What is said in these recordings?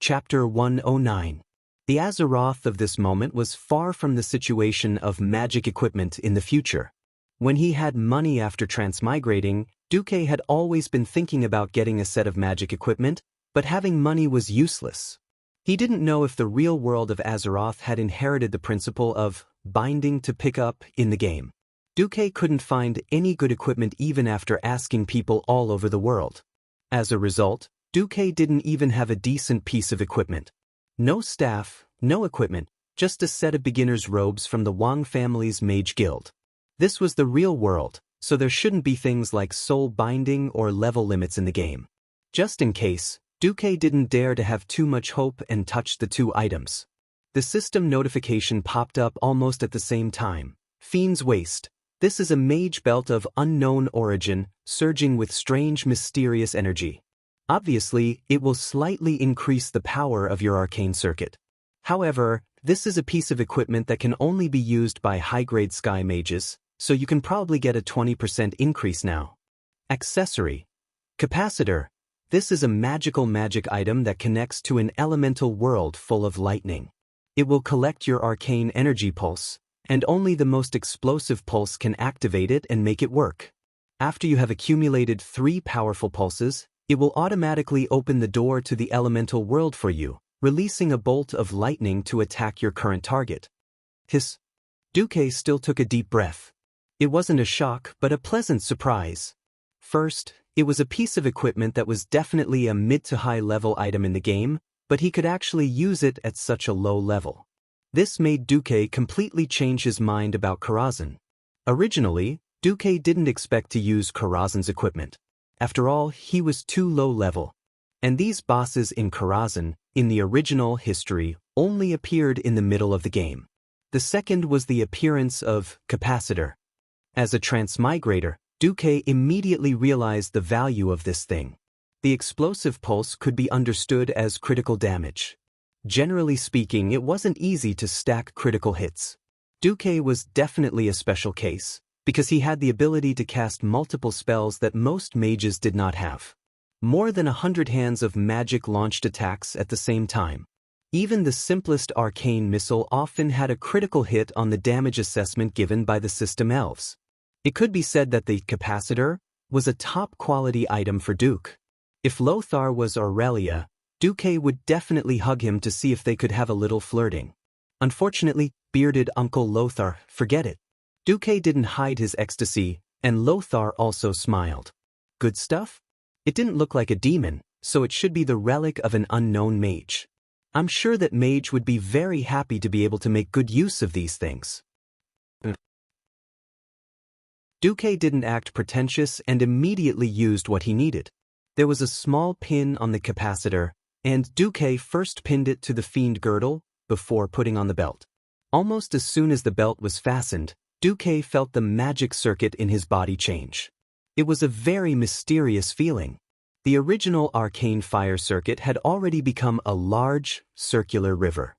Chapter 109. The Azeroth of this moment was far from the situation of magic equipment in the future. When he had money after transmigrating, Duque had always been thinking about getting a set of magic equipment, but having money was useless. He didn't know if the real world of Azeroth had inherited the principle of binding to pick up in the game. Duque couldn't find any good equipment even after asking people all over the world. As a result, Duque didn't even have a decent piece of equipment. No staff, no equipment, just a set of beginner's robes from the Wang family's mage guild. This was the real world, so there shouldn't be things like soul binding or level limits in the game. Just in case, Duque didn't dare to have too much hope and touched the two items. The system notification popped up almost at the same time. Fiend's Waste. This is a mage belt of unknown origin, surging with strange mysterious energy. Obviously, it will slightly increase the power of your arcane circuit. However, this is a piece of equipment that can only be used by high-grade sky mages, so you can probably get a 20% increase now. Accessory. Capacitor. This is a magic item that connects to an elemental world full of lightning. It will collect your arcane energy pulse, and only the most explosive pulse can activate it and make it work. After you have accumulated 3 powerful pulses, it will automatically open the door to the elemental world for you, releasing a bolt of lightning to attack your current target. Hiss. Duque still took a deep breath. It wasn't a shock, but a pleasant surprise. First, it was a piece of equipment that was definitely a mid to high level item in the game, but he could actually use it at such a low level. This made Duque completely change his mind about Karazhan. Originally, Duque didn't expect to use Karazhan's equipment. After all, he was too low level. And these bosses in Karazhan, in the original history, only appeared in the middle of the game. The second was the appearance of Capacitor. As a transmigrator, Duque immediately realized the value of this thing. The explosive pulse could be understood as critical damage. Generally speaking, it wasn't easy to stack critical hits. Duque was definitely a special case, because he had the ability to cast multiple spells that most mages did not have. More than 100 hands of magic launched attacks at the same time. Even the simplest arcane missile often had a critical hit on the damage assessment given by the system elves. It could be said that the Capacitor was a top-quality item for Duque. If Lothar was Aurelia, Duque would definitely hug him to see if they could have a little flirting. Unfortunately, bearded Uncle Lothar, forget it. Duque didn't hide his ecstasy, and Lothar also smiled. Good stuff? It didn't look like a demon, so it should be the relic of an unknown mage. I'm sure that mage would be very happy to be able to make good use of these things. Duque didn't act pretentious and immediately used what he needed. There was a small pin on the capacitor, and Duque first pinned it to the fiend girdle before putting on the belt. Almost as soon as the belt was fastened, Duque felt the magic circuit in his body change. It was a very mysterious feeling. The original arcane fire circuit had already become a large, circular river.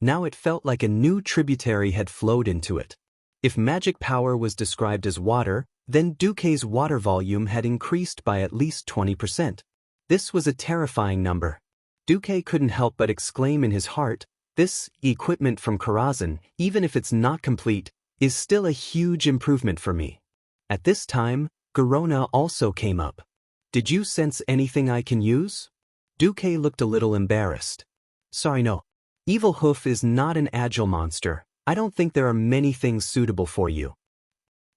Now it felt like a new tributary had flowed into it. If magic power was described as water, then Duque's water volume had increased by at least 20%. This was a terrifying number. Duque couldn't help but exclaim in his heart, "This equipment from Karazhan, even if it's not complete, is still a huge improvement for me." At this time, Garona also came up. "Did you sense anything I can use?" Duque looked a little embarrassed. "Sorry, no. Evil Hoof is not an agile monster. I don't think there are many things suitable for you."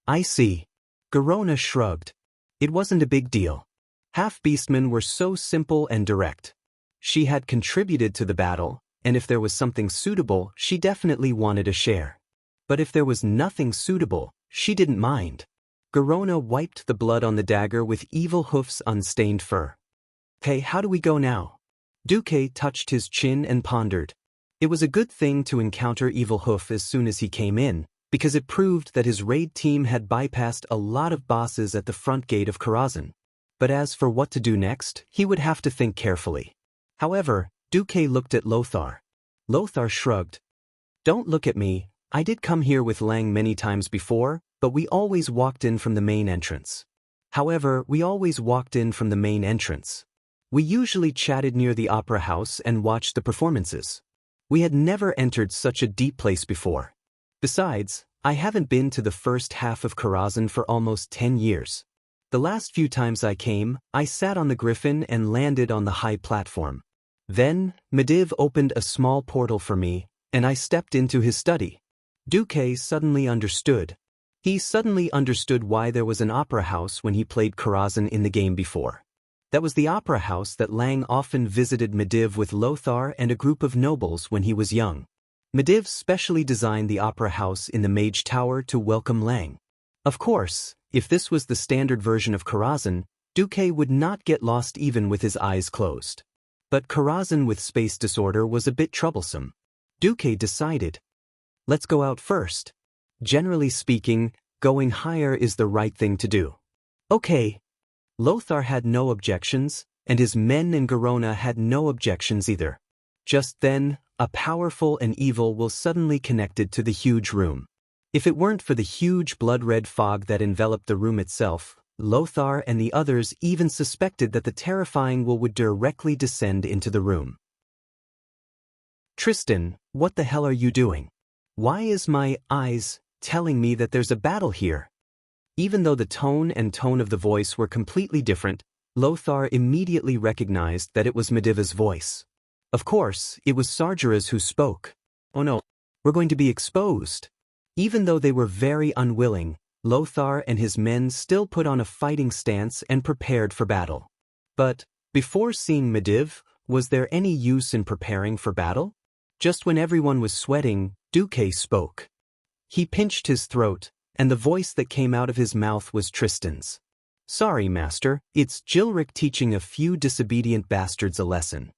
"I see." Garona shrugged. It wasn't a big deal. Half-beastmen were so simple and direct. She had contributed to the battle, and if there was something suitable, she definitely wanted a share. But if there was nothing suitable, she didn't mind. Garona wiped the blood on the dagger with Evil Hoof's unstained fur. "Hey, how do we go now?" Duque touched his chin and pondered. It was a good thing to encounter Evil Hoof as soon as he came in, because it proved that his raid team had bypassed a lot of bosses at the front gate of Karazhan. But as for what to do next, he would have to think carefully. However, Duque looked at Lothar. Lothar shrugged. "Don't look at me. I did come here with Lang many times before, but we always walked in from the main entrance." We usually chatted near the opera house and watched the performances. We had never entered such a deep place before. Besides, I haven't been to the first half of Karazhan for almost 10 years. The last few times I came, I sat on the griffin and landed on the high platform. Then, Mediv opened a small portal for me, and I stepped into his study. Duque suddenly understood. He suddenly understood why there was an opera house when he played Karazhan in the game before. That was the opera house that Lang often visited Mediv with Lothar and a group of nobles when he was young. Mediv specially designed the opera house in the Mage Tower to welcome Lang. Of course, if this was the standard version of Karazhan, Duque would not get lost even with his eyes closed. But Karazhan with space disorder was a bit troublesome. Duque decided, let's go out first. Generally speaking, going higher is the right thing to do. Okay. Lothar had no objections, and his men in Garona had no objections either. Just then, a powerful and evil will suddenly connected to the huge room. If it weren't for the huge blood-red fog that enveloped the room itself, Lothar and the others even suspected that the terrifying will would directly descend into the room. Tristan, what the hell are you doing? Why is my eyes telling me that there's a battle here? Even though the tone of the voice were completely different, Lothar immediately recognized that it was Mediva's voice. Of course, it was Sargeras who spoke. Oh no, we're going to be exposed. Even though they were very unwilling, Lothar and his men still put on a fighting stance and prepared for battle. But, before seeing Mediv, was there any use in preparing for battle? Just when everyone was sweating, Duque spoke. He pinched his throat, and the voice that came out of his mouth was Tristan's. Sorry, master, it's Gilric teaching a few disobedient bastards a lesson.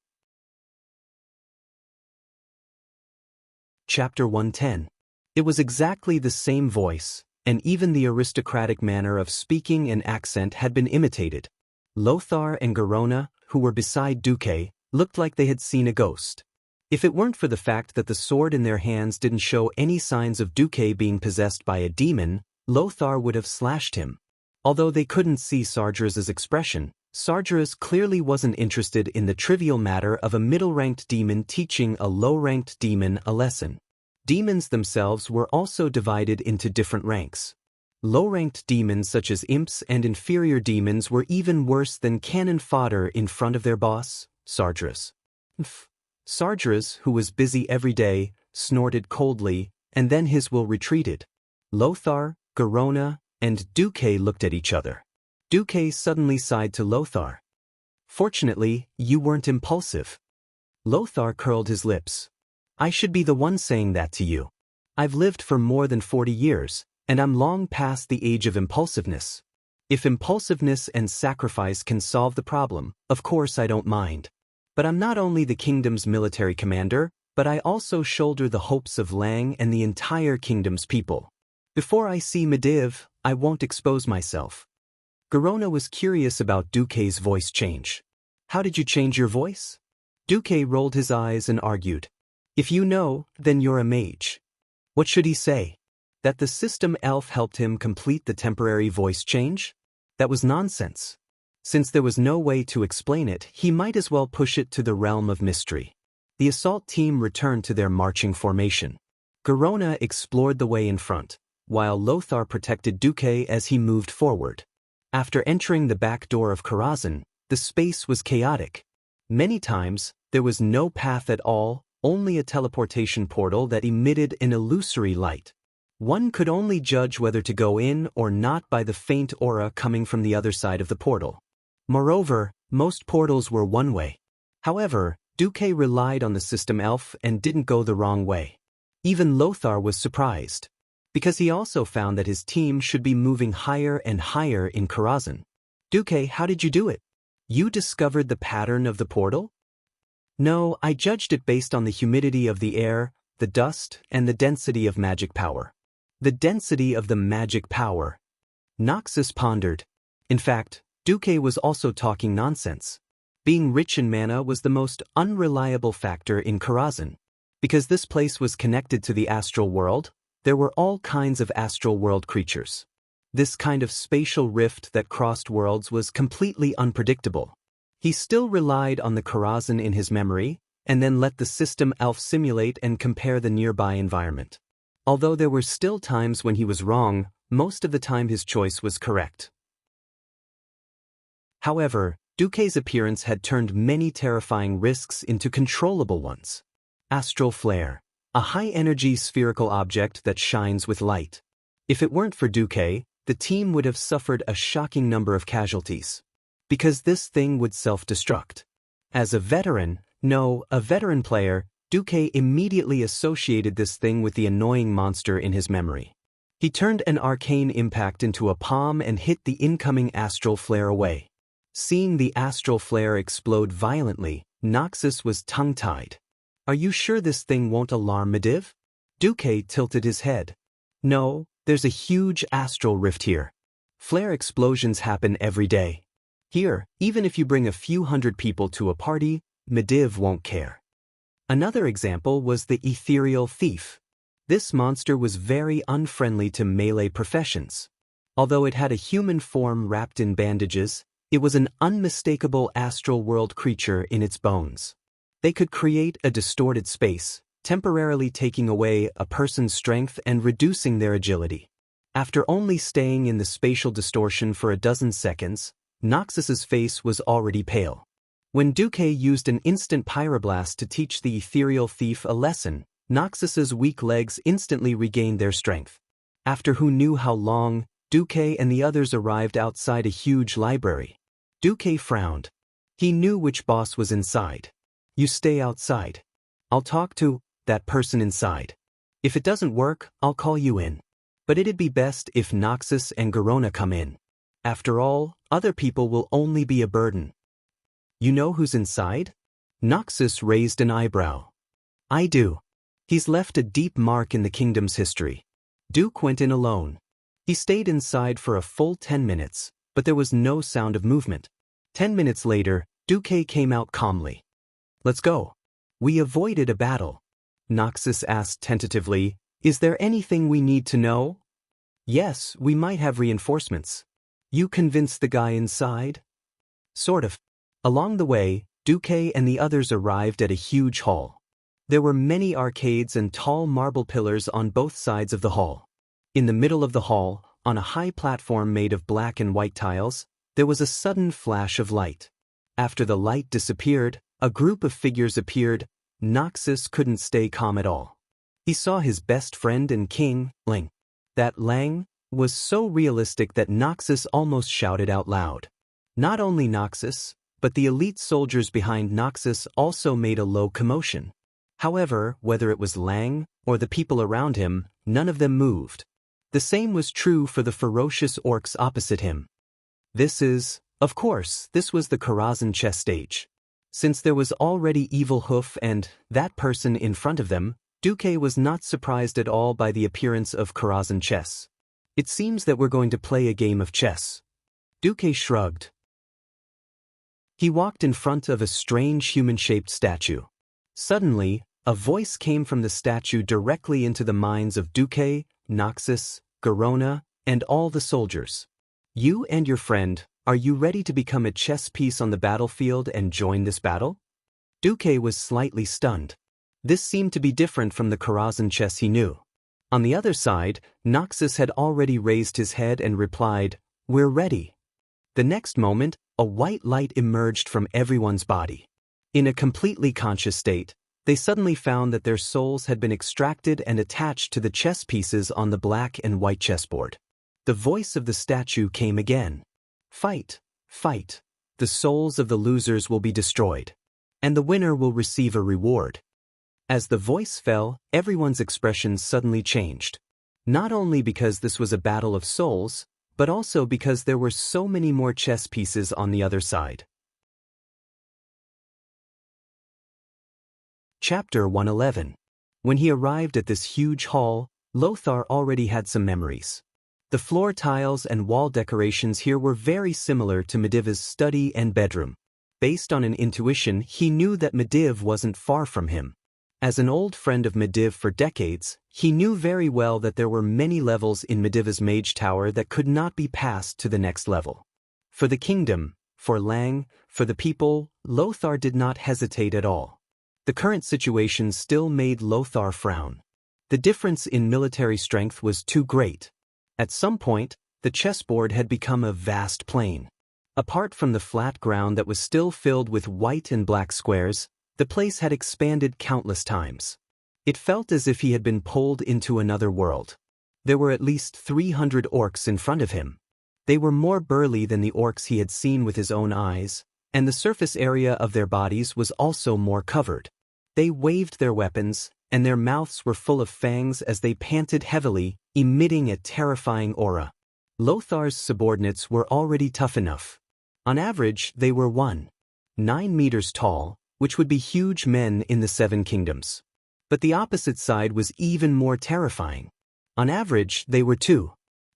Chapter 110. It was exactly the same voice, and even the aristocratic manner of speaking and accent had been imitated. Lothar and Garona, who were beside Duque, looked like they had seen a ghost. If it weren't for the fact that the sword in their hands didn't show any signs of Duque being possessed by a demon, Lothar would have slashed him. Although they couldn't see Sargeras' expression, Sargeras clearly wasn't interested in the trivial matter of a middle-ranked demon teaching a low-ranked demon a lesson. Demons themselves were also divided into different ranks. Low-ranked demons such as imps and inferior demons were even worse than cannon fodder in front of their boss, Sargeras. Sargeras, who was busy every day, snorted coldly, and then his will retreated. Lothar, Garona, and Duque looked at each other. Duque suddenly sighed to Lothar. Fortunately, you weren't impulsive. Lothar curled his lips. I should be the one saying that to you. I've lived for more than 40 years, and I'm long past the age of impulsiveness. If impulsiveness and sacrifice can solve the problem, of course I don't mind. But I'm not only the kingdom's military commander, but I also shoulder the hopes of Lang and the entire kingdom's people. Before I see Mediv, I won't expose myself. Garona was curious about Duque's voice change. How did you change your voice? Duque rolled his eyes and argued. If you know, then you're a mage. What should he say? That the system elf helped him complete the temporary voice change? That was nonsense. Since there was no way to explain it, he might as well push it to the realm of mystery. The assault team returned to their marching formation. Garona explored the way in front, while Lothar protected Duque as he moved forward. After entering the back door of Karazhan, the space was chaotic. Many times, there was no path at all, only a teleportation portal that emitted an illusory light. One could only judge whether to go in or not by the faint aura coming from the other side of the portal. Moreover, most portals were one-way. However, Duque relied on the system elf and didn't go the wrong way. Even Lothar was surprised, because he also found that his team should be moving higher and higher in Karazhan. Duque, how did you do it? You discovered the pattern of the portal? No, I judged it based on the humidity of the air, the dust, and the density of magic power. The density of the magic power. Noxus pondered. In fact, Duque was also talking nonsense. Being rich in mana was the most unreliable factor in Karazhan. Because this place was connected to the astral world, there were all kinds of astral world creatures. This kind of spatial rift that crossed worlds was completely unpredictable. He still relied on the Karazhan in his memory, and then let the system ELF simulate and compare the nearby environment. Although there were still times when he was wrong, most of the time his choice was correct. However, Duque's appearance had turned many terrifying risks into controllable ones. Astral flare, a high-energy spherical object that shines with light. If it weren't for Duque, the team would have suffered a shocking number of casualties. Because this thing would self-destruct. As a veteran player, Duque immediately associated this thing with the annoying monster in his memory. He turned an arcane impact into a palm and hit the incoming astral flare away. Seeing the astral flare explode violently, Noxus was tongue-tied. "Are you sure this thing won't alarm Medivh?" Duque tilted his head. "No, there's a huge astral rift here. Flare explosions happen every day. Here, even if you bring a few hundred people to a party, Medivh won't care." Another example was the ethereal thief. This monster was very unfriendly to melee professions. Although it had a human form wrapped in bandages, it was an unmistakable astral world creature in its bones. They could create a distorted space, temporarily taking away a person's strength and reducing their agility. After only staying in the spatial distortion for a dozen seconds, Noxus's face was already pale. When Duque used an instant pyroblast to teach the ethereal thief a lesson, Noxus's weak legs instantly regained their strength. After who knew how long, Duque and the others arrived outside a huge library. Duque frowned. He knew which boss was inside. "You stay outside. I'll talk to that person inside. If it doesn't work, I'll call you in. But it'd be best if Noxus and Garona come in. After all, other people will only be a burden." "You know who's inside?" Noxus raised an eyebrow. "I do. He's left a deep mark in the kingdom's history." Duke went in alone. He stayed inside for a full 10 minutes, but there was no sound of movement. 10 minutes later, Duque came out calmly. "Let's go." "We avoided a battle." Noxus asked tentatively, "Is there anything we need to know?" "Yes, we might have reinforcements." "You convinced the guy inside?" "Sort of." Along the way, Duque and the others arrived at a huge hall. There were many arcades and tall marble pillars on both sides of the hall. In the middle of the hall, on a high platform made of black and white tiles, there was a sudden flash of light. After the light disappeared, a group of figures appeared. Noxus couldn't stay calm at all. He saw his best friend and king, Lang. That Lang was so realistic that Noxus almost shouted out loud. Not only Noxus, but the elite soldiers behind Noxus also made a low commotion. However, whether it was Lang or the people around him, none of them moved. The same was true for the ferocious orcs opposite him. Of course, this was the Karazhan chess stage. Since there was already Evil Hoof and that person in front of them, Duque was not surprised at all by the appearance of Karazhan chess. "It seems that we're going to play a game of chess." Duque shrugged. He walked in front of a strange human-shaped statue. Suddenly, a voice came from the statue directly into the minds of Duque, Noxus, Garona, and all the soldiers. "You and your friend, are you ready to become a chess piece on the battlefield and join this battle?" Duque was slightly stunned. This seemed to be different from the Karazhan chess he knew. On the other side, Noxus had already raised his head and replied, "We're ready." The next moment, a white light emerged from everyone's body. In a completely conscious state, they suddenly found that their souls had been extracted and attached to the chess pieces on the black and white chessboard. The voice of the statue came again. "Fight, fight. The souls of the losers will be destroyed, and the winner will receive a reward." As the voice fell, everyone's expressions suddenly changed. Not only because this was a battle of souls, but also because there were so many more chess pieces on the other side. Chapter 111. When he arrived at this huge hall, Lothar already had some memories. The floor tiles and wall decorations here were very similar to Medivh's study and bedroom. Based on an intuition, he knew that Medivh wasn't far from him. As an old friend of Medivh for decades, he knew very well that there were many levels in Medivh's mage tower that could not be passed to the next level. For the kingdom, for Lang, for the people, Lothar did not hesitate at all. The current situation still made Lothar frown. The difference in military strength was too great. At some point, the chessboard had become a vast plain. Apart from the flat ground that was still filled with white and black squares, the place had expanded countless times. It felt as if he had been pulled into another world. There were at least 300 orcs in front of him. They were more burly than the orcs he had seen with his own eyes, and the surface area of their bodies was also more covered. They waved their weapons, and their mouths were full of fangs as they panted heavily, emitting a terrifying aura. Lothar's subordinates were already tough enough. On average, they were 9 meters tall, which would be huge men in the Seven Kingdoms. But the opposite side was even more terrifying. On average, they were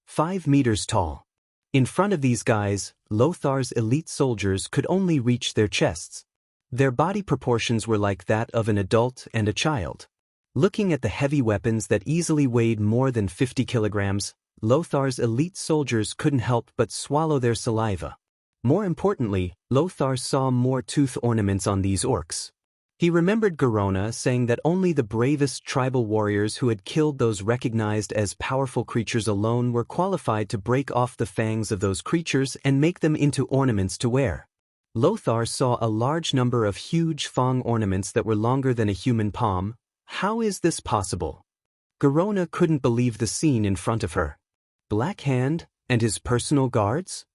5 meters tall. In front of these guys, Lothar's elite soldiers could only reach their chests. Their body proportions were like that of an adult and a child. Looking at the heavy weapons that easily weighed more than 50 kilograms, Lothar's elite soldiers couldn't help but swallow their saliva. More importantly, Lothar saw more tooth ornaments on these orcs. He remembered Garona saying that only the bravest tribal warriors who had killed those recognized as powerful creatures alone were qualified to break off the fangs of those creatures and make them into ornaments to wear. Lothar saw a large number of huge fang ornaments that were longer than a human palm. How is this possible? Garona couldn't believe the scene in front of her. Black Hand and his personal guards?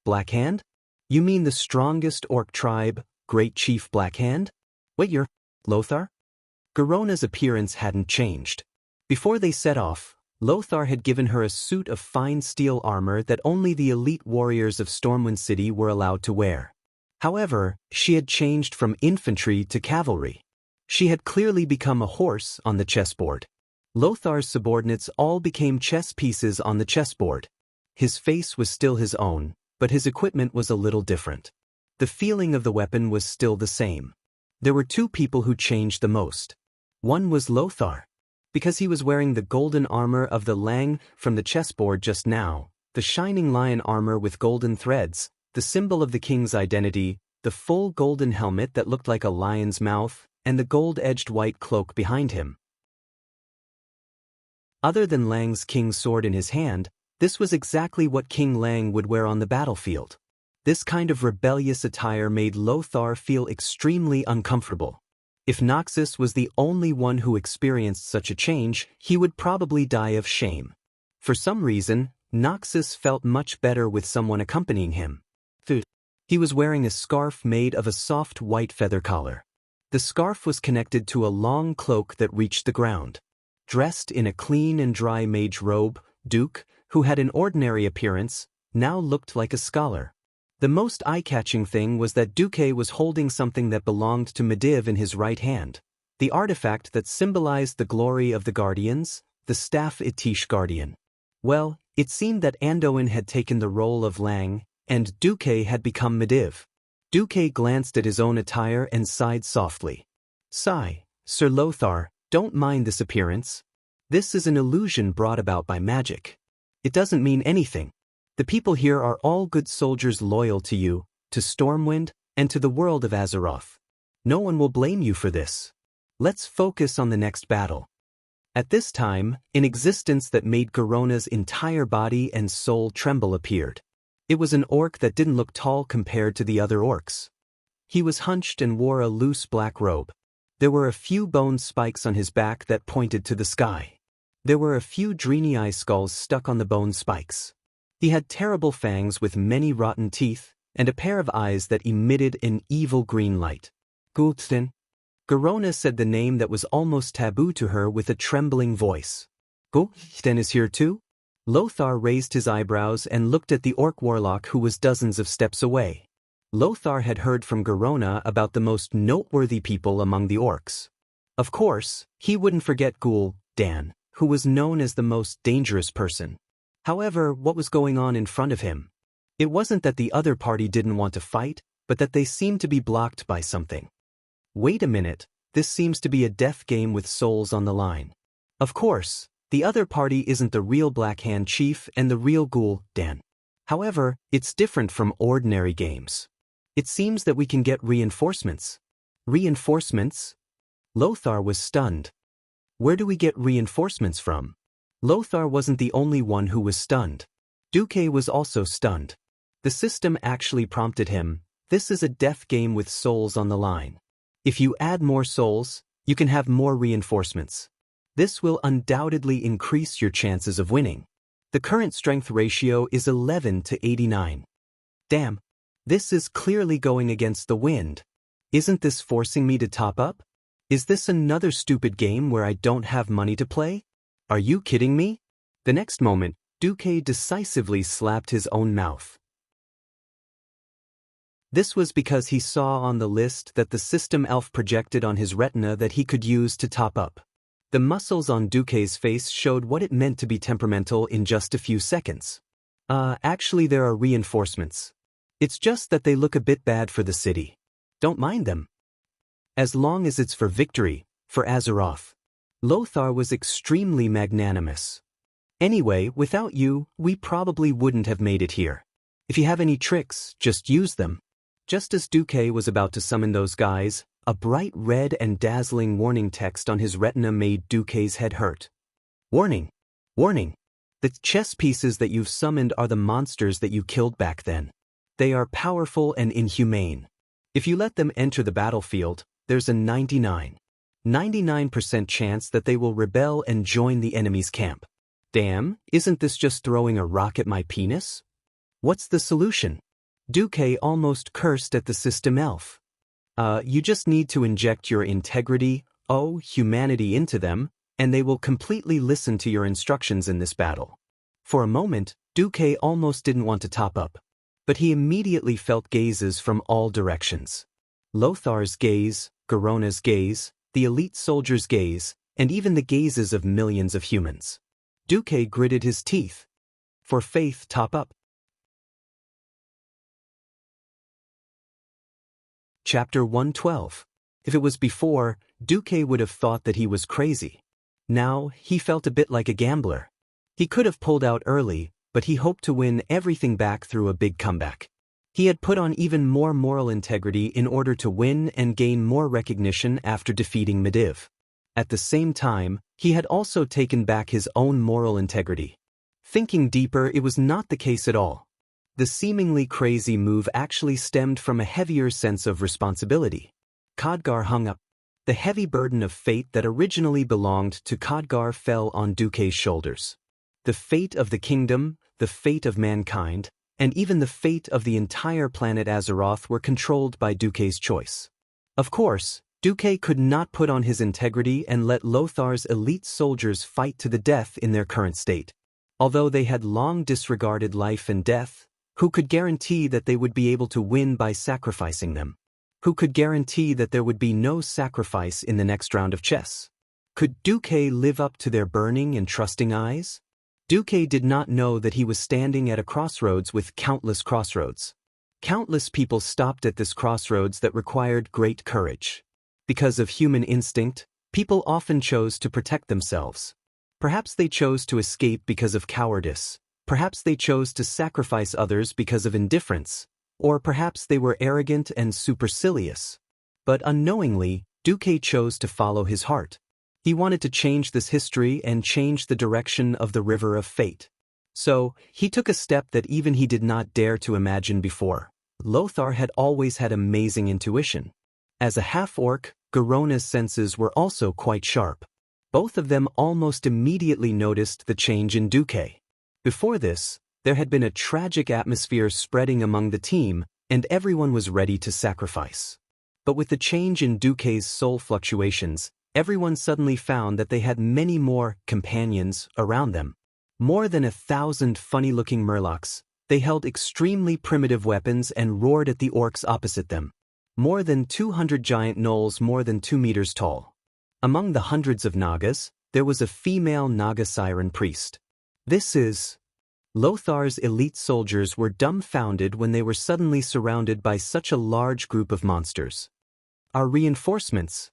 Black Hand? You mean the strongest orc tribe, Great Chief Black Hand? Wait, you're Lothar? Garona's appearance hadn't changed. Before they set off, Lothar had given her a suit of fine steel armor that only the elite warriors of Stormwind City were allowed to wear. However, she had changed from infantry to cavalry. She had clearly become a horse on the chessboard. Lothar's subordinates all became chess pieces on the chessboard. His face was still his own, but his equipment was a little different. The feeling of the weapon was still the same. There were two people who changed the most. One was Lothar. Because he was wearing the golden armor of the Lang from the chessboard just now, the shining lion armor with golden threads, the symbol of the king's identity, the full golden helmet that looked like a lion's mouth, and the gold-edged white cloak behind him. Other than Lang's king's sword in his hand, this was exactly what King Lang would wear on the battlefield. This kind of rebellious attire made Lothar feel extremely uncomfortable. If Noxus was the only one who experienced such a change, he would probably die of shame. For some reason, Noxus felt much better with someone accompanying him. He was wearing a scarf made of a soft white feather collar. The scarf was connected to a long cloak that reached the ground. Dressed in a clean and dry mage robe, Duke, who had an ordinary appearance, now looked like a scholar. The most eye-catching thing was that Duque was holding something that belonged to Mediv in his right hand, the artifact that symbolized the glory of the Guardians, the Staff Itish Guardian. Well, it seemed that Anduin had taken the role of Lang, and Duque had become Mediv. Duque glanced at his own attire and sighed softly. Sigh, Sir Lothar, don't mind this appearance. This is an illusion brought about by magic. It doesn't mean anything. The people here are all good soldiers loyal to you, to Stormwind, and to the world of Azeroth. No one will blame you for this. Let's focus on the next battle. At this time, an existence that made Garona's entire body and soul tremble appeared. It was an orc that didn't look tall compared to the other orcs. He was hunched and wore a loose black robe. There were a few bone spikes on his back that pointed to the sky. There were a few Draenei skulls stuck on the bone spikes. He had terrible fangs with many rotten teeth, and a pair of eyes that emitted an evil green light. Gul'dan. Garona said the name that was almost taboo to her with a trembling voice. Gul'dan is here too? Lothar raised his eyebrows and looked at the orc warlock who was dozens of steps away. Lothar had heard from Garona about the most noteworthy people among the orcs. Of course, he wouldn't forget Gul'dan, who was known as the most dangerous person. However, what was going on in front of him? It wasn't that the other party didn't want to fight, but that they seemed to be blocked by something. Wait a minute, this seems to be a death game with souls on the line. Of course, the other party isn't the real Black Hand Chief and the real Gul'dan. However, it's different from ordinary games. It seems that we can get reinforcements. Reinforcements? Lothar was stunned. Where do we get reinforcements from? Lothar wasn't the only one who was stunned. Duque was also stunned. The system actually prompted him, this is a death game with souls on the line. If you add more souls, you can have more reinforcements. This will undoubtedly increase your chances of winning. The current strength ratio is 11 to 89. Damn, this is clearly going against the wind. Isn't this forcing me to top up? Is this another stupid game where I don't have money to play? Are you kidding me? The next moment, Duque decisively slapped his own mouth. This was because he saw on the list that the system elf projected on his retina that he could use to top up. The muscles on Duque's face showed what it meant to be temperamental in just a few seconds. Actually there are reinforcements. It's just that they look a bit bad for the city. Don't mind them. As long as it's for victory, for Azeroth. Lothar was extremely magnanimous. Anyway, without you, we probably wouldn't have made it here. If you have any tricks, just use them. Just as Duque was about to summon those guys, a bright red and dazzling warning text on his retina made Duque's head hurt. Warning! Warning! The chess pieces that you've summoned are the monsters that you killed back then. They are powerful and inhumane. If you let them enter the battlefield, there's a 99% chance that they will rebel and join the enemy's camp. Damn, isn't this just throwing a rock at my penis? What's the solution? Duque almost cursed at the system elf. You just need to inject your integrity, humanity into them, and they will completely listen to your instructions in this battle. For a moment, Duque almost didn't want to top up. But he immediately felt gazes from all directions. Lothar's gaze, Garona's gaze, the elite soldier's gaze, and even the gazes of millions of humans. Duque gritted his teeth. For faith, top up. Chapter 112. If it was before, Duque would have thought that he was crazy. Now, he felt a bit like a gambler. He could have pulled out early, but he hoped to win everything back through a big comeback. He had put on even more moral integrity in order to win and gain more recognition after defeating Medivh. At the same time, he had also taken back his own moral integrity. Thinking deeper, it was not the case at all. The seemingly crazy move actually stemmed from a heavier sense of responsibility. Khadgar hung up. The heavy burden of fate that originally belonged to Khadgar fell on Duque's shoulders. The fate of the kingdom, the fate of mankind, and even the fate of the entire planet Azeroth were controlled by Duque's choice. Of course, Duque could not put on his integrity and let Lothar's elite soldiers fight to the death in their current state. Although they had long disregarded life and death, who could guarantee that they would be able to win by sacrificing them? Who could guarantee that there would be no sacrifice in the next round of chess? Could Duque live up to their burning and trusting eyes? Duque did not know that he was standing at a crossroads with countless crossroads. Countless people stopped at this crossroads that required great courage. Because of human instinct, people often chose to protect themselves. Perhaps they chose to escape because of cowardice. Perhaps they chose to sacrifice others because of indifference. Or perhaps they were arrogant and supercilious. But unknowingly, Duque chose to follow his heart. He wanted to change this history and change the direction of the river of fate. So, he took a step that even he did not dare to imagine before. Lothar had always had amazing intuition. As a half-orc, Garona's senses were also quite sharp. Both of them almost immediately noticed the change in Duque. Before this, there had been a tragic atmosphere spreading among the team, and everyone was ready to sacrifice. But with the change in Duque's soul fluctuations, everyone suddenly found that they had many more companions around them. More than 1,000 funny-looking murlocs. They held extremely primitive weapons and roared at the orcs opposite them. More than 200 giant gnolls more than 2 meters tall. Among the hundreds of Nagas, there was a female Naga siren priest. Lothar's elite soldiers were dumbfounded when they were suddenly surrounded by such a large group of monsters. Our reinforcements.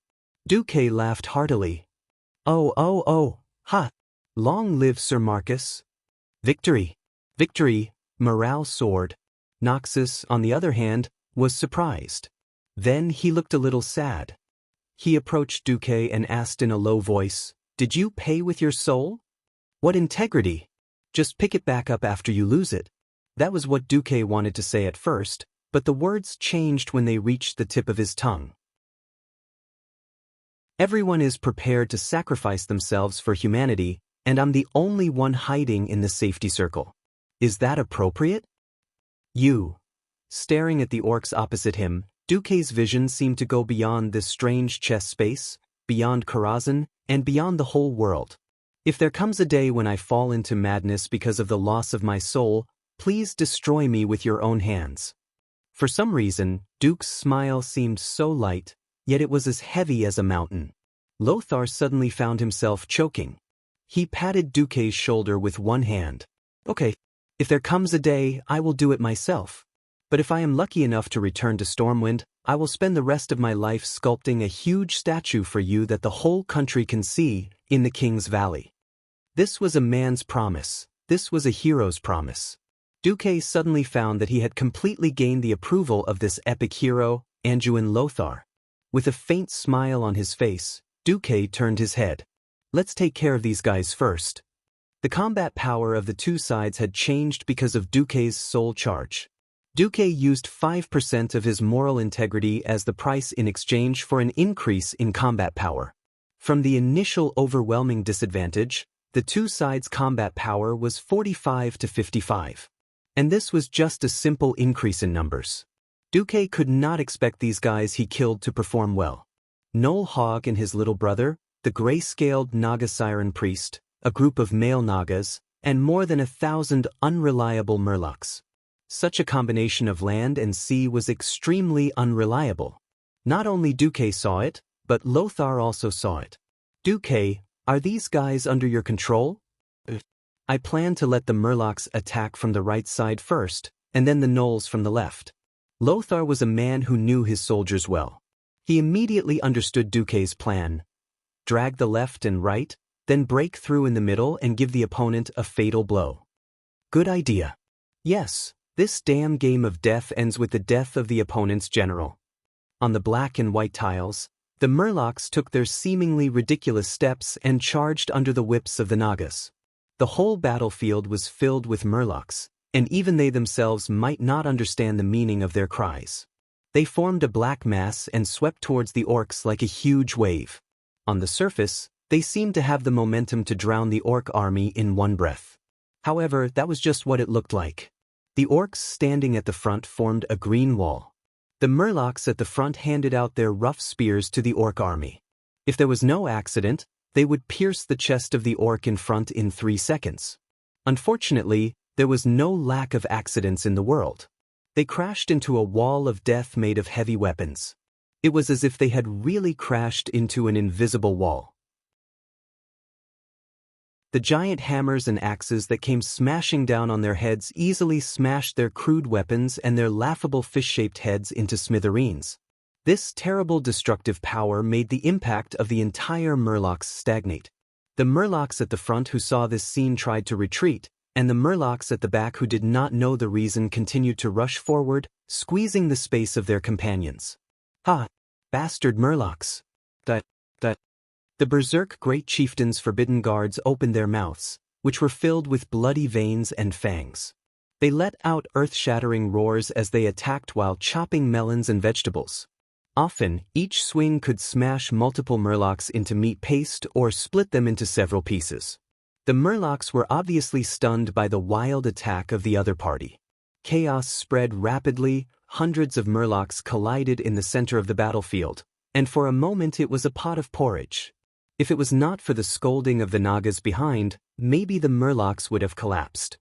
Duque laughed heartily. Ha! Long live Sir Marcus. Victory! Victory! Morale soared. Noxus, on the other hand, was surprised. Then he looked a little sad. He approached Duque and asked in a low voice, "Did you pay with your soul?" "What integrity? Just pick it back up after you lose it." That was what Duque wanted to say at first, but the words changed when they reached the tip of his tongue. Everyone is prepared to sacrifice themselves for humanity, and I'm the only one hiding in the safety circle. Is that appropriate? You. Staring at the orcs opposite him, Duque's vision seemed to go beyond this strange chess space, beyond Karazhan, and beyond the whole world. If there comes a day when I fall into madness because of the loss of my soul, please destroy me with your own hands. For some reason, Duke's smile seemed so light, yet it was as heavy as a mountain. Lothar suddenly found himself choking. He patted Duque's shoulder with one hand. "Okay, if there comes a day, I will do it myself. But if I am lucky enough to return to Stormwind, I will spend the rest of my life sculpting a huge statue for you that the whole country can see, in the King's Valley." This was a man's promise. This was a hero's promise. Duque suddenly found that he had completely gained the approval of this epic hero, Anduin Lothar. With a faint smile on his face, Duque turned his head. "Let's take care of these guys first." The combat power of the two sides had changed because of Duque's soul charge. Duque used 5% of his moral integrity as the price in exchange for an increase in combat power. From the initial overwhelming disadvantage, the two sides' combat power was 45 to 55. And this was just a simple increase in numbers. Duque could not expect these guys he killed to perform well. Noel Hogg and his little brother, the gray-scaled Naga Siren Priest, a group of male Nagas, and more than 1,000 unreliable Murlocs. Such a combination of land and sea was extremely unreliable. Not only Duque saw it, but Lothar also saw it. "Duque, are these guys under your control?" "I plan to let the Murlocs attack from the right side first, and then the Gnolls from the left." Lothar was a man who knew his soldiers well. He immediately understood Duque's plan. Drag the left and right, then break through in the middle and give the opponent a fatal blow. Good idea. Yes, this damn game of death ends with the death of the opponent's general. On the black and white tiles, the Murlocs took their seemingly ridiculous steps and charged under the whips of the Nagas. The whole battlefield was filled with Murlocs, and even they themselves might not understand the meaning of their cries. They formed a black mass and swept towards the orcs like a huge wave. On the surface, they seemed to have the momentum to drown the orc army in one breath. However, that was just what it looked like. The orcs standing at the front formed a green wall. The Murlocs at the front handed out their rough spears to the orc army. If there was no accident, they would pierce the chest of the orc in front in 3 seconds. Unfortunately, there was no lack of accidents in the world. They crashed into a wall of death made of heavy weapons. It was as if they had really crashed into an invisible wall. The giant hammers and axes that came smashing down on their heads easily smashed their crude weapons and their laughable fish-shaped heads into smithereens. This terrible destructive power made the impact of the entire Murlocs stagnate. The Murlocs at the front who saw this scene tried to retreat, and the Murlocs at the back who did not know the reason continued to rush forward, squeezing the space of their companions. "Ha! Bastard Murlocs! That. The Berserk Great Chieftain's forbidden guards opened their mouths, which were filled with bloody veins and fangs. They let out earth-shattering roars as they attacked while chopping melons and vegetables. Often, each swing could smash multiple Murlocs into meat paste or split them into several pieces. The Murlocs were obviously stunned by the wild attack of the other party. Chaos spread rapidly, hundreds of Murlocs collided in the center of the battlefield, and for a moment it was a pot of porridge. If it was not for the scolding of the Nagas behind, maybe the Murlocs would have collapsed.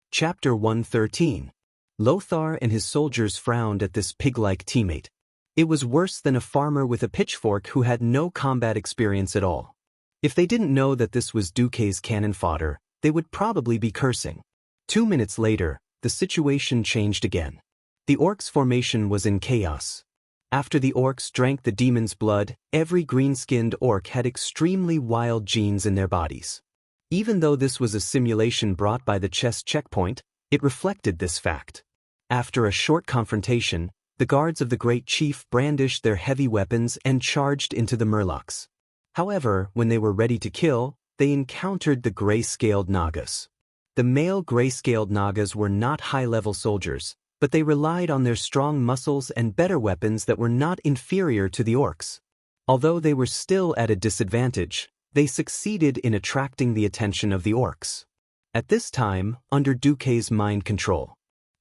Chapter 113. Lothar and his soldiers frowned at this pig-like teammate. It was worse than a farmer with a pitchfork who had no combat experience at all. If they didn't know that this was Duque's cannon fodder, they would probably be cursing. 2 minutes later, the situation changed again. The orcs' formation was in chaos. After the orcs drank the demon's blood, every green-skinned orc had extremely wild genes in their bodies. Even though this was a simulation brought by the chess checkpoint, it reflected this fact. After a short confrontation, the guards of the great chief brandished their heavy weapons and charged into the murlocs. However, when they were ready to kill, they encountered the gray-scaled Nagas. The male gray-scaled Nagas were not high-level soldiers, but they relied on their strong muscles and better weapons that were not inferior to the orcs. Although they were still at a disadvantage, they succeeded in attracting the attention of the orcs. At this time, under Duke's mind control,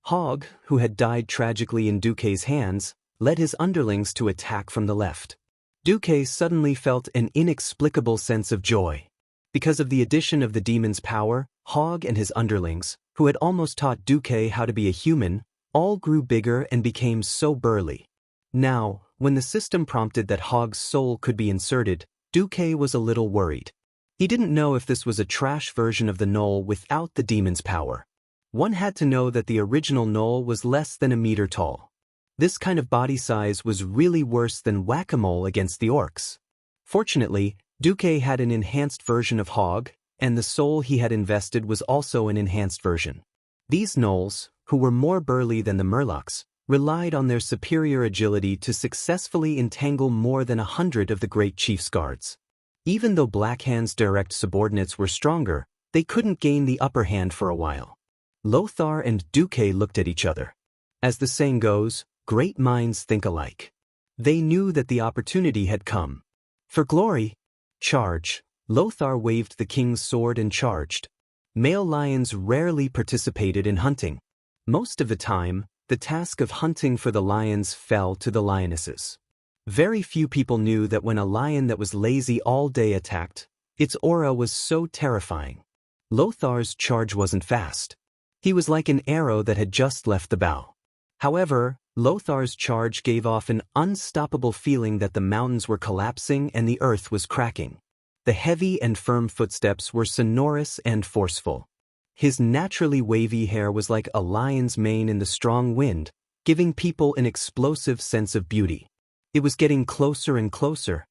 Hogg, who had died tragically in Duke's hands, led his underlings to attack from the left. Duke suddenly felt an inexplicable sense of joy. Because of the addition of the demon's power, Hogg and his underlings, who had almost taught Duke how to be a human, all grew bigger and became so burly. Now, when the system prompted that Hogg's soul could be inserted, Duke was a little worried. He didn't know if this was a trash version of the Knoll without the demon's power. One had to know that the original Knoll was less than a meter tall. This kind of body size was really worse than whack-a-mole against the orcs. Fortunately, Duke had an enhanced version of Hogg, and the soul he had invested was also an enhanced version. These Gnolls, who were more burly than the murlocs, relied on their superior agility to successfully entangle more than 100 of the great chief's guards. Even though Blackhand's direct subordinates were stronger, they couldn't gain the upper hand for a while. Lothar and Duke looked at each other. As the saying goes, great minds think alike. They knew that the opportunity had come. For glory, charge. Lothar waved the king's sword and charged. Male lions rarely participated in hunting. Most of the time, the task of hunting for the lions fell to the lionesses. Very few people knew that when a lion that was lazy all day attacked, its aura was so terrifying. Lothar's charge wasn't fast. He was like an arrow that had just left the bow. However, Lothar's charge gave off an unstoppable feeling that the mountains were collapsing and the earth was cracking. The heavy and firm footsteps were sonorous and forceful. His naturally wavy hair was like a lion's mane in the strong wind, giving people an explosive sense of beauty. It was getting closer and closer.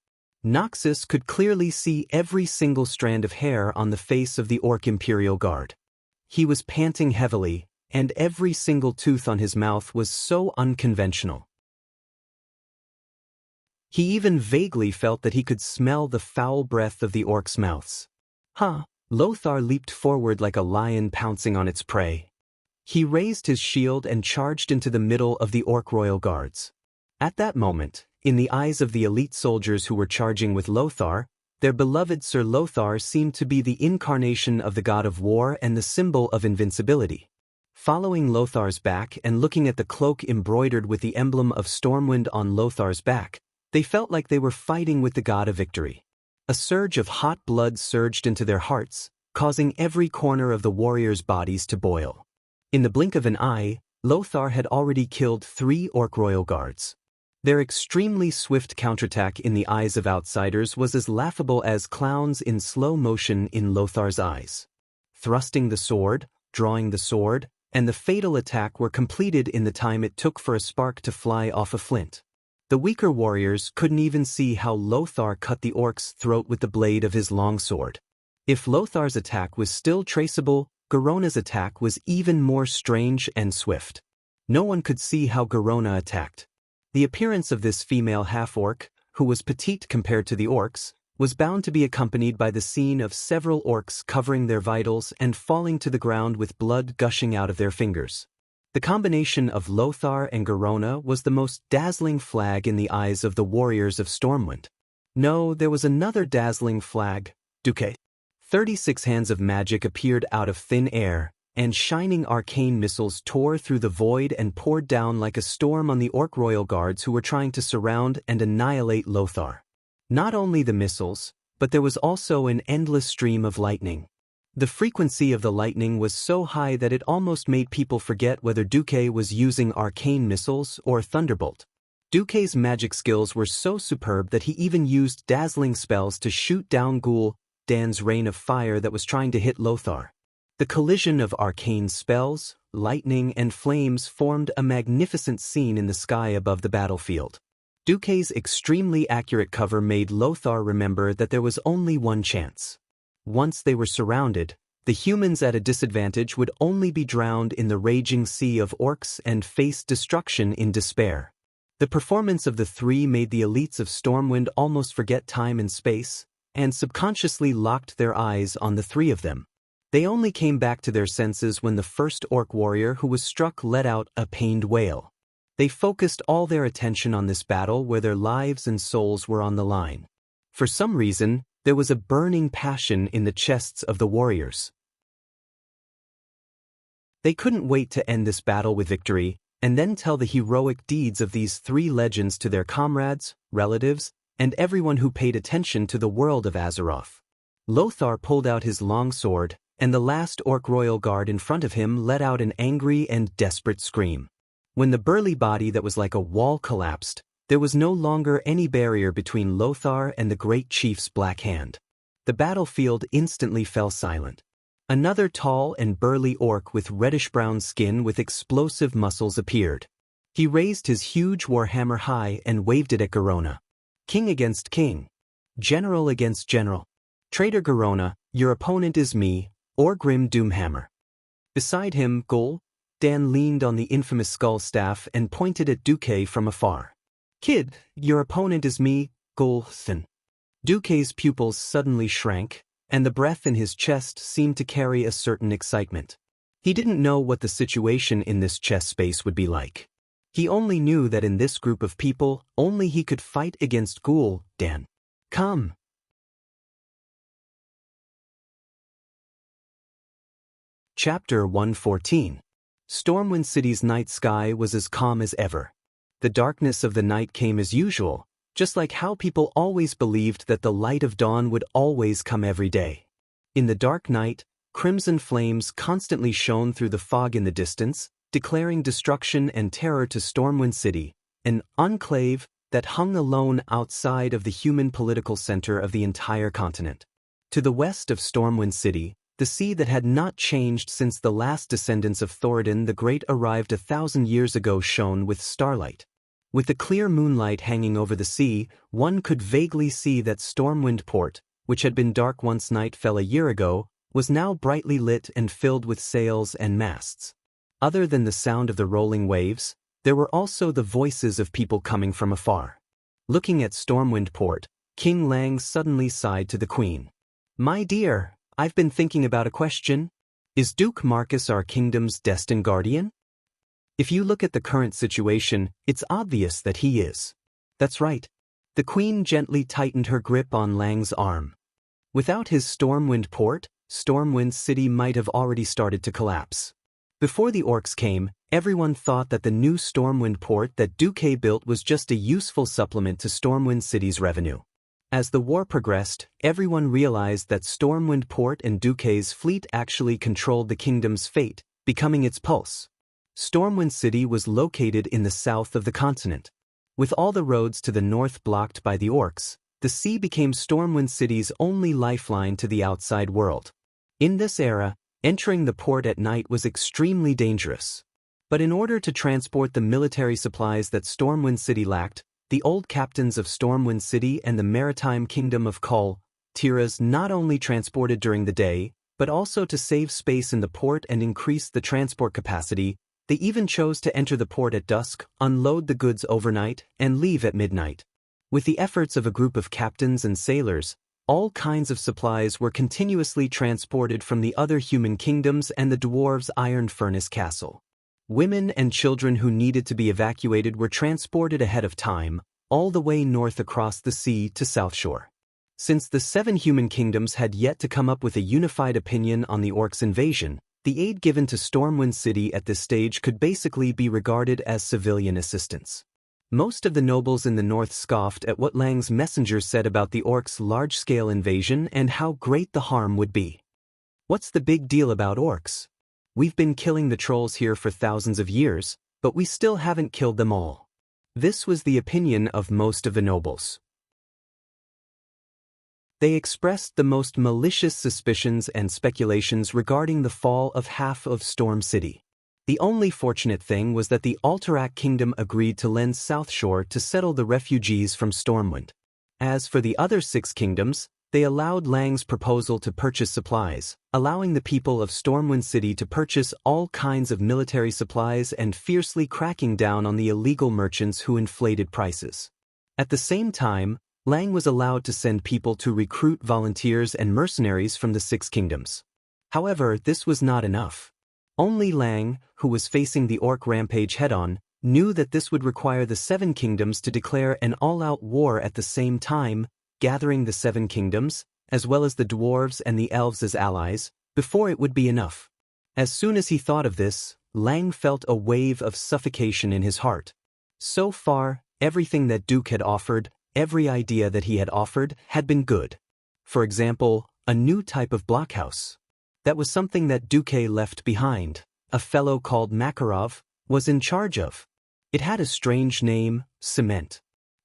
Noxus could clearly see every single strand of hair on the face of the Orc Imperial Guard. He was panting heavily, and every single tooth on his mouth was so unconventional. He even vaguely felt that he could smell the foul breath of the orcs' mouths. Lothar leaped forward like a lion pouncing on its prey. He raised his shield and charged into the middle of the Orc Royal Guards. At that moment, in the eyes of the elite soldiers who were charging with Lothar, their beloved Sir Lothar seemed to be the incarnation of the god of war and the symbol of invincibility. Following Lothar's back and looking at the cloak embroidered with the emblem of Stormwind on Lothar's back, they felt like they were fighting with the god of victory. A surge of hot blood surged into their hearts, causing every corner of the warriors' bodies to boil. In the blink of an eye, Lothar had already killed 3 Orc Royal Guards. Their extremely swift counterattack in the eyes of outsiders was as laughable as clowns in slow motion in Lothar's eyes. Thrusting the sword, drawing the sword, and the fatal attack were completed in the time it took for a spark to fly off a flint. The weaker warriors couldn't even see how Lothar cut the orc's throat with the blade of his longsword. If Lothar's attack was still traceable, Garona's attack was even more strange and swift. No one could see how Garona attacked. The appearance of this female half-orc, who was petite compared to the orcs, was bound to be accompanied by the scene of several orcs covering their vitals and falling to the ground with blood gushing out of their fingers. The combination of Lothar and Garona was the most dazzling flag in the eyes of the warriors of Stormwind. No, there was another dazzling flag, Duke. 36 hands of magic appeared out of thin air, and shining arcane missiles tore through the void and poured down like a storm on the Orc Royal Guards who were trying to surround and annihilate Lothar. Not only the missiles, but there was also an endless stream of lightning. The frequency of the lightning was so high that it almost made people forget whether Duke was using arcane missiles or thunderbolt. Duke's magic skills were so superb that he even used dazzling spells to shoot down Dan's rain of fire that was trying to hit Lothar. The collision of arcane spells, lightning, and flames formed a magnificent scene in the sky above the battlefield. Duke's extremely accurate cover made Lothar remember that there was only one chance. Once they were surrounded, the humans at a disadvantage would only be drowned in the raging sea of orcs and face destruction in despair. The performance of the three made the elites of Stormwind almost forget time and space, and subconsciously locked their eyes on the three of them. They only came back to their senses when the first orc warrior who was struck let out a pained wail. They focused all their attention on this battle where their lives and souls were on the line. For some reason, there was a burning passion in the chests of the warriors. They couldn't wait to end this battle with victory, and then tell the heroic deeds of these three legends to their comrades, relatives, and everyone who paid attention to the world of Azeroth. Lothar pulled out his long sword, and the last orc royal guard in front of him let out an angry and desperate scream. When the burly body that was like a wall collapsed, there was no longer any barrier between Lothar and the great chief's black hand. The battlefield instantly fell silent. Another tall and burly orc with reddish-brown skin with explosive muscles appeared. He raised his huge warhammer high and waved it at Garona. King against king. General against general. Traitor Garona, your opponent is me, Orgrim Doomhammer. Beside him, Dan leaned on the infamous skull staff and pointed at Duque from afar. Kid, your opponent is me, Thin. Duque's pupils suddenly shrank, and the breath in his chest seemed to carry a certain excitement. He didn't know what the situation in this chess space would be like. He only knew that in this group of people, only he could fight against Dan. Come. Chapter 114. Stormwind City's night sky was as calm as ever. The darkness of the night came as usual, just like how people always believed that the light of dawn would always come every day. In the dark night, crimson flames constantly shone through the fog in the distance, declaring destruction and terror to Stormwind City, an enclave that hung alone outside of the human political center of the entire continent. To the west of Stormwind City, the sea that had not changed since the last descendants of Thoradin the Great arrived 1,000 years ago shone with starlight. With the clear moonlight hanging over the sea, one could vaguely see that Stormwind Port, which had been dark once night fell a year ago, was now brightly lit and filled with sails and masts. Other than the sound of the rolling waves, there were also the voices of people coming from afar. Looking at Stormwind Port, King Lang suddenly sighed to the Queen. My dear, I've been thinking about a question. Is Duke Marcus our kingdom's destined guardian? If you look at the current situation, it's obvious that he is. That's right. The Queen gently tightened her grip on Lang's arm. Without his Stormwind Port, Stormwind City might have already started to collapse. Before the orcs came, everyone thought that the new Stormwind Port that Duque built was just a useful supplement to Stormwind City's revenue. As the war progressed, everyone realized that Stormwind Port and Duque's fleet actually controlled the kingdom's fate, becoming its pulse. Stormwind City was located in the south of the continent. With all the roads to the north blocked by the orcs, the sea became Stormwind City's only lifeline to the outside world. In this era, entering the port at night was extremely dangerous. But in order to transport the military supplies that Stormwind City lacked, the old captains of Stormwind City and the maritime kingdom of Tiras not only transported during the day, but also to save space in the port and increase the transport capacity, they even chose to enter the port at dusk, unload the goods overnight, and leave at midnight. With the efforts of a group of captains and sailors, all kinds of supplies were continuously transported from the other human kingdoms and the dwarves' iron furnace castle. Women and children who needed to be evacuated were transported ahead of time, all the way north across the sea to South Shore. Since the 7 human kingdoms had yet to come up with a unified opinion on the orcs' invasion, the aid given to Stormwind City at this stage could basically be regarded as civilian assistance. Most of the nobles in the north scoffed at what Lang's messenger said about the orcs' large-scale invasion and how great the harm would be. What's the big deal about orcs? We've been killing the trolls here for thousands of years, but we still haven't killed them all. This was the opinion of most of the nobles. They expressed the most malicious suspicions and speculations regarding the fall of half of Storm City. The only fortunate thing was that the Alterac Kingdom agreed to lend South Shore to settle the refugees from Stormwind. As for the other 6 kingdoms, they allowed Lang's proposal to purchase supplies, allowing the people of Stormwind City to purchase all kinds of military supplies and fiercely cracking down on the illegal merchants who inflated prices. At the same time, Lang was allowed to send people to recruit volunteers and mercenaries from the Six Kingdoms. However, this was not enough. Only Lang, who was facing the orc rampage head-on, knew that this would require the Seven Kingdoms to declare an all-out war at the same time, gathering the Seven Kingdoms, as well as the dwarves and the elves as allies, before it would be enough. As soon as he thought of this, Lang felt a wave of suffocation in his heart. So far, everything that Duke had offered, every idea that he had offered, had been good. For example, a new type of blockhouse. That was something that Duke left behind. A fellow called Makarov was in charge of. It had a strange name, cement.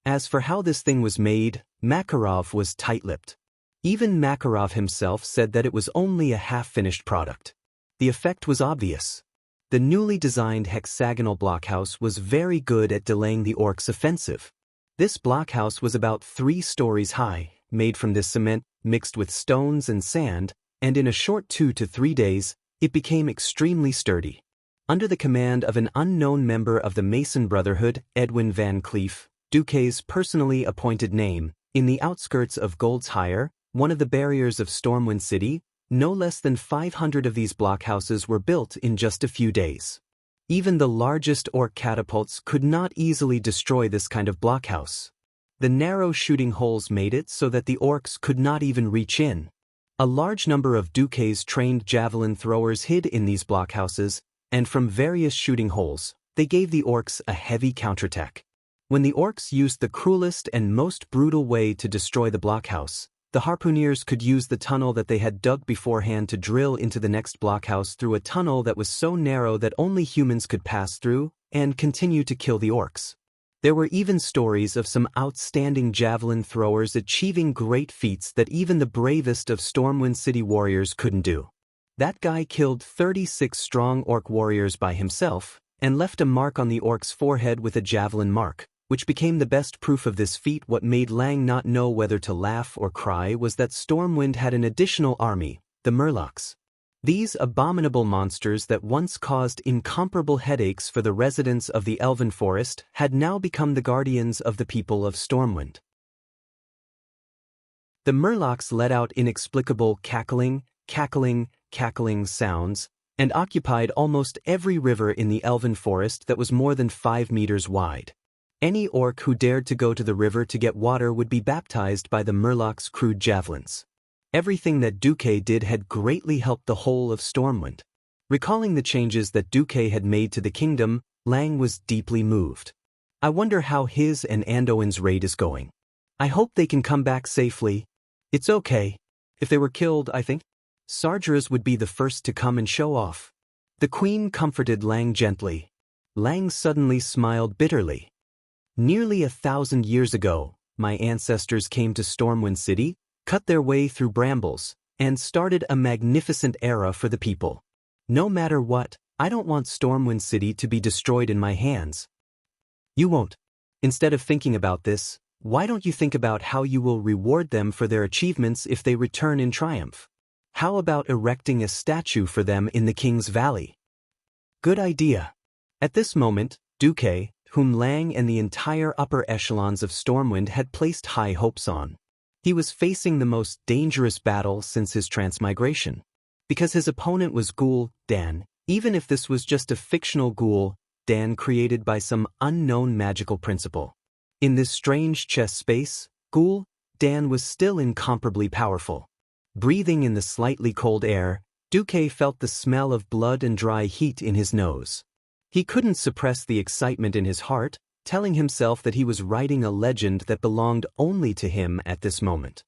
As for how this thing was made, Makarov was tight-lipped. Even Makarov himself said that it was only a half-finished product. The effect was obvious. The newly designed hexagonal blockhouse was very good at delaying the orcs' offensive. This blockhouse was about 3 stories high, made from this cement, mixed with stones and sand, and in a short 2 to 3 days, it became extremely sturdy. Under the command of an unknown member of the Mason Brotherhood, Edwin Van Cleef, Duquesne's personally appointed name, in the outskirts of Goldshire, one of the barriers of Stormwind City, no less than 500 of these blockhouses were built in just a few days. Even the largest orc catapults could not easily destroy this kind of blockhouse. The narrow shooting holes made it so that the orcs could not even reach in. A large number of Duquesne's trained javelin throwers hid in these blockhouses, and from various shooting holes, they gave the orcs a heavy counterattack. When the orcs used the cruelest and most brutal way to destroy the blockhouse, the harpooneers could use the tunnel that they had dug beforehand to drill into the next blockhouse through a tunnel that was so narrow that only humans could pass through, and continue to kill the orcs. There were even stories of some outstanding javelin throwers achieving great feats that even the bravest of Stormwind City warriors couldn't do. That guy killed 36 strong orc warriors by himself, and left a mark on the orc's forehead with a javelin mark, which became the best proof of this feat. What made Lang not know whether to laugh or cry was that Stormwind had an additional army, the Murlocs. These abominable monsters that once caused incomparable headaches for the residents of the Elven Forest had now become the guardians of the people of Stormwind. The Murlocs let out inexplicable cackling sounds, and occupied almost every river in the Elven Forest that was more than 5 meters wide. Any orc who dared to go to the river to get water would be baptized by the Murlocs' crude javelins. Everything that Duque did had greatly helped the whole of Stormwind. Recalling the changes that Duque had made to the kingdom, Lang was deeply moved. I wonder how his and Anduin's raid is going. I hope they can come back safely. It's okay. If they were killed, I think Sargeras would be the first to come and show off. The queen comforted Lang gently. Lang suddenly smiled bitterly. Nearly 1,000 years ago, my ancestors came to Stormwind City, cut their way through brambles, and started a magnificent era for the people. No matter what, I don't want Stormwind City to be destroyed in my hands. You won't. Instead of thinking about this, why don't you think about how you will reward them for their achievements if they return in triumph? How about erecting a statue for them in the King's Valley? Good idea. At this moment, Duque, whom Lang and the entire upper echelons of Stormwind had placed high hopes on. He was facing the most dangerous battle since his transmigration. Because his opponent was Ghoul Dan, even if this was just a fictional Ghoul Dan created by some unknown magical principle. In this strange chess space, Ghoul Dan was still incomparably powerful. Breathing in the slightly cold air, Duque felt the smell of blood and dry heat in his nose. He couldn't suppress the excitement in his heart, telling himself that he was writing a legend that belonged only to him at this moment.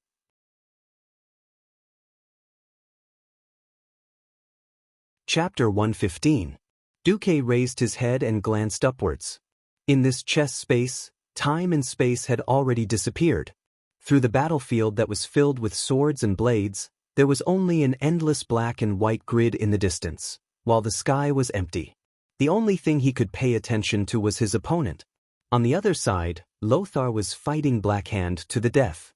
Chapter 115. Duque raised his head and glanced upwards. In this chess space, time and space had already disappeared. Through the battlefield that was filled with swords and blades, there was only an endless black and white grid in the distance, while the sky was empty. The only thing he could pay attention to was his opponent. On the other side, Lothar was fighting Blackhand to the death.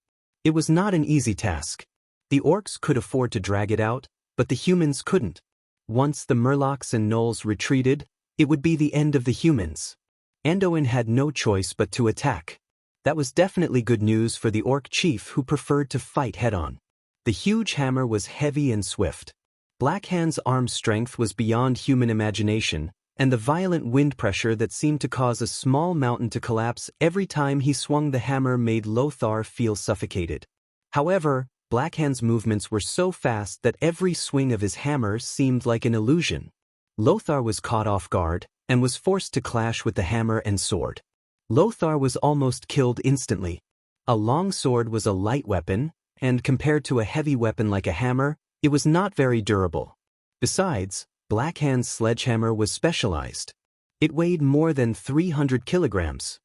It was not an easy task. The orcs could afford to drag it out, but the humans couldn't. Once the murlocs and gnolls retreated, it would be the end of the humans. Anduin had no choice but to attack. That was definitely good news for the orc chief who preferred to fight head-on. The huge hammer was heavy and swift. Blackhand's arm strength was beyond human imagination, and the violent wind pressure that seemed to cause a small mountain to collapse every time he swung the hammer made Lothar feel suffocated. However, Blackhand's movements were so fast that every swing of his hammer seemed like an illusion. Lothar was caught off guard, and was forced to clash with the hammer and sword. Lothar was almost killed instantly. A long sword was a light weapon, and compared to a heavy weapon like a hammer, it was not very durable. Besides, Blackhand's sledgehammer was specialized. It weighed more than 300 kilograms.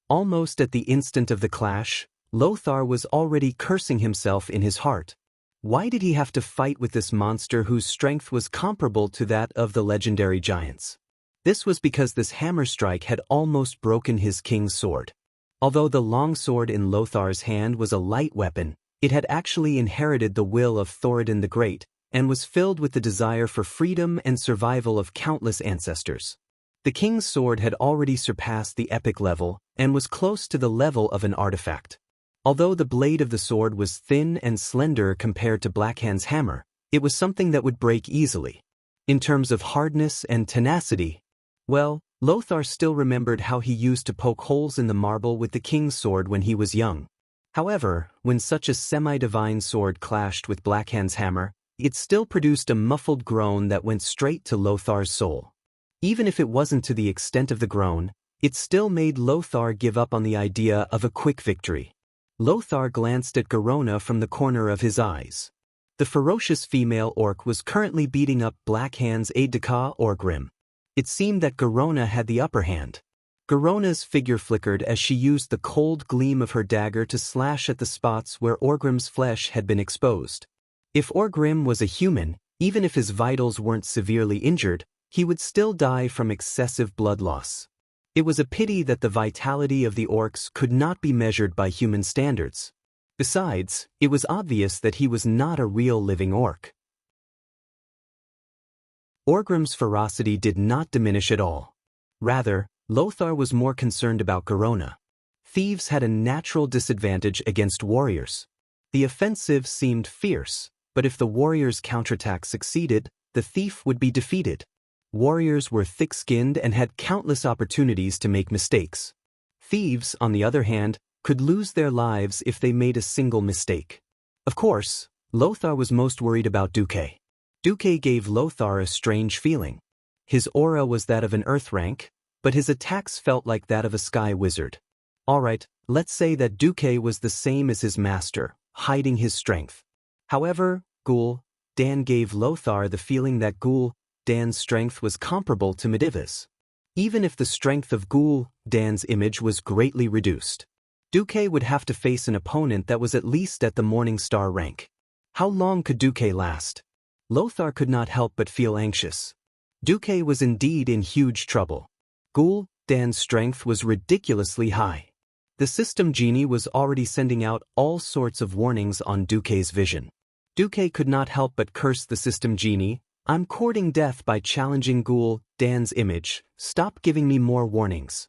Almost at the instant of the clash, Lothar was already cursing himself in his heart. Why did he have to fight with this monster whose strength was comparable to that of the legendary giants? This was because this hammer strike had almost broken his king's sword. Although the long sword in Lothar's hand was a light weapon, it had actually inherited the will of Thoradin the Great, and was filled with the desire for freedom and survival of countless ancestors. The king's sword had already surpassed the epic level, and was close to the level of an artifact. Although the blade of the sword was thin and slender compared to Blackhand's hammer, it was something that would break easily. In terms of hardness and tenacity, well, Lothar still remembered how he used to poke holes in the marble with the king's sword when he was young. However, when such a semi-divine sword clashed with Blackhand's hammer, it still produced a muffled groan that went straight to Lothar's soul. Even if it wasn't to the extent of the groan, it still made Lothar give up on the idea of a quick victory. Lothar glanced at Garona from the corner of his eyes. The ferocious female orc was currently beating up Blackhand's aide-de-camp Orgrim. It seemed that Garona had the upper hand. Garona's figure flickered as she used the cold gleam of her dagger to slash at the spots where Orgrim's flesh had been exposed. If Orgrim was a human, even if his vitals weren't severely injured, he would still die from excessive blood loss. It was a pity that the vitality of the orcs could not be measured by human standards. Besides, it was obvious that he was not a real living orc. Orgrim's ferocity did not diminish at all. Rather, Lothar was more concerned about Garona. Thieves had a natural disadvantage against warriors. The offensive seemed fierce, but if the warrior's counterattack succeeded, the thief would be defeated. Warriors were thick-skinned and had countless opportunities to make mistakes. Thieves, on the other hand, could lose their lives if they made a single mistake. Of course, Lothar was most worried about Duque. Duque gave Lothar a strange feeling. His aura was that of an earth rank, but his attacks felt like that of a sky wizard. Alright, let's say that Duque was the same as his master, hiding his strength. However, Dan gave Lothar the feeling that Dan's strength was comparable to Mediva's. Even if the strength of Dan's image was greatly reduced, Duque would have to face an opponent that was at least at the Morning Star rank. How long could Duque last? Lothar could not help but feel anxious. Duque was indeed in huge trouble. Dan's strength was ridiculously high. The system genie was already sending out all sorts of warnings on Duque's vision. Duque could not help but curse the system genie. I'm courting death by challenging Dan's image. Stop giving me more warnings.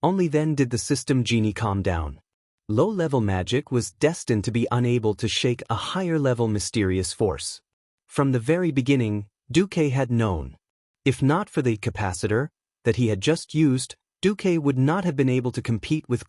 Only then did the system genie calm down. Low-level magic was destined to be unable to shake a higher-level mysterious force. From the very beginning, Duque had known. If not for the capacitor that he had just used, Duque would not have been able to compete with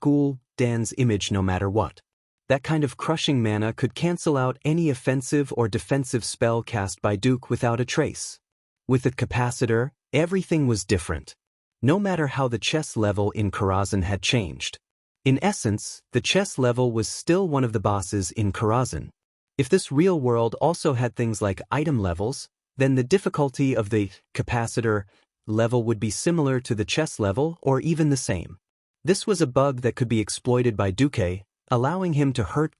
Dan's image no matter what. That kind of crushing mana could cancel out any offensive or defensive spell cast by Duque without a trace. With the capacitor, everything was different. No matter how the chess level in Karazhan had changed. In essence, the chess level was still one of the bosses in Karazhan. If this real world also had things like item levels, then the difficulty of the capacitor level would be similar to the chess level or even the same. This was a bug that could be exploited by Duque, allowing him to hurt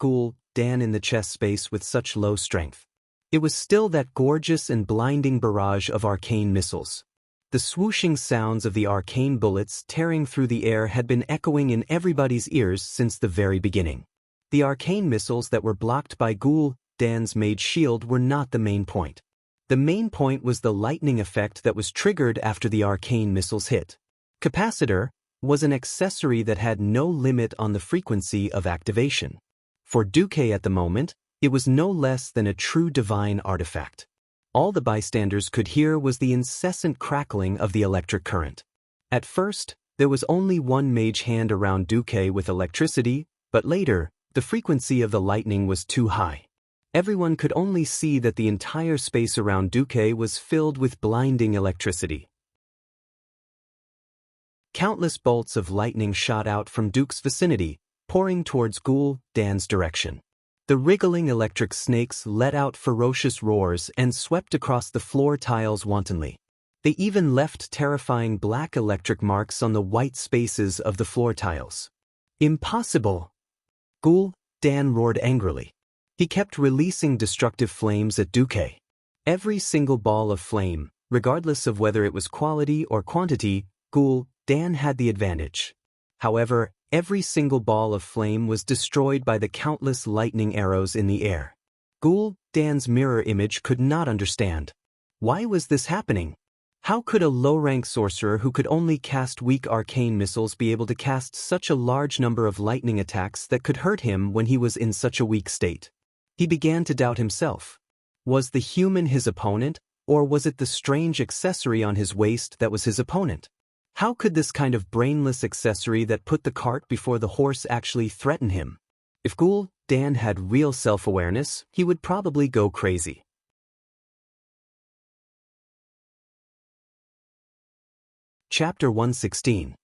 Dan in the chess space with such low strength. It was still that gorgeous and blinding barrage of arcane missiles. The swooshing sounds of the arcane bullets tearing through the air had been echoing in everybody's ears since the very beginning. The arcane missiles that were blocked by Gul Dan's mage shield were not the main point. The main point was the lightning effect that was triggered after the arcane missiles hit. Capacitor was an accessory that had no limit on the frequency of activation. For Duque at the moment, it was no less than a true divine artifact. All the bystanders could hear was the incessant crackling of the electric current. At first, there was only one mage hand around Duque with electricity, but later, the frequency of the lightning was too high. Everyone could only see that the entire space around Duque was filled with blinding electricity. Countless bolts of lightning shot out from Duke's vicinity, pouring towards Gul Dan's direction. The wriggling electric snakes let out ferocious roars and swept across the floor tiles wantonly. They even left terrifying black electric marks on the white spaces of the floor tiles. Impossible! Gul Dan roared angrily. He kept releasing destructive flames at Duque. Every single ball of flame, regardless of whether it was quality or quantity, Gul Dan had the advantage. However, every single ball of flame was destroyed by the countless lightning arrows in the air. Gul Dan's mirror image could not understand. Why was this happening? How could a low-rank sorcerer who could only cast weak arcane missiles be able to cast such a large number of lightning attacks that could hurt him when he was in such a weak state? He began to doubt himself. Was the human his opponent, or was it the strange accessory on his waist that was his opponent? How could this kind of brainless accessory that put the cart before the horse actually threaten him? If Gul Dan had real self-awareness, he would probably go crazy. Chapter 116.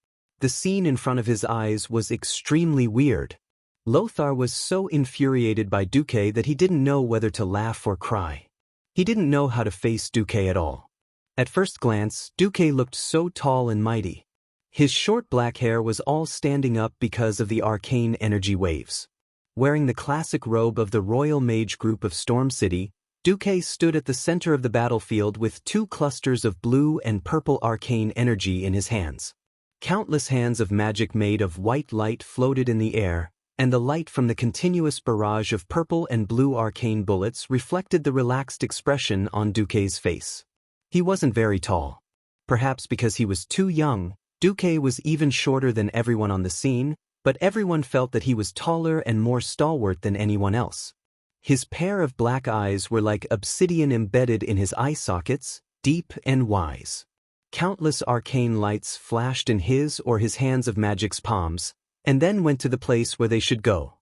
The scene in front of his eyes was extremely weird. Lothar was so infuriated by Duque that he didn't know whether to laugh or cry. He didn't know how to face Duque at all. At first glance, Duque looked so tall and mighty. His short black hair was all standing up because of the arcane energy waves. Wearing the classic robe of the Royal Mage group of Storm City, Duque stood at the center of the battlefield with two clusters of blue and purple arcane energy in his hands. Countless hands of magic made of white light floated in the air, and the light from the continuous barrage of purple and blue arcane bullets reflected the relaxed expression on Duque's face. He wasn't very tall. Perhaps because he was too young, Duque was even shorter than everyone on the scene, but everyone felt that he was taller and more stalwart than anyone else. His pair of black eyes were like obsidian embedded in his eye sockets, deep and wise. Countless arcane lights flashed in his or his hands of magic's palms, and then went to the place where they should go.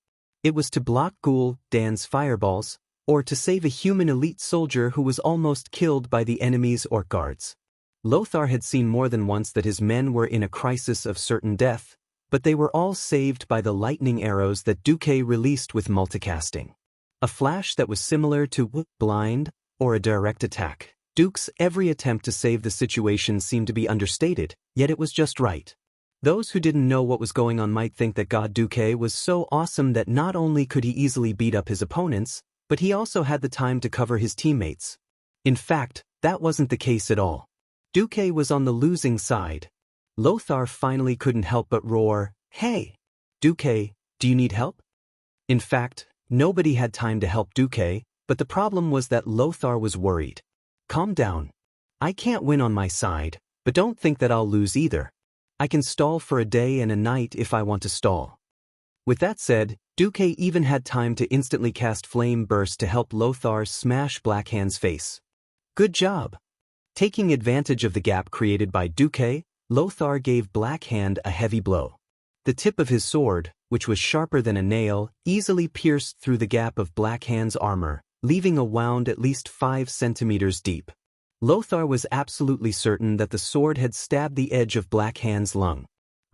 It was to block Gul Dan's fireballs, or to save a human elite soldier who was almost killed by the enemy's orc guards. Lothar had seen more than once that his men were in a crisis of certain death, but they were all saved by the lightning arrows that Duque released with multicasting. A flash that was similar to blind, or a direct attack. Duke's every attempt to save the situation seemed to be understated, yet it was just right. Those who didn't know what was going on might think that God Duque was so awesome that not only could he easily beat up his opponents, but he also had the time to cover his teammates. In fact, that wasn't the case at all. Duque was on the losing side. Lothar finally couldn't help but roar, "Hey! Duque, do you need help?" In fact, nobody had time to help Duque, but the problem was that Lothar was worried. "Calm down. I can't win on my side, but don't think that I'll lose either. I can stall for a day and a night if I want to stall." With that said, Duque even had time to instantly cast Flame Burst to help Lothar smash Blackhand's face. Good job! Taking advantage of the gap created by Duque, Lothar gave Blackhand a heavy blow. The tip of his sword, which was sharper than a nail, easily pierced through the gap of Blackhand's armor, leaving a wound at least 5 centimeters deep. Lothar was absolutely certain that the sword had stabbed the edge of Blackhand's lung.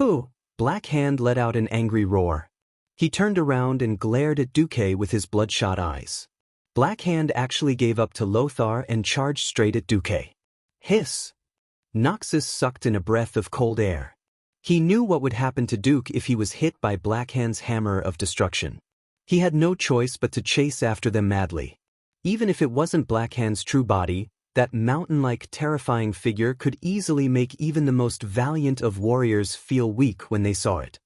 "Ooh!" Blackhand let out an angry roar. He turned around and glared at Duque with his bloodshot eyes. Blackhand actually gave up to Lothar and charged straight at Duque. Hiss! Noxus sucked in a breath of cold air. He knew what would happen to Duke if he was hit by Blackhand's hammer of destruction. He had no choice but to chase after them madly. Even if it wasn't Blackhand's true body, that mountain-like terrifying figure could easily make even the most valiant of warriors feel weak when they saw it.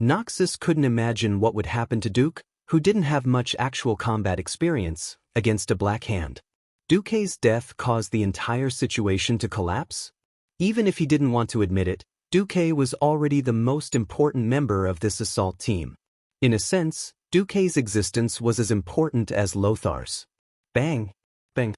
Noxus couldn't imagine what would happen to Duke, who didn't have much actual combat experience, against a Black Hand. Duke's death caused the entire situation to collapse? Even if he didn't want to admit it, Duke was already the most important member of this assault team. In a sense, Duke's existence was as important as Lothar's. Bang! Bang!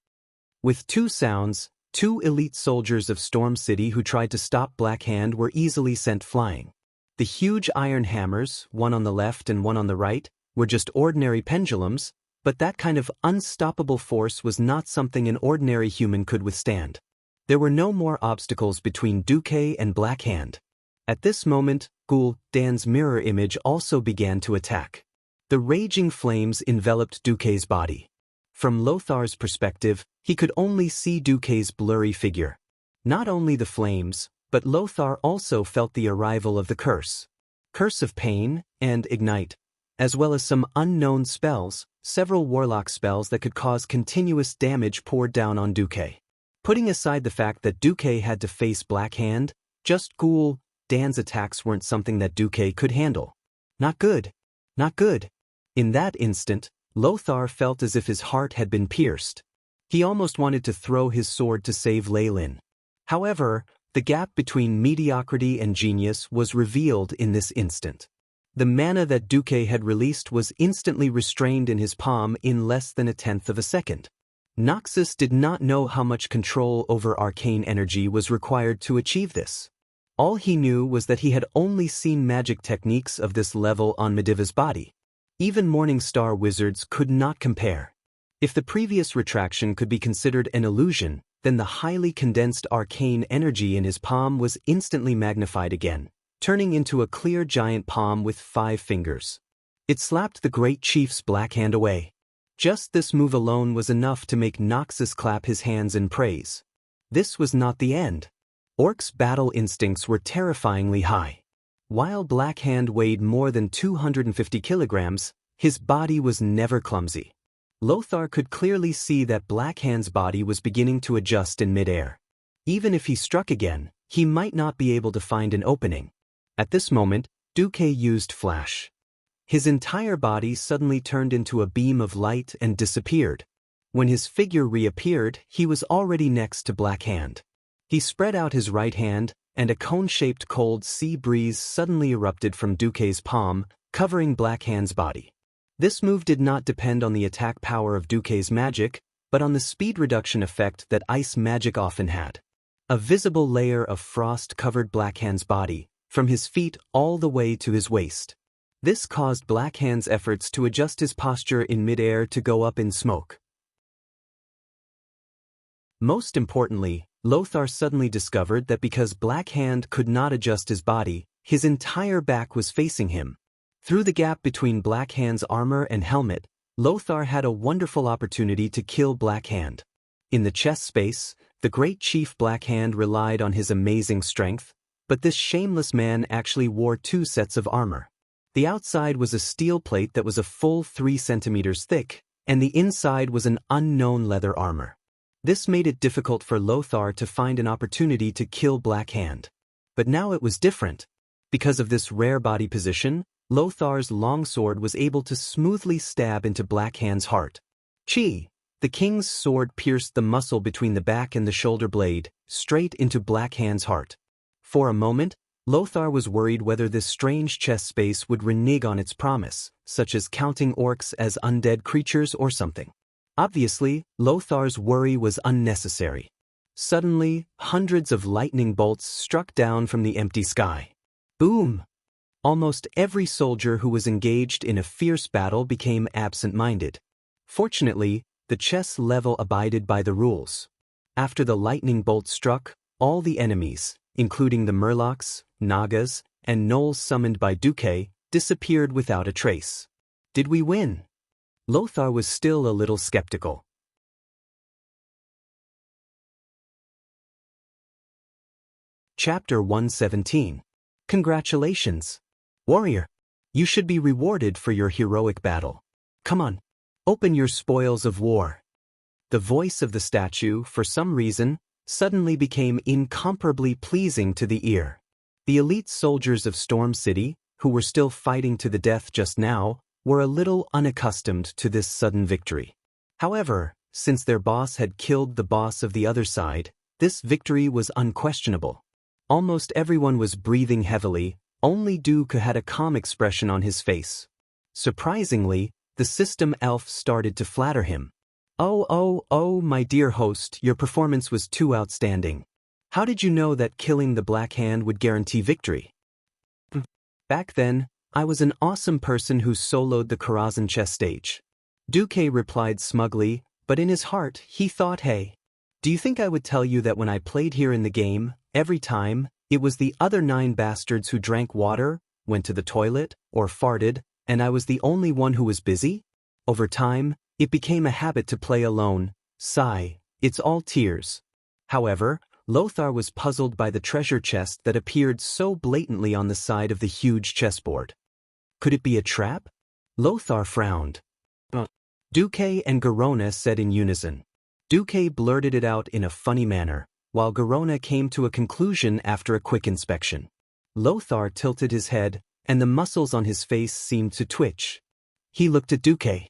With two sounds, two elite soldiers of Storm City who tried to stop Black Hand were easily sent flying. The huge iron hammers, one on the left and one on the right, were just ordinary pendulums, but that kind of unstoppable force was not something an ordinary human could withstand. There were no more obstacles between Duke and Black Hand. At this moment, Dan's mirror image also began to attack. The raging flames enveloped Duke's body. From Lothar's perspective, he could only see Duke's blurry figure. Not only the flames, but Lothar also felt the arrival of the curse. Curse of Pain and Ignite, as well as some unknown spells, several warlock spells that could cause continuous damage poured down on Duke. Putting aside the fact that Duke had to face Black Hand, just Dan's attacks weren't something that Duke could handle. Not good. Not good. In that instant, Lothar felt as if his heart had been pierced. He almost wanted to throw his sword to save Wang Lin. However, the gap between mediocrity and genius was revealed in this instant. The mana that Duke had released was instantly restrained in his palm in less than a tenth of a second. Noxus did not know how much control over arcane energy was required to achieve this. All he knew was that he had only seen magic techniques of this level on Mediva's body. Even Morningstar wizards could not compare. If the previous retraction could be considered an illusion, then the highly condensed arcane energy in his palm was instantly magnified again, turning into a clear giant palm with 5 fingers. It slapped the great chief's Black Hand away. Just this move alone was enough to make Noxus clap his hands in praise. This was not the end. Orc's battle instincts were terrifyingly high. While Black Hand weighed more than 250 kilograms, his body was never clumsy. Lothar could clearly see that Black Hand's body was beginning to adjust in midair. Even if he struck again, he might not be able to find an opening. At this moment, Duke used Flash. His entire body suddenly turned into a beam of light and disappeared. When his figure reappeared, he was already next to Black Hand. He spread out his right hand, and a cone-shaped cold sea breeze suddenly erupted from Duke's palm, covering Black Hand's body. This move did not depend on the attack power of Duke's magic, but on the speed reduction effect that ice magic often had. A visible layer of frost covered Black Hand's body, from his feet all the way to his waist. This caused Black Hand's efforts to adjust his posture in midair to go up in smoke. Most importantly, Lothar suddenly discovered that because Black Hand could not adjust his body, his entire back was facing him. Through the gap between Black Hand's armor and helmet, Lothar had a wonderful opportunity to kill Black Hand. In the chest space, the great chief Black Hand relied on his amazing strength, but this shameless man actually wore 2 sets of armor. The outside was a steel plate that was a full 3 centimeters thick, and the inside was an unknown leather armor. This made it difficult for Lothar to find an opportunity to kill Black Hand. But now it was different. Because of this rare body position, Lothar's longsword was able to smoothly stab into Black Hand's heart. Chi! The king's sword pierced the muscle between the back and the shoulder blade, straight into Black Hand's heart. For a moment, Lothar was worried whether this strange chest space would renege on its promise, such as counting orcs as undead creatures or something. Obviously, Lothar's worry was unnecessary. Suddenly, hundreds of lightning bolts struck down from the empty sky. Boom! Almost every soldier who was engaged in a fierce battle became absent-minded. Fortunately, the chess level abided by the rules. After the lightning bolt struck, all the enemies, including the Murlocs, Nagas, and gnolls summoned by Duke, disappeared without a trace. Did we win? Lothar was still a little skeptical. Chapter 117. Congratulations, warrior. You should be rewarded for your heroic battle. Come on, open your spoils of war. The voice of the statue, for some reason, suddenly became incomparably pleasing to the ear. The elite soldiers of Storm City, who were still fighting to the death just now, were a little unaccustomed to this sudden victory. However, since their boss had killed the boss of the other side, this victory was unquestionable. Almost everyone was breathing heavily, only Duke had a calm expression on his face. Surprisingly, the system elf started to flatter him. Oh, my dear host, your performance was too outstanding. How did you know that killing the Black Hand would guarantee victory? Back then, I was an awesome person who soloed the Karazhan chess stage. Duque replied smugly, but in his heart, he thought, hey, do you think I would tell you that when I played here in the game, every time, it was the other 9 bastards who drank water, went to the toilet, or farted, and I was the only one who was busy? Over time, it became a habit to play alone. Sigh, it's all tears. However, Lothar was puzzled by the treasure chest that appeared so blatantly on the side of the huge chessboard. Could it be a trap? Lothar frowned. Duque and Garona said in unison. Duque blurted it out in a funny manner, while Garona came to a conclusion after a quick inspection. Lothar tilted his head, and the muscles on his face seemed to twitch. He looked at Duque.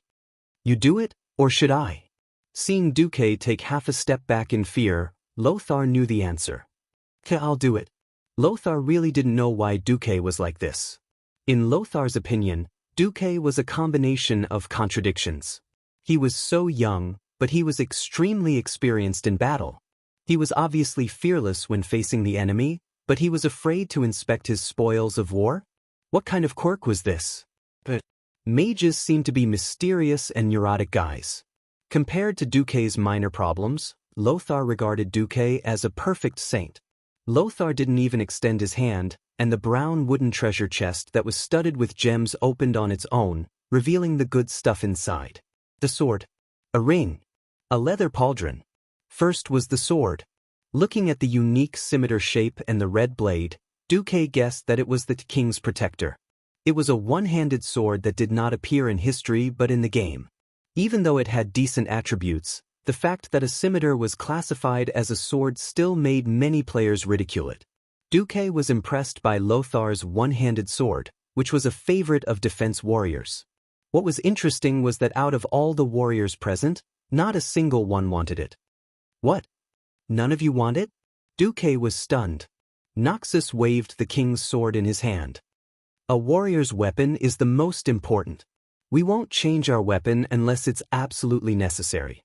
You do it, or should I? Seeing Duque take half a step back in fear, Lothar knew the answer. I'll do it. Lothar really didn't know why Duque was like this. In Lothar's opinion, Duque was a combination of contradictions. He was so young, but he was extremely experienced in battle. He was obviously fearless when facing the enemy, but he was afraid to inspect his spoils of war? What kind of quirk was this? Mages seemed to be mysterious and neurotic guys. Compared to Duque's minor problems, Lothar regarded Duque as a perfect saint. Lothar didn't even extend his hand, and the brown wooden treasure chest that was studded with gems opened on its own, revealing the good stuff inside. The sword. A ring. A leather pauldron. First was the sword. Looking at the unique scimitar shape and the red blade, Duque guessed that it was the king's protector. It was a one-handed sword that did not appear in history but in the game. Even though it had decent attributes, the fact that a scimitar was classified as a sword still made many players ridicule it. Duque was impressed by Lothar's one-handed sword, which was a favorite of defense warriors. What was interesting was that out of all the warriors present, not a single one wanted it. What? None of you want it? Duque was stunned. Noxus waved the king's sword in his hand. A warrior's weapon is the most important. We won't change our weapon unless it's absolutely necessary.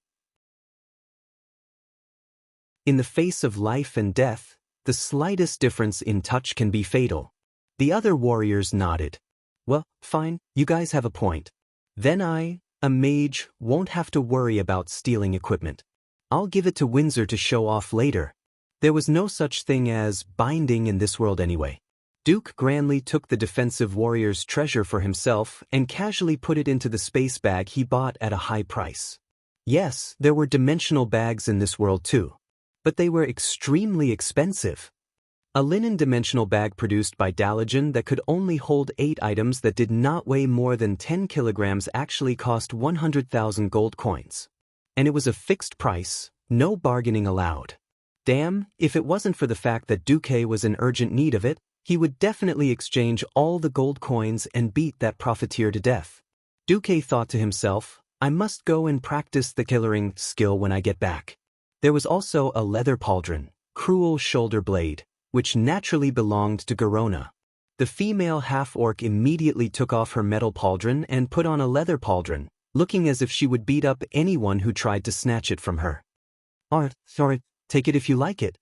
In the face of life and death, the slightest difference in touch can be fatal. The other warriors nodded. Well, fine, you guys have a point. Then I, a mage, won't have to worry about stealing equipment. I'll give it to Windsor to show off later. There was no such thing as binding in this world anyway. Duke grandly took the defensive warrior's treasure for himself and casually put it into the space bag he bought at a high price. Yes, there were dimensional bags in this world too. But they were extremely expensive. A linen dimensional bag produced by Dalagen that could only hold 8 items that did not weigh more than 10 kilograms actually cost 100,000 gold coins. And it was a fixed price, no bargaining allowed. Damn, if it wasn't for the fact that Duque was in urgent need of it, he would definitely exchange all the gold coins and beat that profiteer to death. Duque thought to himself, I must go and practice the killering skill when I get back. There was also a leather pauldron, cruel shoulder blade, which naturally belonged to Garona. The female half-orc immediately took off her metal pauldron and put on a leather pauldron, looking as if she would beat up anyone who tried to snatch it from her. Sorry, take it if you like it.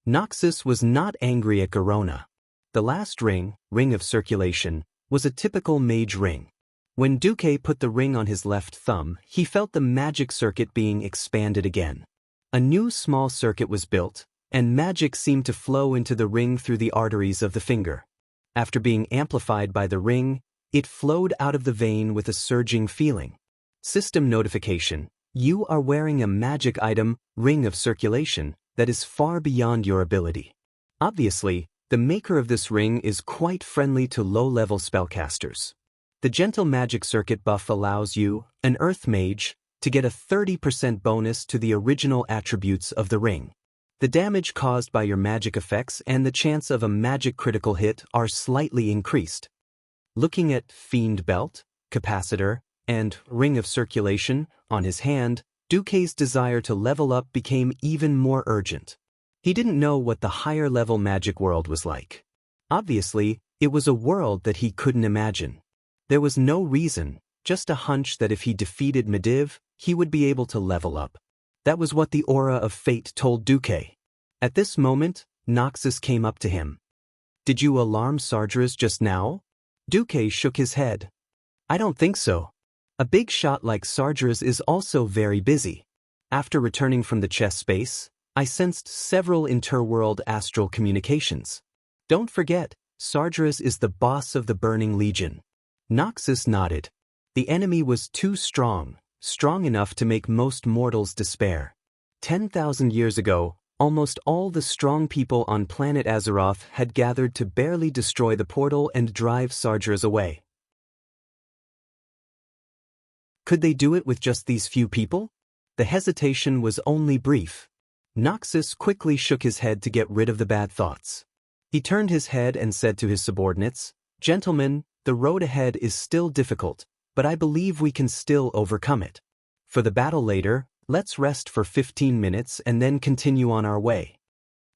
Noxus was not angry at Garona. The last ring, Ring of Circulation, was a typical mage ring. When Duque put the ring on his left thumb, he felt the magic circuit being expanded again. A new small circuit was built, and magic seemed to flow into the ring through the arteries of the finger. After being amplified by the ring, it flowed out of the vein with a surging feeling. System notification: you are wearing a magic item, Ring of Circulation, that is far beyond your ability. Obviously, the maker of this ring is quite friendly to low-level spellcasters. The gentle magic circuit buff allows you, an earth mage, to get a 30% bonus to the original attributes of the ring. The damage caused by your magic effects and the chance of a magic critical hit are slightly increased. Looking at Fiend Belt, Capacitor, and Ring of Circulation on his hand, Duque's desire to level up became even more urgent. He didn't know what the higher-level magic world was like. Obviously, it was a world that he couldn't imagine. There was no reason, just a hunch that if he defeated Medivh, he would be able to level up. That was what the aura of fate told Duque. At this moment, Noxus came up to him. "Did you alarm Sargeras just now?" Duque shook his head. "I don't think so. A big shot like Sargeras is also very busy. After returning from the chess space, I sensed several interworld astral communications. Don't forget, Sargeras is the boss of the Burning Legion." Noxus nodded. The enemy was too strong enough to make most mortals despair. 10,000 years ago, almost all the strong people on planet Azeroth had gathered to barely destroy the portal and drive Sargeras away. Could they do it with just these few people? The hesitation was only brief. Noxus quickly shook his head to get rid of the bad thoughts. He turned his head and said to his subordinates, "Gentlemen, the road ahead is still difficult, but I believe we can still overcome it. For the battle later, let's rest for 15 minutes and then continue on our way."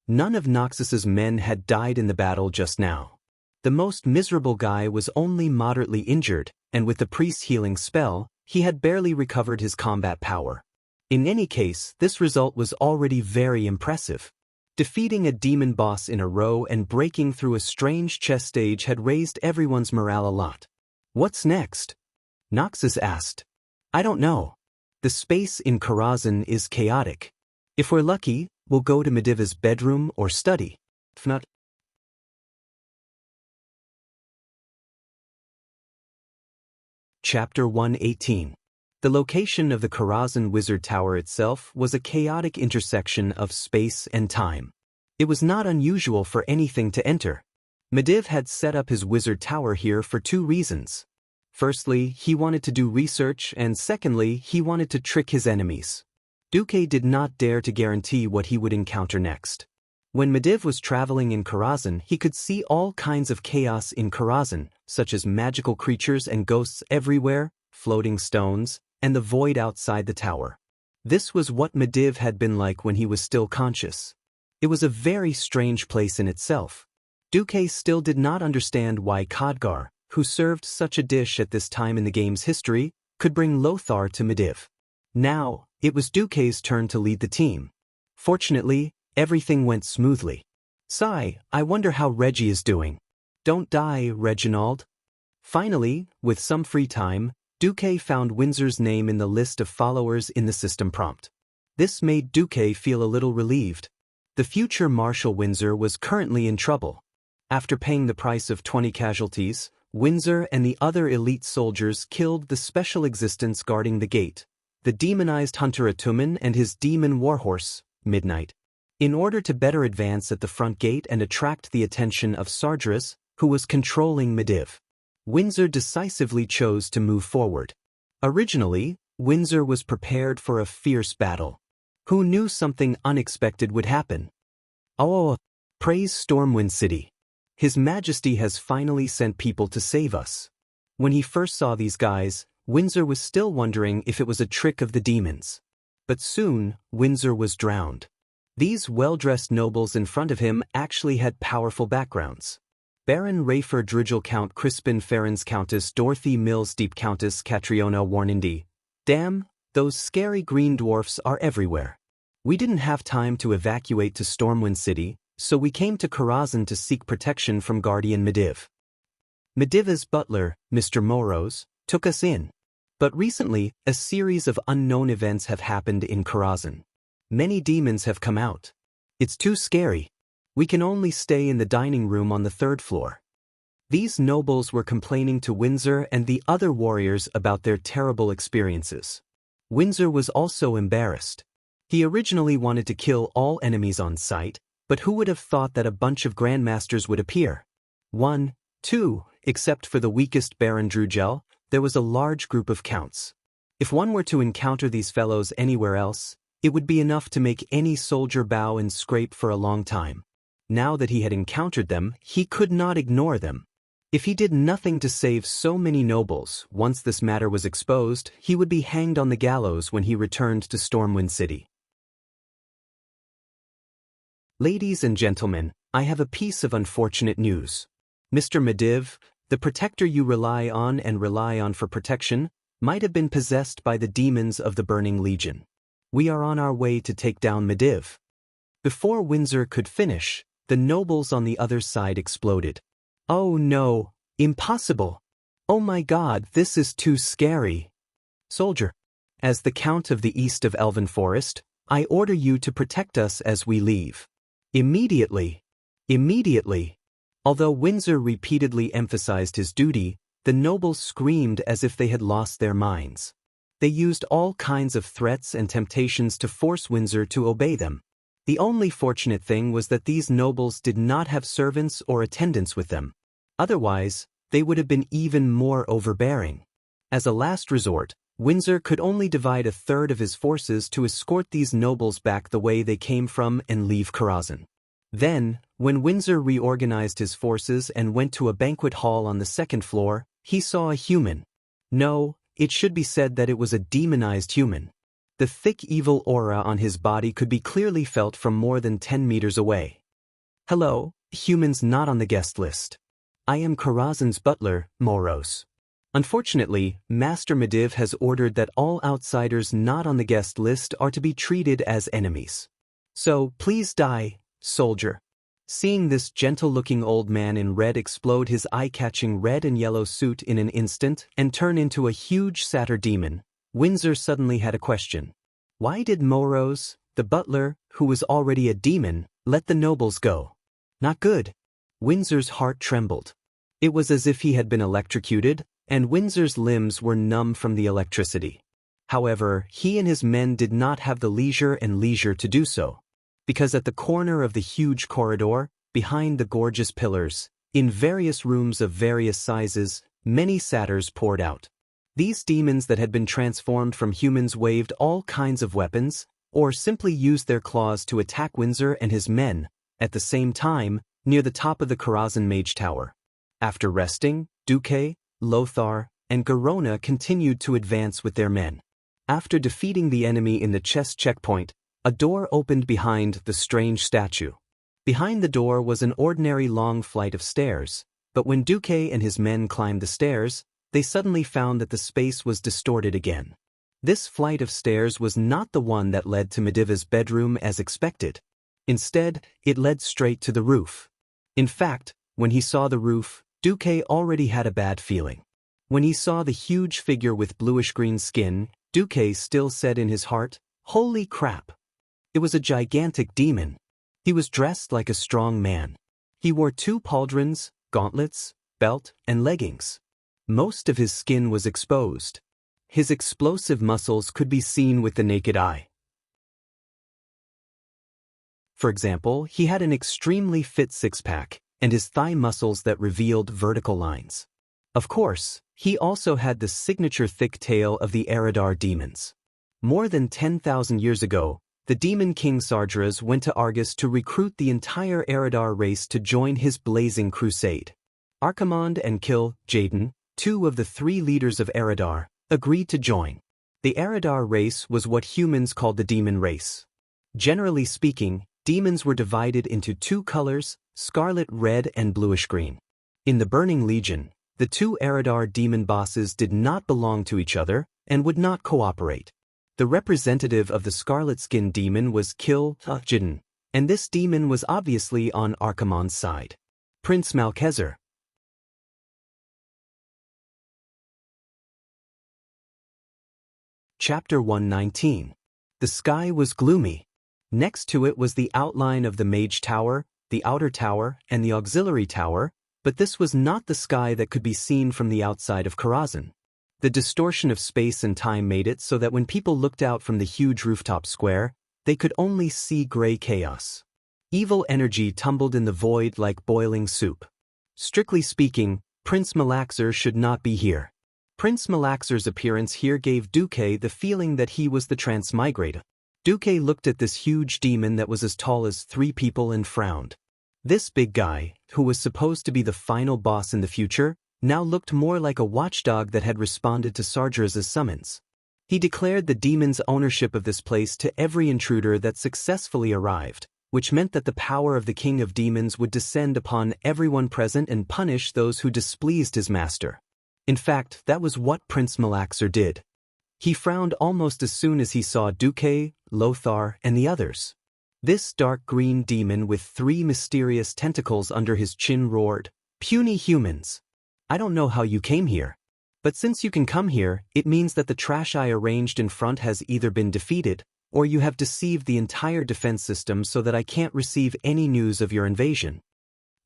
None of Noxus's men had died in the battle just now. The most miserable guy was only moderately injured, and with the priest's healing spell, he had barely recovered his combat power. In any case, this result was already very impressive. Defeating a demon boss in a row and breaking through a strange chess stage had raised everyone's morale a lot. "What's next?" Noxus asked. "I don't know. The space in Karazhan is chaotic. If we're lucky, we'll go to Medivh's bedroom or study. If not..." Chapter 118. The location of the Karazhan Wizard Tower itself was a chaotic intersection of space and time. It was not unusual for anything to enter. Medivh had set up his wizard tower here for two reasons. Firstly, he wanted to do research, and secondly, he wanted to trick his enemies. Duque did not dare to guarantee what he would encounter next. When Medivh was traveling in Karazhan, he could see all kinds of chaos in Karazhan, such as magical creatures and ghosts everywhere, floating stones, and the void outside the tower. This was what Medivh had been like when he was still conscious. It was a very strange place in itself. Duque still did not understand why Khadgar, who served such a dish at this time in the game's history, could bring Lothar to Medivh. Now, it was Duque's turn to lead the team. Fortunately, everything went smoothly. "Sigh, I wonder how Reggie is doing." "Don't die, Reginald." Finally, with some free time, Duque found Windsor's name in the list of followers in the system prompt. This made Duque feel a little relieved. The future Marshal Windsor was currently in trouble. After paying the price of 20 casualties, Windsor and the other elite soldiers killed the special existence guarding the gate, the demonized hunter Atumen and his demon warhorse, Midnight. In order to better advance at the front gate and attract the attention of Sargeras, who was controlling Medivh, Windsor decisively chose to move forward. Originally, Windsor was prepared for a fierce battle. Who knew something unexpected would happen? "Oh, praise Stormwind City. His Majesty has finally sent people to save us." When he first saw these guys, Windsor was still wondering if it was a trick of the demons. But soon, Windsor was drowned. These well-dressed nobles in front of him actually had powerful backgrounds. Baron Rafer Drigel Count Crispin Ferens Countess Dorothy Mills Deep Countess Catriona Warnindi. Damn, those scary green dwarfs are everywhere. We didn't have time to evacuate to Stormwind City, so we came to Karazhan to seek protection from Guardian Medivh. Medivh's butler, Mr. Moros, took us in. But recently, a series of unknown events have happened in Karazhan. Many demons have come out. It's too scary. We can only stay in the dining room on the 3rd floor. These nobles were complaining to Windsor and the other warriors about their terrible experiences. Windsor was also embarrassed. He originally wanted to kill all enemies on sight, but who would have thought that a bunch of grandmasters would appear? 1, 2, except for the weakest Baron Drugel, there was a large group of counts. If one were to encounter these fellows anywhere else, it would be enough to make any soldier bow and scrape for a long time. Now that he had encountered them, he could not ignore them. If he did nothing to save so many nobles, once this matter was exposed, he would be hanged on the gallows when he returned to Stormwind City. Ladies and gentlemen, I have a piece of unfortunate news. Mr. Mediv, the protector you rely on for protection, might have been possessed by the demons of the Burning Legion. We are on our way to take down Mediv. Before Windsor could finish, the nobles on the other side exploded. Oh no, impossible! Oh my God, this is too scary. Soldier, as the Count of the East of Elven Forest, I order you to protect us as we leave. Immediately. Immediately. Although Windsor repeatedly emphasized his duty, the nobles screamed as if they had lost their minds. They used all kinds of threats and temptations to force Windsor to obey them. The only fortunate thing was that these nobles did not have servants or attendants with them. Otherwise, they would have been even more overbearing. As a last resort, Windsor could only divide a third of his forces to escort these nobles back the way they came from and leave Karazhan. Then, when Windsor reorganized his forces and went to a banquet hall on the second floor, he saw a human. No, it should be said that it was a demonized human. The thick evil aura on his body could be clearly felt from more than 10 meters away. Hello, humans not on the guest list. I am Karazhan's butler, Moros. Unfortunately, Master Mediv has ordered that all outsiders not on the guest list are to be treated as enemies. So, please die, soldier. Seeing this gentle-looking old man in red explode his eye-catching red and yellow suit in an instant and turn into a huge satyr demon, Windsor suddenly had a question. Why did Moros, the butler, who was already a demon, let the nobles go? Not good. Windsor's heart trembled. It was as if he had been electrocuted, and Windsor's limbs were numb from the electricity. However, he and his men did not have the leisure to do so. Because at the corner of the huge corridor, behind the gorgeous pillars, in various rooms of various sizes, many satyrs poured out. These demons that had been transformed from humans waved all kinds of weapons, or simply used their claws to attack Windsor and his men, at the same time, near the top of the Karazhan Mage Tower. After resting, Duque, Lothar, and Garona continued to advance with their men. After defeating the enemy in the chest checkpoint, a door opened behind the strange statue. Behind the door was an ordinary long flight of stairs, but when Duque and his men climbed the stairs, they suddenly found that the space was distorted again. This flight of stairs was not the one that led to Medivh's bedroom as expected. Instead, it led straight to the roof. In fact, when he saw the roof, Duque already had a bad feeling. When he saw the huge figure with bluish-green skin, Duque still said in his heart, "Holy crap!" It was a gigantic demon. He was dressed like a strong man. He wore 2 pauldrons, gauntlets, belt, and leggings. Most of his skin was exposed. His explosive muscles could be seen with the naked eye. For example, he had an extremely fit six-pack, and his thigh muscles that revealed vertical lines. Of course, he also had the signature thick tail of the Eridar demons. More than 10,000 years ago, the demon king Sardras went to Argus to recruit the entire Eridar race to join his blazing crusade. Archimonde and Jaden, 2 of the 3 leaders of Eridar, agreed to join. The Eridar race was what humans called the demon race. Generally speaking, demons were divided into 2 colors, scarlet red and bluish green. In the Burning Legion, the 2 Eridar demon bosses did not belong to each other and would not cooperate. The representative of the scarlet-skinned demon was Jaden, and this demon was obviously on Archimonde's side. Prince Malchezer. Chapter 119. The sky was gloomy. Next to it was the outline of the Mage Tower, the Outer Tower, and the Auxiliary Tower, but this was not the sky that could be seen from the outside of Karazhan. The distortion of space and time made it so that when people looked out from the huge rooftop square, they could only see gray chaos. Evil energy tumbled in the void like boiling soup. Strictly speaking, Prince Malaxer should not be here. Prince Malaxer's appearance here gave Duque the feeling that he was the transmigrator. Duque looked at this huge demon that was as tall as 3 people and frowned. This big guy, who was supposed to be the final boss in the future, now looked more like a watchdog that had responded to Sardra's summons. He declared the demon's ownership of this place to every intruder that successfully arrived, which meant that the power of the king of demons would descend upon everyone present and punish those who displeased his master. In fact, that was what Prince Malaxer did. He frowned almost as soon as he saw Duque, Lothar, and the others. This dark green demon with 3 mysterious tentacles under his chin roared, "Puny humans! I don't know how you came here. But since you can come here, it means that the trash I arranged in front has either been defeated, or you have deceived the entire defense system so that I can't receive any news of your invasion."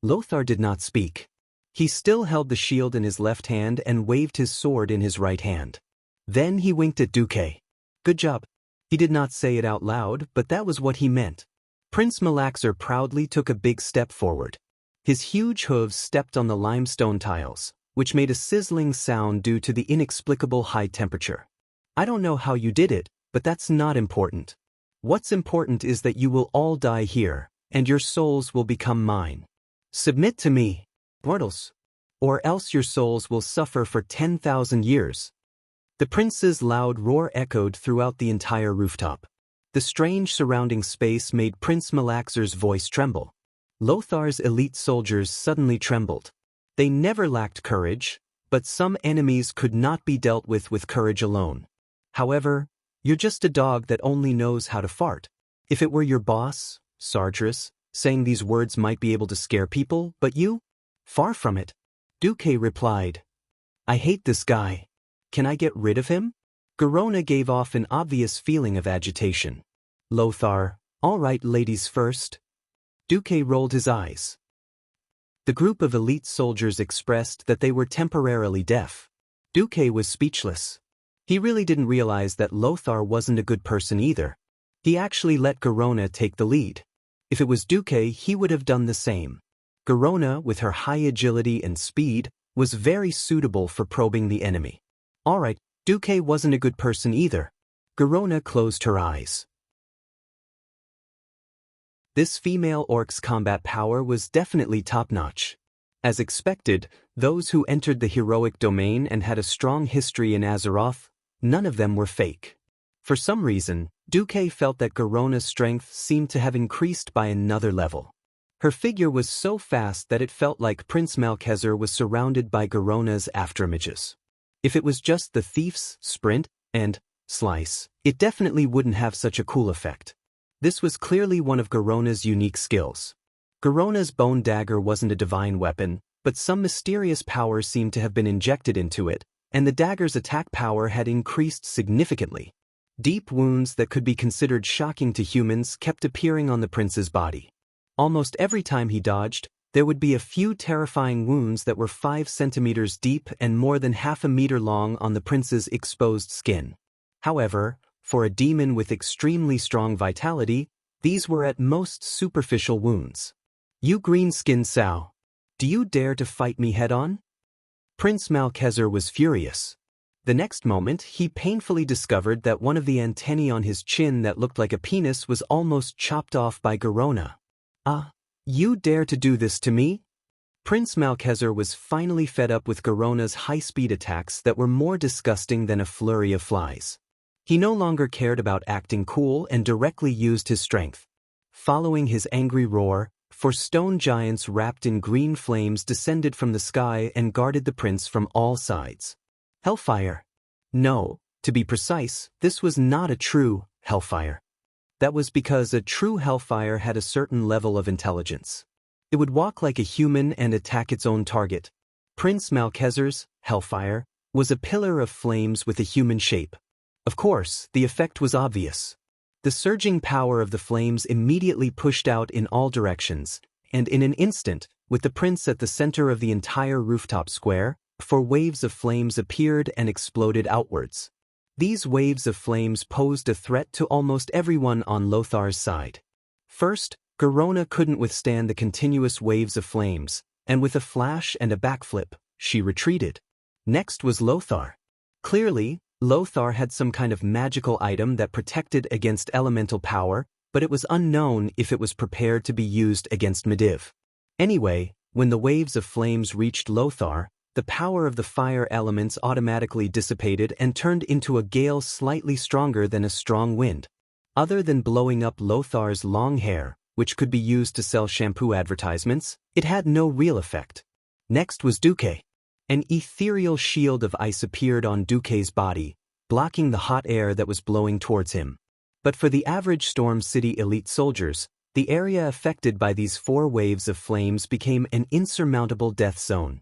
Lothar did not speak. He still held the shield in his left hand and waved his sword in his right hand. Then he winked at Duque. "Good job." He did not say it out loud, but that was what he meant. Prince Malaxer proudly took a big step forward. His huge hooves stepped on the limestone tiles, which made a sizzling sound due to the inexplicable high temperature. "I don't know how you did it, but that's not important. What's important is that you will all die here, and your souls will become mine. Submit to me, mortals, or else your souls will suffer for 10,000 years." The prince's loud roar echoed throughout the entire rooftop. The strange surrounding space made Prince Malaxer's voice tremble. Lothar's elite soldiers suddenly trembled. They never lacked courage, but some enemies could not be dealt with courage alone. However, you're just a dog that only knows how to fart. If it were your boss, Sardras, saying these words might be able to scare people, but you? Far from it. Duque replied, "I hate this guy. Can I get rid of him?" Garona gave off an obvious feeling of agitation. Lothar, "All right, ladies first." Duque rolled his eyes. The group of elite soldiers expressed that they were temporarily deaf. Duque was speechless. He really didn't realize that Lothar wasn't a good person either. He actually let Garona take the lead. If it was Duque, he would have done the same. Garona, with her high agility and speed, was very suitable for probing the enemy. All right, Duque wasn't a good person either. Garona closed her eyes. This female orc's combat power was definitely top-notch. As expected, those who entered the heroic domain and had a strong history in Azeroth, none of them were fake. For some reason, Duque felt that Garona's strength seemed to have increased by another level. Her figure was so fast that it felt like Prince Malchezer was surrounded by Garona's afterimages. If it was just the thief's sprint and slice, it definitely wouldn't have such a cool effect. This was clearly one of Garona's unique skills. Garona's bone dagger wasn't a divine weapon, but some mysterious power seemed to have been injected into it, and the dagger's attack power had increased significantly. Deep wounds that could be considered shocking to humans kept appearing on the prince's body. Almost every time he dodged, there would be a few terrifying wounds that were 5 centimeters deep and more than half a meter long on the prince's exposed skin. However, for a demon with extremely strong vitality, these were at most superficial wounds. "You green-skinned sow. Do you dare to fight me head-on?" Prince Malchezer was furious. The next moment, he painfully discovered that one of the antennae on his chin that looked like a penis was almost chopped off by Garona. You dare to do this to me?" Prince Malchezer was finally fed up with Garona's high-speed attacks that were more disgusting than a flurry of flies. He no longer cared about acting cool and directly used his strength. Following his angry roar, 4 stone giants wrapped in green flames descended from the sky and guarded the prince from all sides. Hellfire. No, to be precise, this was not a true hellfire. That was because a true hellfire had a certain level of intelligence. It would walk like a human and attack its own target. Prince Malchezer's hellfire was a pillar of flames with a human shape. Of course, the effect was obvious. The surging power of the flames immediately pushed out in all directions, and in an instant, with the prince at the center of the entire rooftop square, 4 waves of flames appeared and exploded outwards. These waves of flames posed a threat to almost everyone on Lothar's side. First, Garona couldn't withstand the continuous waves of flames, and with a flash and a backflip, she retreated. Next was Lothar. Clearly, Lothar had some kind of magical item that protected against elemental power, but it was unknown if it was prepared to be used against Medivh. Anyway, when the waves of flames reached Lothar, the power of the fire elements automatically dissipated and turned into a gale slightly stronger than a strong wind. Other than blowing up Lothar's long hair, which could be used to sell shampoo advertisements, it had no real effect. Next was Duque. An ethereal shield of ice appeared on Duque's body, blocking the hot air that was blowing towards him. But for the average Storm City elite soldiers, the area affected by these 4 waves of flames became an insurmountable death zone.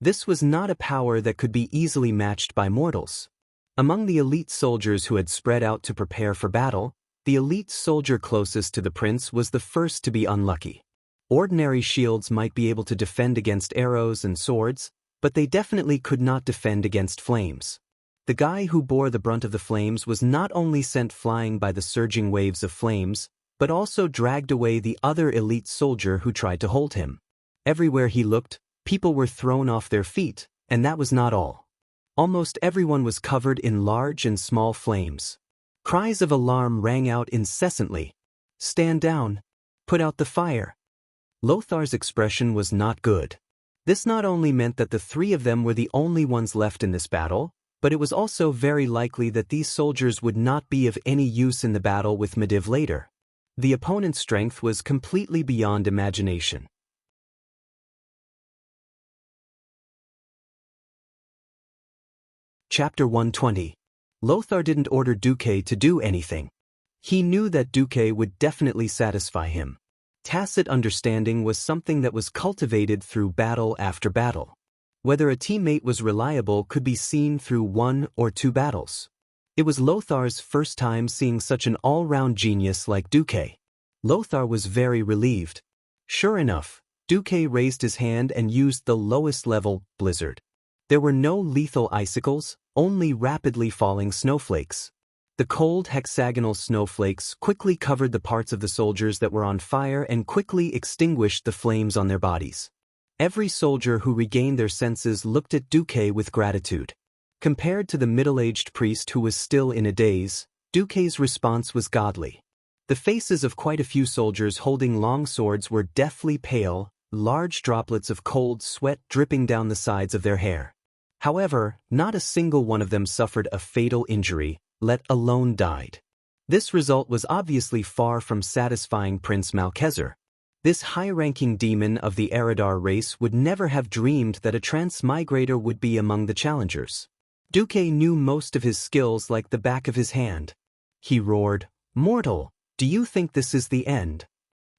This was not a power that could be easily matched by mortals. Among the elite soldiers who had spread out to prepare for battle, the elite soldier closest to the prince was the first to be unlucky. Ordinary shields might be able to defend against arrows and swords, but they definitely could not defend against flames. The guy who bore the brunt of the flames was not only sent flying by the surging waves of flames, but also dragged away the other elite soldier who tried to hold him. Everywhere he looked, people were thrown off their feet, and that was not all. Almost everyone was covered in large and small flames. Cries of alarm rang out incessantly. "Stand down! Put out the fire!" Lothar's expression was not good. This not only meant that the 3 of them were the only ones left in this battle, but it was also very likely that these soldiers would not be of any use in the battle with Medivh later. The opponent's strength was completely beyond imagination. Chapter 120. Lothar didn't order Duque to do anything. He knew that Duque would definitely satisfy him. Tacit understanding was something that was cultivated through battle after battle. Whether a teammate was reliable could be seen through 1 or 2 battles. It was Lothar's first time seeing such an all-round genius like Duque. Lothar was very relieved. Sure enough, Duque raised his hand and used the lowest level, Blizzard. There were no lethal icicles, only rapidly falling snowflakes. The cold hexagonal snowflakes quickly covered the parts of the soldiers that were on fire and quickly extinguished the flames on their bodies. Every soldier who regained their senses looked at Duque with gratitude. Compared to the middle-aged priest who was still in a daze, Duque's response was godly. The faces of quite a few soldiers holding long swords were deathly pale, large droplets of cold sweat dripping down the sides of their hair. However, not a single one of them suffered a fatal injury, let alone died. This result was obviously far from satisfying Prince Malcheser. This high-ranking demon of the Eridar race would never have dreamed that a transmigrator would be among the challengers. Duque knew most of his skills like the back of his hand. He roared, "Mortal, do you think this is the end?"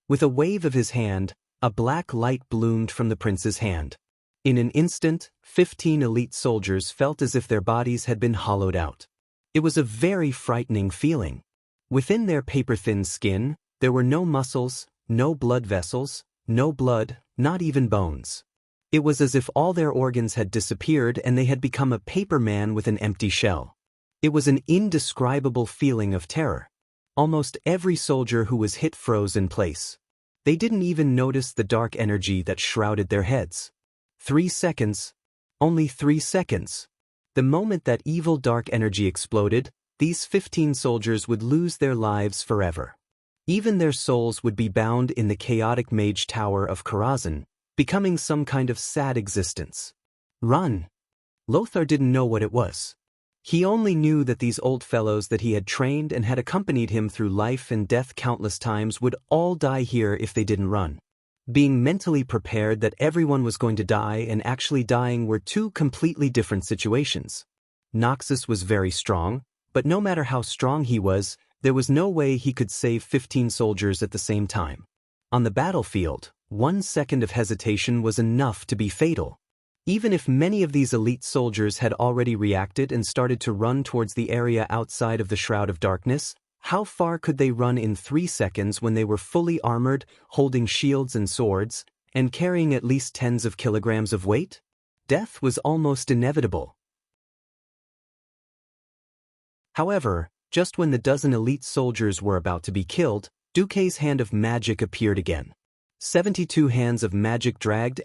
With a wave of his hand, a black light bloomed from the prince's hand. In an instant, 15 elite soldiers felt as if their bodies had been hollowed out. It was a very frightening feeling. Within their paper-thin skin, there were no muscles, no blood vessels, no blood, not even bones. It was as if all their organs had disappeared and they had become a paper man with an empty shell. It was an indescribable feeling of terror. Almost every soldier who was hit froze in place. They didn't even notice the dark energy that shrouded their heads. 3 seconds. Only 3 seconds. The moment that evil dark energy exploded, these 15 soldiers would lose their lives forever. Even their souls would be bound in the chaotic mage tower of Karazhan, becoming some kind of sad existence. Run! Lothar didn't know what it was. He only knew that these old fellows that he had trained and had accompanied him through life and death countless times would all die here if they didn't run. Being mentally prepared that everyone was going to die and actually dying were 2 completely different situations. Noxus was very strong, but no matter how strong he was, there was no way he could save 15 soldiers at the same time. On the battlefield, 1 second of hesitation was enough to be fatal. Even if many of these elite soldiers had already reacted and started to run towards the area outside of the Shroud of Darkness, how far could they run in 3 seconds when they were fully armored, holding shields and swords, and carrying at least tens of kilograms of weight? Death was almost inevitable. However, just when the dozen elite soldiers were about to be killed, Duque's hand of magic appeared again. 72 hands of magic dragged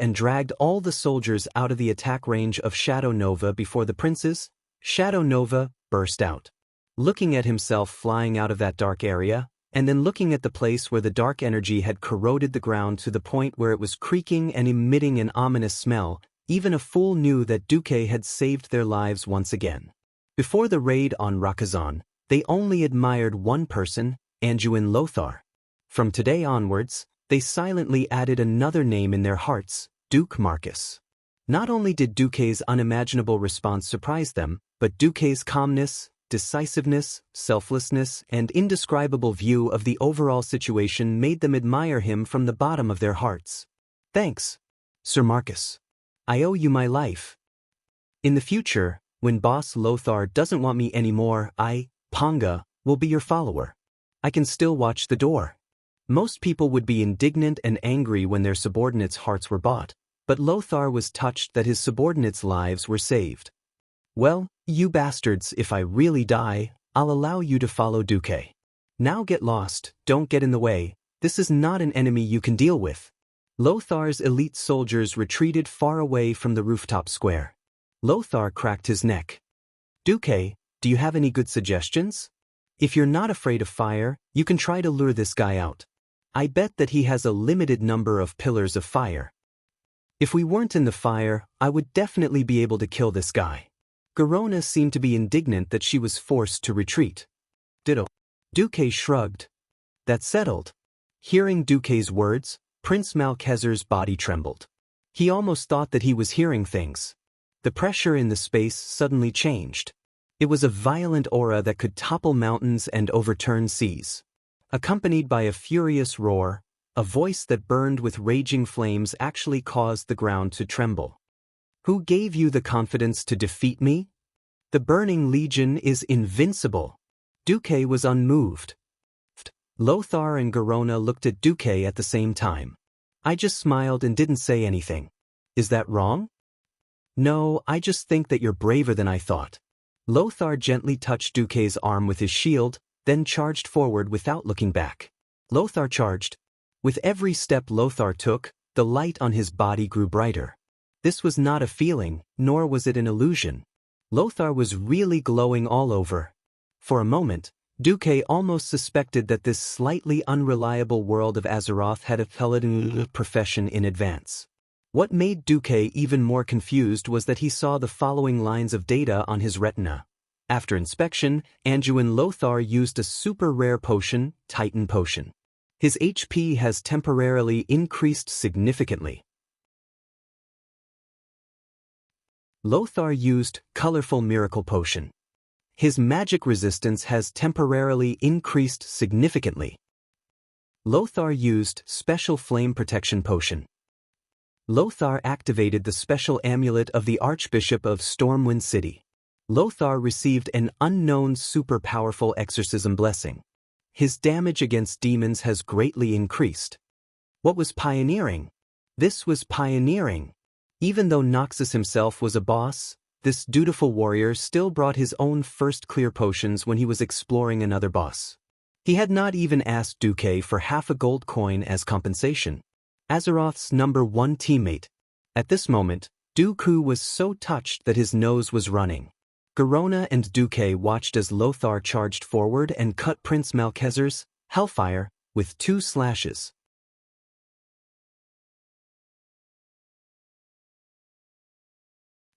all the soldiers out of the attack range of Shadow Nova before the princes. Shadow Nova burst out. Looking at himself flying out of that dark area, and then looking at the place where the dark energy had corroded the ground to the point where it was creaking and emitting an ominous smell, even a fool knew that Duque had saved their lives once again. Before the raid on Rakazan, they only admired one person, Anduin Lothar. From today onwards, they silently added another name in their hearts, Duke Marcus. Not only did Duque's unimaginable response surprise them, but Duque's calmness, decisiveness, selflessness, and indescribable view of the overall situation made them admire him from the bottom of their hearts. Thanks, Sir Marcus. I owe you my life. In the future, when Boss Lothar doesn't want me anymore, I, Panga, will be your follower. I can still watch the door. Most people would be indignant and angry when their subordinates' hearts were bought, but Lothar was touched that his subordinates' lives were saved. Well, you bastards, if I really die, I'll allow you to follow Duque. Now get lost, don't get in the way, this is not an enemy you can deal with. Lothar's elite soldiers retreated far away from the rooftop square. Lothar cracked his neck. Duque, do you have any good suggestions? If you're not afraid of fire, you can try to lure this guy out. I bet that he has a limited number of pillars of fire. If we weren't in the fire, I would definitely be able to kill this guy. Garona seemed to be indignant that she was forced to retreat. Ditto. Duque shrugged. That settled. Hearing Duque's words, Prince Malkezer's body trembled. He almost thought that he was hearing things. The pressure in the space suddenly changed. It was a violent aura that could topple mountains and overturn seas. Accompanied by a furious roar, a voice that burned with raging flames actually caused the ground to tremble. Who gave you the confidence to defeat me? The Burning Legion is invincible. Duque was unmoved. Lothar and Garona looked at Duque at the same time. I just smiled and didn't say anything. Is that wrong? No, I just think that you're braver than I thought. Lothar gently touched Duque's arm with his shield, then charged forward without looking back. Lothar charged. With every step Lothar took, the light on his body grew brighter. This was not a feeling, nor was it an illusion. Lothar was really glowing all over. For a moment, Duque almost suspected that this slightly unreliable world of Azeroth had a paladin profession in advance. What made Duque even more confused was that he saw the following lines of data on his retina. After inspection, Anduin Lothar used a super rare potion, Titan Potion. His HP has temporarily increased significantly. Lothar used Colorful Miracle Potion. His magic resistance has temporarily increased significantly. Lothar used Special Flame Protection Potion. Lothar activated the special amulet of the Archbishop of Stormwind City. Lothar received an unknown super powerful exorcism blessing. His damage against demons has greatly increased. What was pioneering? This was pioneering. Even though Noxus himself was a boss, this dutiful warrior still brought his own first clear potions when he was exploring another boss. He had not even asked Duque for half a gold coin as compensation. Azeroth's #1 teammate. At this moment, Dooku was so touched that his nose was running. Garona and Duque watched as Lothar charged forward and cut Prince Malkezer's Hellfire with 2 slashes.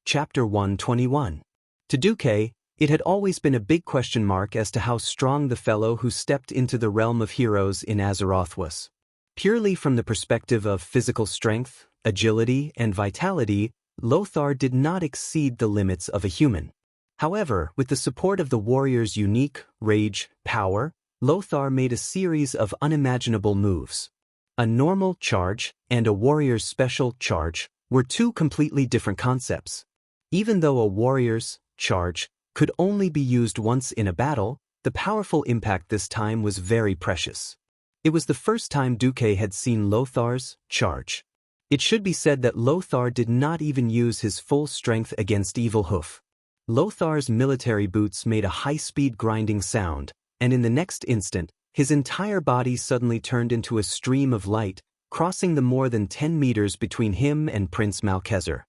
Chapter 121. To Duque, it had always been a big question mark as to how strong the fellow who stepped into the realm of heroes in Azeroth was. Purely from the perspective of physical strength, agility, and vitality, Lothar did not exceed the limits of a human. However, with the support of the warrior's unique rage power, Lothar made a series of unimaginable moves. A normal charge and a warrior's special charge were 2 completely different concepts. Even though a warrior's charge could only be used once in a battle, the powerful impact this time was very precious. It was the first time Duque had seen Lothar's charge. It should be said that Lothar did not even use his full strength against Evil Hoof. Lothar's military boots made a high-speed grinding sound, and in the next instant, his entire body suddenly turned into a stream of light, crossing the more than 10 meters between him and Prince Malkezer.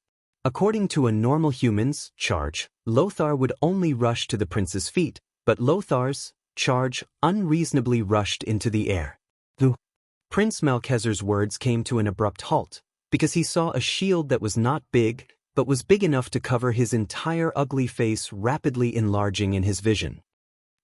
According to a normal human's charge, Lothar would only rush to the prince's feet, but Lothar's charge unreasonably rushed into the air. Prince Malchezer's words came to an abrupt halt, because he saw a shield that was not big, but was big enough to cover his entire ugly face rapidly enlarging in his vision.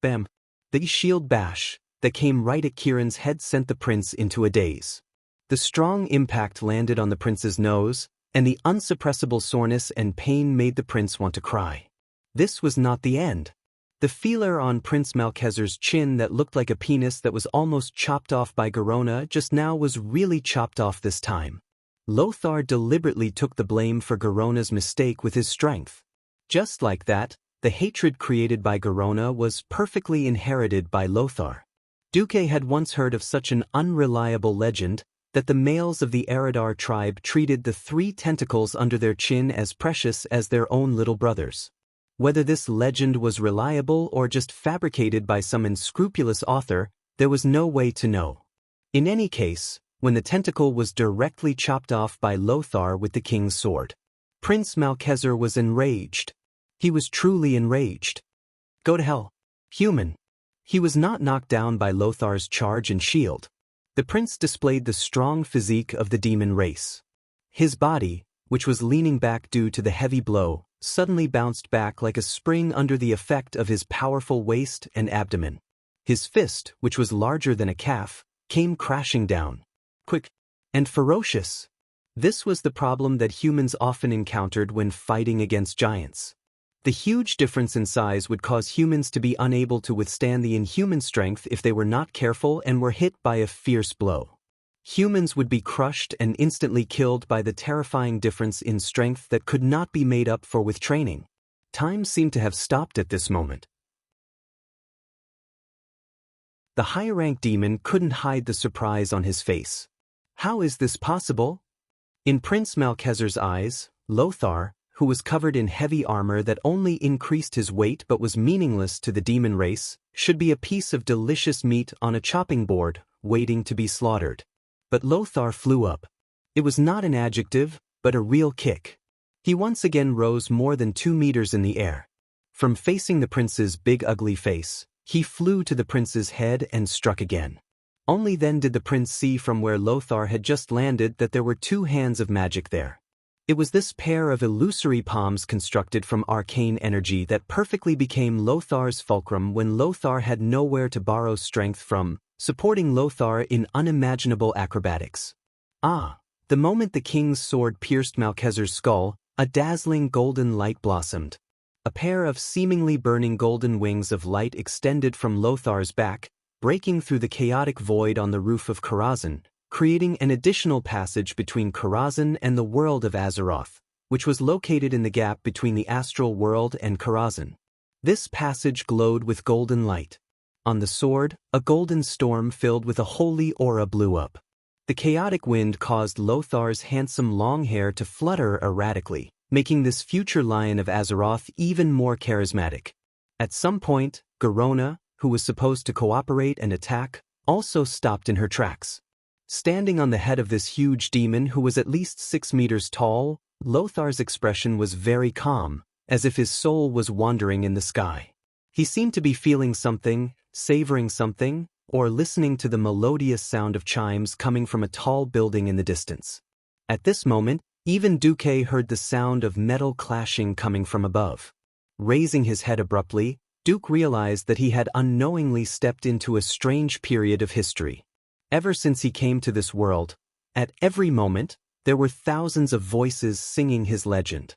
Bam! The shield bash that came right at Kieran's head sent the prince into a daze. The strong impact landed on the prince's nose, and the unsuppressible soreness and pain made the prince want to cry. This was not the end. The feeler on Prince Malchezer's chin that looked like a penis that was almost chopped off by Garona just now was really chopped off this time. Lothar deliberately took the blame for Garona's mistake with his strength. Just like that, the hatred created by Garona was perfectly inherited by Lothar. Duque had once heard of such an unreliable legend that the males of the Eridar tribe treated the 3 tentacles under their chin as precious as their own little brothers. Whether this legend was reliable or just fabricated by some unscrupulous author, there was no way to know. In any case, when the tentacle was directly chopped off by Lothar with the king's sword, Prince Malchezer was enraged. He was truly enraged. Go to hell, human. He was not knocked down by Lothar's charge and shield. The prince displayed the strong physique of the demon race. His body, which was leaning back due to the heavy blow, suddenly bounced back like a spring under the effect of his powerful waist and abdomen. His fist, which was larger than a calf, came crashing down. Quick and ferocious. This was the problem that humans often encountered when fighting against giants. The huge difference in size would cause humans to be unable to withstand the inhuman strength if they were not careful and were hit by a fierce blow. Humans would be crushed and instantly killed by the terrifying difference in strength that could not be made up for with training. Time seemed to have stopped at this moment. The high-rank demon couldn't hide the surprise on his face. How is this possible? In Prince Malchezer's eyes, Lothar, who was covered in heavy armor that only increased his weight but was meaningless to the demon race, should be a piece of delicious meat on a chopping board, waiting to be slaughtered. But Lothar flew up. It was not an adjective, but a real kick. He once again rose more than 2 meters in the air. From facing the prince's big ugly face, he flew to the prince's head and struck again. Only then did the prince see from where Lothar had just landed that there were 2 hands of magic there. It was this pair of illusory palms constructed from arcane energy that perfectly became Lothar's fulcrum when Lothar had nowhere to borrow strength from, supporting Lothar in unimaginable acrobatics. The moment the king's sword pierced Malchezer's skull, a dazzling golden light blossomed. A pair of seemingly burning golden wings of light extended from Lothar's back, breaking through the chaotic void on the roof of Karazhan, creating an additional passage between Karazhan and the world of Azeroth, which was located in the gap between the astral world and Karazhan. This passage glowed with golden light. On the sword, a golden storm filled with a holy aura blew up. The chaotic wind caused Lothar's handsome long hair to flutter erratically, making this future lion of Azeroth even more charismatic. At some point, Garona, who was supposed to cooperate and attack, also stopped in her tracks. Standing on the head of this huge demon who was at least 6 meters tall, Lothar's expression was very calm, as if his soul was wandering in the sky. He seemed to be feeling something, savoring something, or listening to the melodious sound of chimes coming from a tall building in the distance. At this moment, even Duque heard the sound of metal clashing coming from above. Raising his head abruptly, Duque realized that he had unknowingly stepped into a strange period of history. Ever since he came to this world, at every moment, there were thousands of voices singing his legend.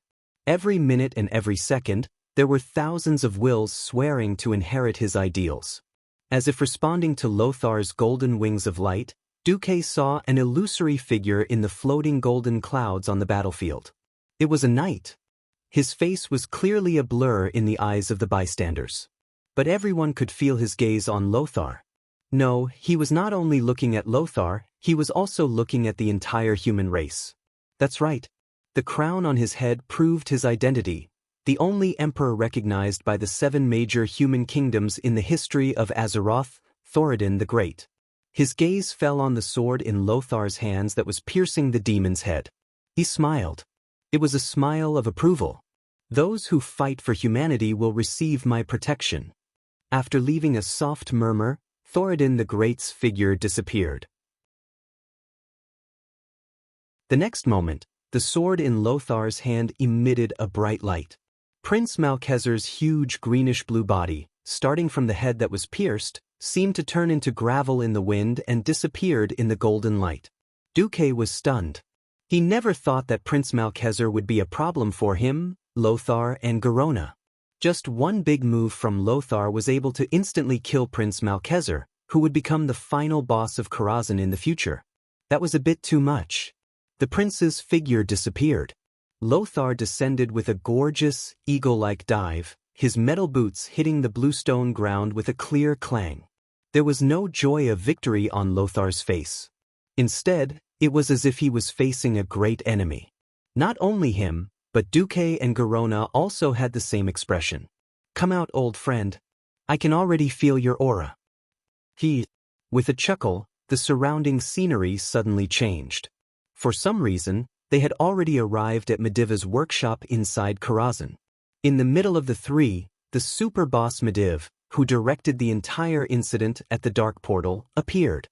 Every minute and every second, there were thousands of wills swearing to inherit his ideals. As if responding to Lothar's golden wings of light, Duque saw an illusory figure in the floating golden clouds on the battlefield. It was a knight. His face was clearly a blur in the eyes of the bystanders. But everyone could feel his gaze on Lothar. No, he was not only looking at Lothar, he was also looking at the entire human race. That's right. The crown on his head proved his identity, the only emperor recognized by the 7 major human kingdoms in the history of Azeroth, Thoradin the Great. His gaze fell on the sword in Lothar's hands that was piercing the demon's head. He smiled. It was a smile of approval. Those who fight for humanity will receive my protection. After leaving a soft murmur, Thoradin the Great's figure disappeared. The next moment, the sword in Lothar's hand emitted a bright light. Prince Malchezer's huge greenish-blue body, starting from the head that was pierced, seemed to turn into gravel in the wind and disappeared in the golden light. Duque was stunned. He never thought that Prince Malchezer would be a problem for him, Lothar, and Garona. Just one big move from Lothar was able to instantly kill Prince Malchezer, who would become the final boss of Karazhan in the future. That was a bit too much. The prince's figure disappeared. Lothar descended with a gorgeous, eagle-like dive, his metal boots hitting the bluestone ground with a clear clang. There was no joy of victory on Lothar's face. Instead, it was as if he was facing a great enemy. Not only him, but Duque and Garona also had the same expression. "Come out, old friend. I can already feel your aura." With a chuckle, the surrounding scenery suddenly changed. For some reason, they had already arrived at Mediva's workshop inside Karazhan. In the middle of the three, the super boss Mediv, who directed the entire incident at the Dark Portal, appeared.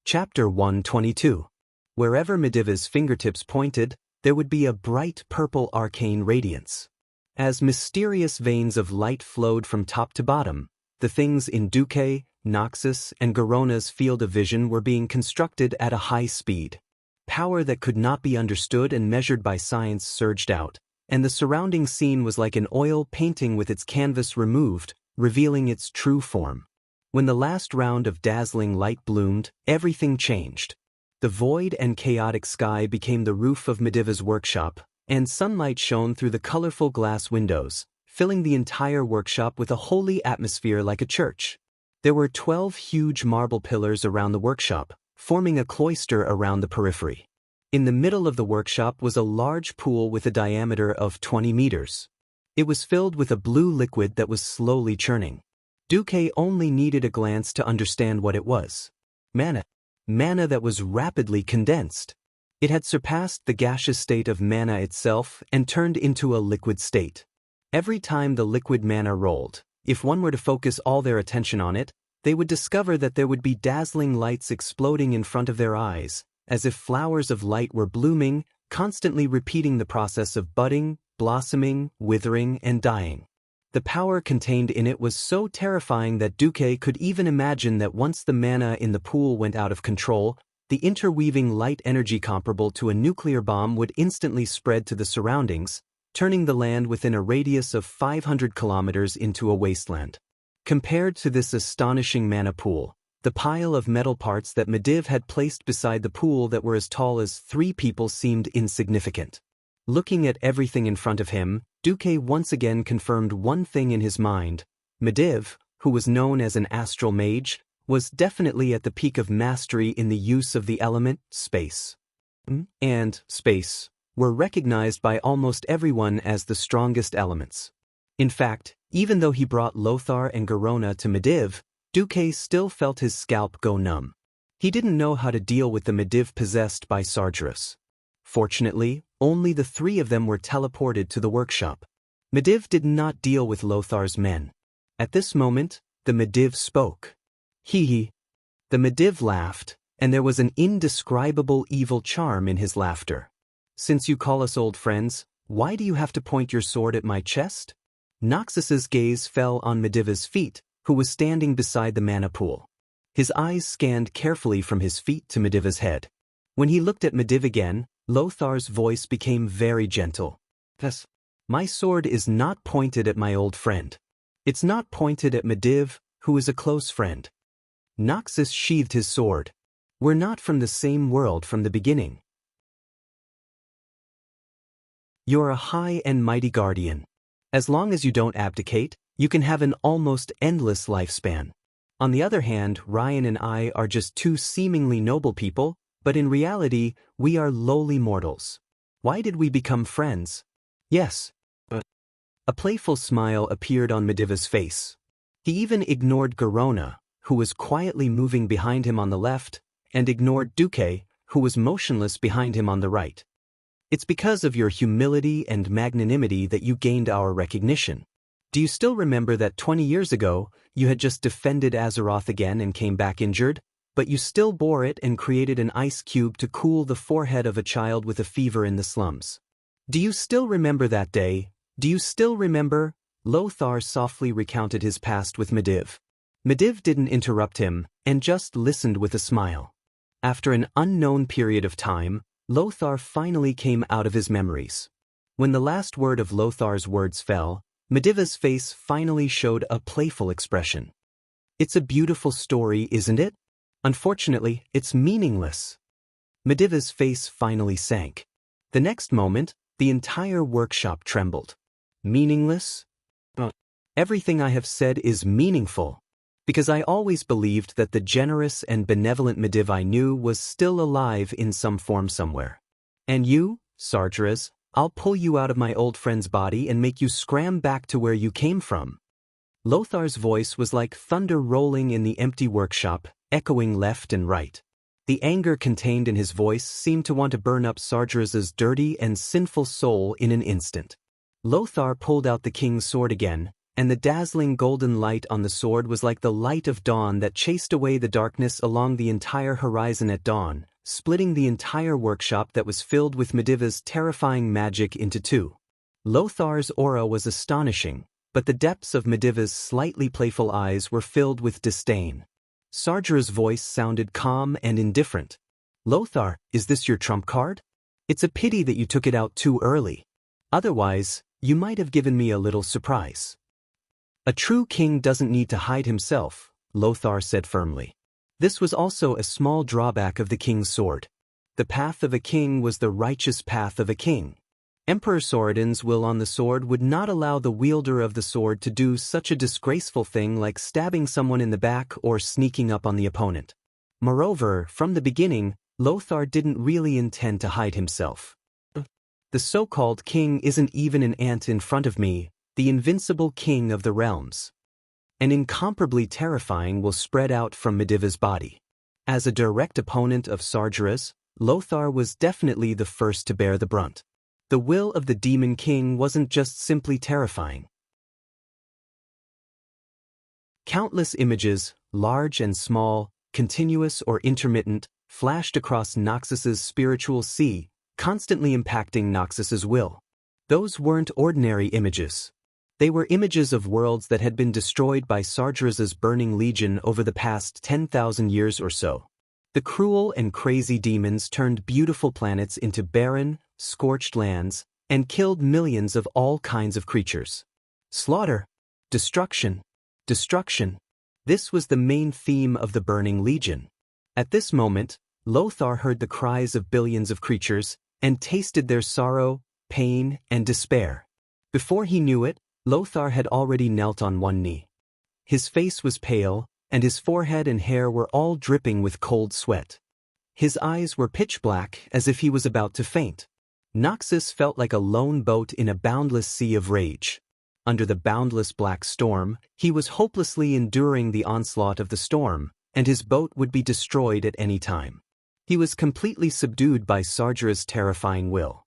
Chapter 122. Wherever Mediva's fingertips pointed, there would be a bright purple arcane radiance. As mysterious veins of light flowed from top to bottom, the things in Duque, Noxus, and Garona's field of vision were being constructed at a high speed. Power that could not be understood and measured by science surged out, and the surrounding scene was like an oil painting with its canvas removed, revealing its true form. When the last round of dazzling light bloomed, everything changed. The void and chaotic sky became the roof of Mediva's workshop, and sunlight shone through the colorful glass windows, filling the entire workshop with a holy atmosphere like a church. There were 12 huge marble pillars around the workshop, forming a cloister around the periphery. In the middle of the workshop was a large pool with a diameter of 20 meters. It was filled with a blue liquid that was slowly churning. Duque only needed a glance to understand what it was. Mana. Mana that was rapidly condensed. It had surpassed the gaseous state of mana itself and turned into a liquid state. Every time the liquid mana rolled, if one were to focus all their attention on it, they would discover that there would be dazzling lights exploding in front of their eyes, as if flowers of light were blooming, constantly repeating the process of budding, blossoming, withering, and dying. The power contained in it was so terrifying that Duque could even imagine that once the mana in the pool went out of control, the interweaving light energy comparable to a nuclear bomb would instantly spread to the surroundings, turning the land within a radius of 500 kilometers into a wasteland. Compared to this astonishing mana pool, the pile of metal parts that Mediv had placed beside the pool that were as tall as 3 people seemed insignificant. Looking at everything in front of him, Duque once again confirmed one thing in his mind. Mediv, who was known as an astral mage, was definitely at the peak of mastery in the use of the element, space. And space were recognized by almost everyone as the strongest elements. In fact, even though he brought Lothar and Garona to Mediv, Duque still felt his scalp go numb. He didn't know how to deal with the Mediv possessed by Sargeras. Fortunately, only the 3 of them were teleported to the workshop. Mediv did not deal with Lothar's men. At this moment, the Mediv spoke. The Mediv laughed, and there was an indescribable evil charm in his laughter. "Since you call us old friends, why do you have to point your sword at my chest?" Noxus's gaze fell on Mediva's feet, who was standing beside the mana pool. His eyes scanned carefully from his feet to Mediva's head. When he looked at Mediv again, Lothar's voice became very gentle. "My sword is not pointed at my old friend. It's not pointed at Mediv, who is a close friend." Noxus sheathed his sword. "We're not from the same world from the beginning. You're a high and mighty guardian. As long as you don't abdicate, you can have an almost endless lifespan. On the other hand, Ryan and I are just 2 seemingly noble people, but in reality, we are lowly mortals. Why did we become friends?" "Yes, but..." A playful smile appeared on Mediva's face. He even ignored Garona, who was quietly moving behind him on the left, and ignored Duque, who was motionless behind him on the right. It's because of your humility and magnanimity that you gained our recognition. Do you still remember that 20 years ago, you had just defended Azeroth again and came back injured? But you still bore it and created an ice cube to cool the forehead of a child with a fever in the slums. Do you still remember that day? Do you still remember? Lothar softly recounted his past with Medivh. Medivh didn't interrupt him, and just listened with a smile. After an unknown period of time, Lothar finally came out of his memories. When the last word of Lothar's words fell, Medivh's face finally showed a playful expression. It's a beautiful story, isn't it? Unfortunately, it's meaningless. Medivh's face finally sank. The next moment, the entire workshop trembled. Meaningless? Everything I have said is meaningful. Because I always believed that the generous and benevolent Medivh I knew was still alive in some form somewhere. And you, Sargeras, I'll pull you out of my old friend's body and make you scram back to where you came from. Lothar's voice was like thunder rolling in the empty workshop, echoing left and right. The anger contained in his voice seemed to want to burn up Sargeras's dirty and sinful soul in an instant. Lothar pulled out the king's sword again, and the dazzling golden light on the sword was like the light of dawn that chased away the darkness along the entire horizon at dawn, splitting the entire workshop that was filled with Medivh's terrifying magic into two. Lothar's aura was astonishing, but the depths of Medivh's slightly playful eyes were filled with disdain. Sargeras's voice sounded calm and indifferent. Lothar, is this your trump card? It's a pity that you took it out too early. Otherwise, you might have given me a little surprise. A true king doesn't need to hide himself, Lothar said firmly. This was also a small drawback of the king's sword. The path of a king was the righteous path of a king. Emperor Sorodin's will on the sword would not allow the wielder of the sword to do such a disgraceful thing like stabbing someone in the back or sneaking up on the opponent. Moreover, from the beginning, Lothar didn't really intend to hide himself. The so-called king isn't even an ant in front of me, the invincible king of the realms. An incomparably terrifying will spread out from Medivh's body. As a direct opponent of Sargeras, Lothar was definitely the first to bear the brunt. The will of the Demon King wasn't just simply terrifying. Countless images, large and small, continuous or intermittent, flashed across Noxus's spiritual sea, constantly impacting Noxus's will. Those weren't ordinary images. They were images of worlds that had been destroyed by Sargeras's burning legion over the past 10,000 years or so. The cruel and crazy demons turned beautiful planets into barren, scorched lands, and killed millions of all kinds of creatures. Slaughter, destruction, destruction. This was the main theme of the burning legion. At this moment, Lothar heard the cries of billions of creatures, and tasted their sorrow, pain, and despair. Before he knew it, Lothar had already knelt on one knee. His face was pale, and his forehead and hair were all dripping with cold sweat. His eyes were pitch black as if he was about to faint. Noxus felt like a lone boat in a boundless sea of rage. Under the boundless black storm, he was hopelessly enduring the onslaught of the storm, and his boat would be destroyed at any time. He was completely subdued by Sargeras's terrifying will.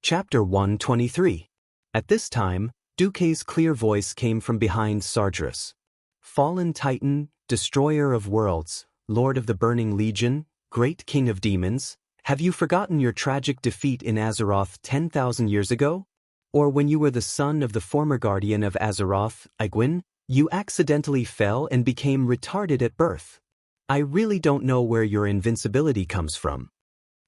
Chapter 123. At this time, Duque's clear voice came from behind Sargeras. Fallen Titan, Destroyer of Worlds, Lord of the Burning Legion, Great King of Demons, have you forgotten your tragic defeat in Azeroth 10,000 years ago? Or when you were the son of the former guardian of Azeroth, Aegwynn, you accidentally fell and became retarded at birth? I really don't know where your invincibility comes from.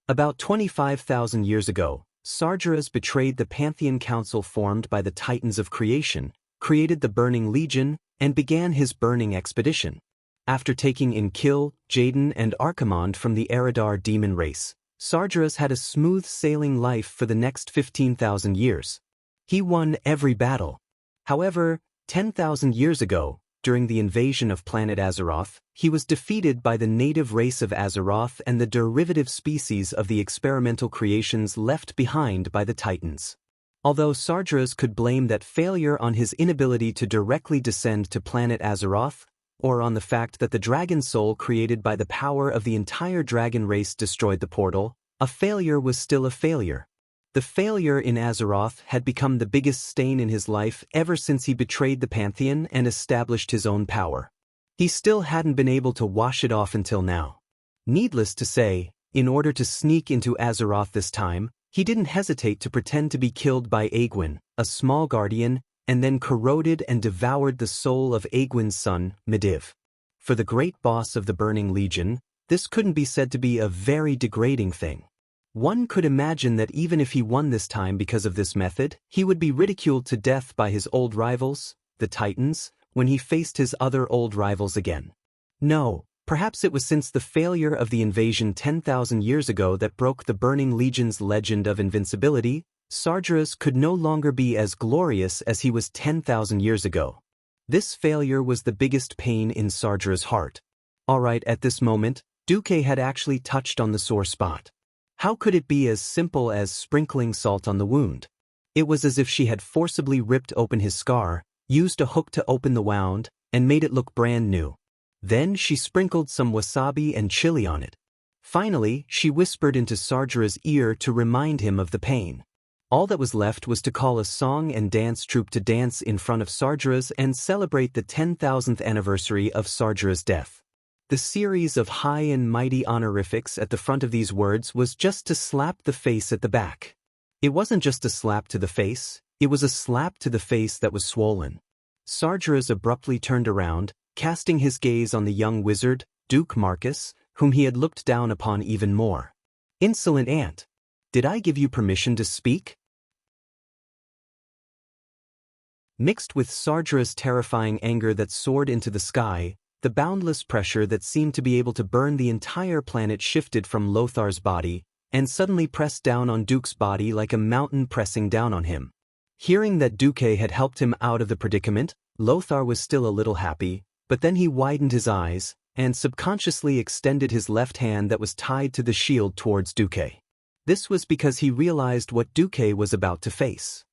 About 25,000 years ago, Sargeras betrayed the Pantheon Council formed by the Titans of Creation, created the Burning Legion, and began his burning expedition. After taking in Kill, Jaden, and Archimonde from the Eridar demon race, Sargeras had a smooth-sailing life for the next 15,000 years. He won every battle. However, 10,000 years ago, during the invasion of planet Azeroth, he was defeated by the native race of Azeroth and the derivative species of the experimental creations left behind by the Titans. Although Sargeras could blame that failure on his inability to directly descend to planet Azeroth, or on the fact that the dragon soul created by the power of the entire dragon race destroyed the portal, a failure was still a failure. The failure in Azeroth had become the biggest stain in his life ever since he betrayed the Pantheon and established his own power. He still hadn't been able to wash it off until now. Needless to say, in order to sneak into Azeroth this time, he didn't hesitate to pretend to be killed by Aegwynn, a small guardian, and then corroded and devoured the soul of Aegwynn's son, Medivh. For the great boss of the Burning Legion, this couldn't be said to be a very degrading thing. One could imagine that even if he won this time because of this method, he would be ridiculed to death by his old rivals, the Titans, when he faced his other old rivals again. No, perhaps it was since the failure of the invasion 10,000 years ago that broke the Burning Legion's legend of invincibility. Sargeras could no longer be as glorious as he was 10,000 years ago. This failure was the biggest pain in Sargeras' heart. Alright, at this moment, Duque had actually touched on the sore spot. How could it be as simple as sprinkling salt on the wound? It was as if she had forcibly ripped open his scar, used a hook to open the wound, and made it look brand new. Then she sprinkled some wasabi and chili on it. Finally, she whispered into Sargeras' ear to remind him of the pain. All that was left was to call a song and dance troupe to dance in front of Sargeras and celebrate the 10,000th anniversary of Sargeras' death. The series of high and mighty honorifics at the front of these words was just to slap the face at the back. It wasn't just a slap to the face, it was a slap to the face that was swollen. Sargeras abruptly turned around, casting his gaze on the young wizard, Duke Marcus, whom he had looked down upon even more. Insolent ant! Did I give you permission to speak? Mixed with Sargeras' terrifying anger that soared into the sky, the boundless pressure that seemed to be able to burn the entire planet shifted from Lothar's body, and suddenly pressed down on Duke's body like a mountain pressing down on him. Hearing that Duque had helped him out of the predicament, Lothar was still a little happy, but then he widened his eyes, and subconsciously extended his left hand that was tied to the shield towards Duque. This was because he realized what Duque was about to face.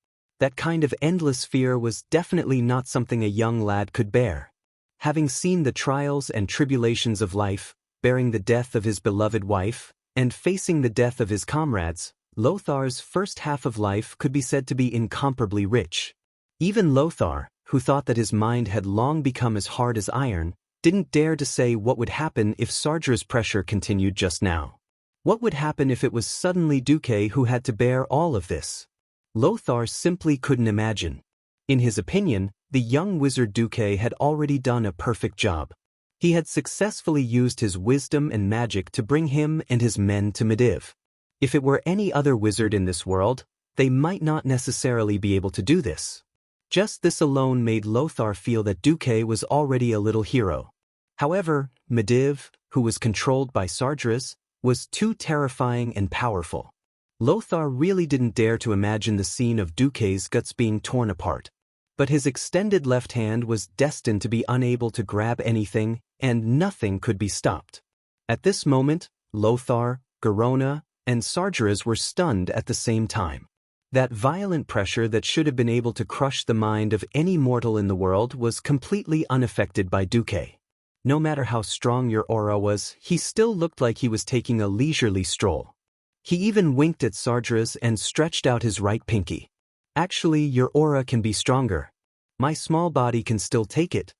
That kind of endless fear was definitely not something a young lad could bear. Having seen the trials and tribulations of life, bearing the death of his beloved wife, and facing the death of his comrades, Lothar's first half of life could be said to be incomparably rich. Even Lothar, who thought that his mind had long become as hard as iron, didn't dare to say what would happen if Sargeras' pressure continued just now. What would happen if it was suddenly Duque who had to bear all of this? Lothar simply couldn't imagine. In his opinion, the young wizard Duque had already done a perfect job. He had successfully used his wisdom and magic to bring him and his men to Medivh. If it were any other wizard in this world, they might not necessarily be able to do this. Just this alone made Lothar feel that Duque was already a little hero. However, Medivh, who was controlled by Sargeras, was too terrifying and powerful. Lothar really didn't dare to imagine the scene of Duque's guts being torn apart. But his extended left hand was destined to be unable to grab anything, and nothing could be stopped. At this moment, Lothar, Garona, and Sargeras were stunned at the same time. That violent pressure that should have been able to crush the mind of any mortal in the world was completely unaffected by Duque. No matter how strong your aura was, he still looked like he was taking a leisurely stroll. He even winked at Sargeras and stretched out his right pinky. Actually, your aura can be stronger. My small body can still take it.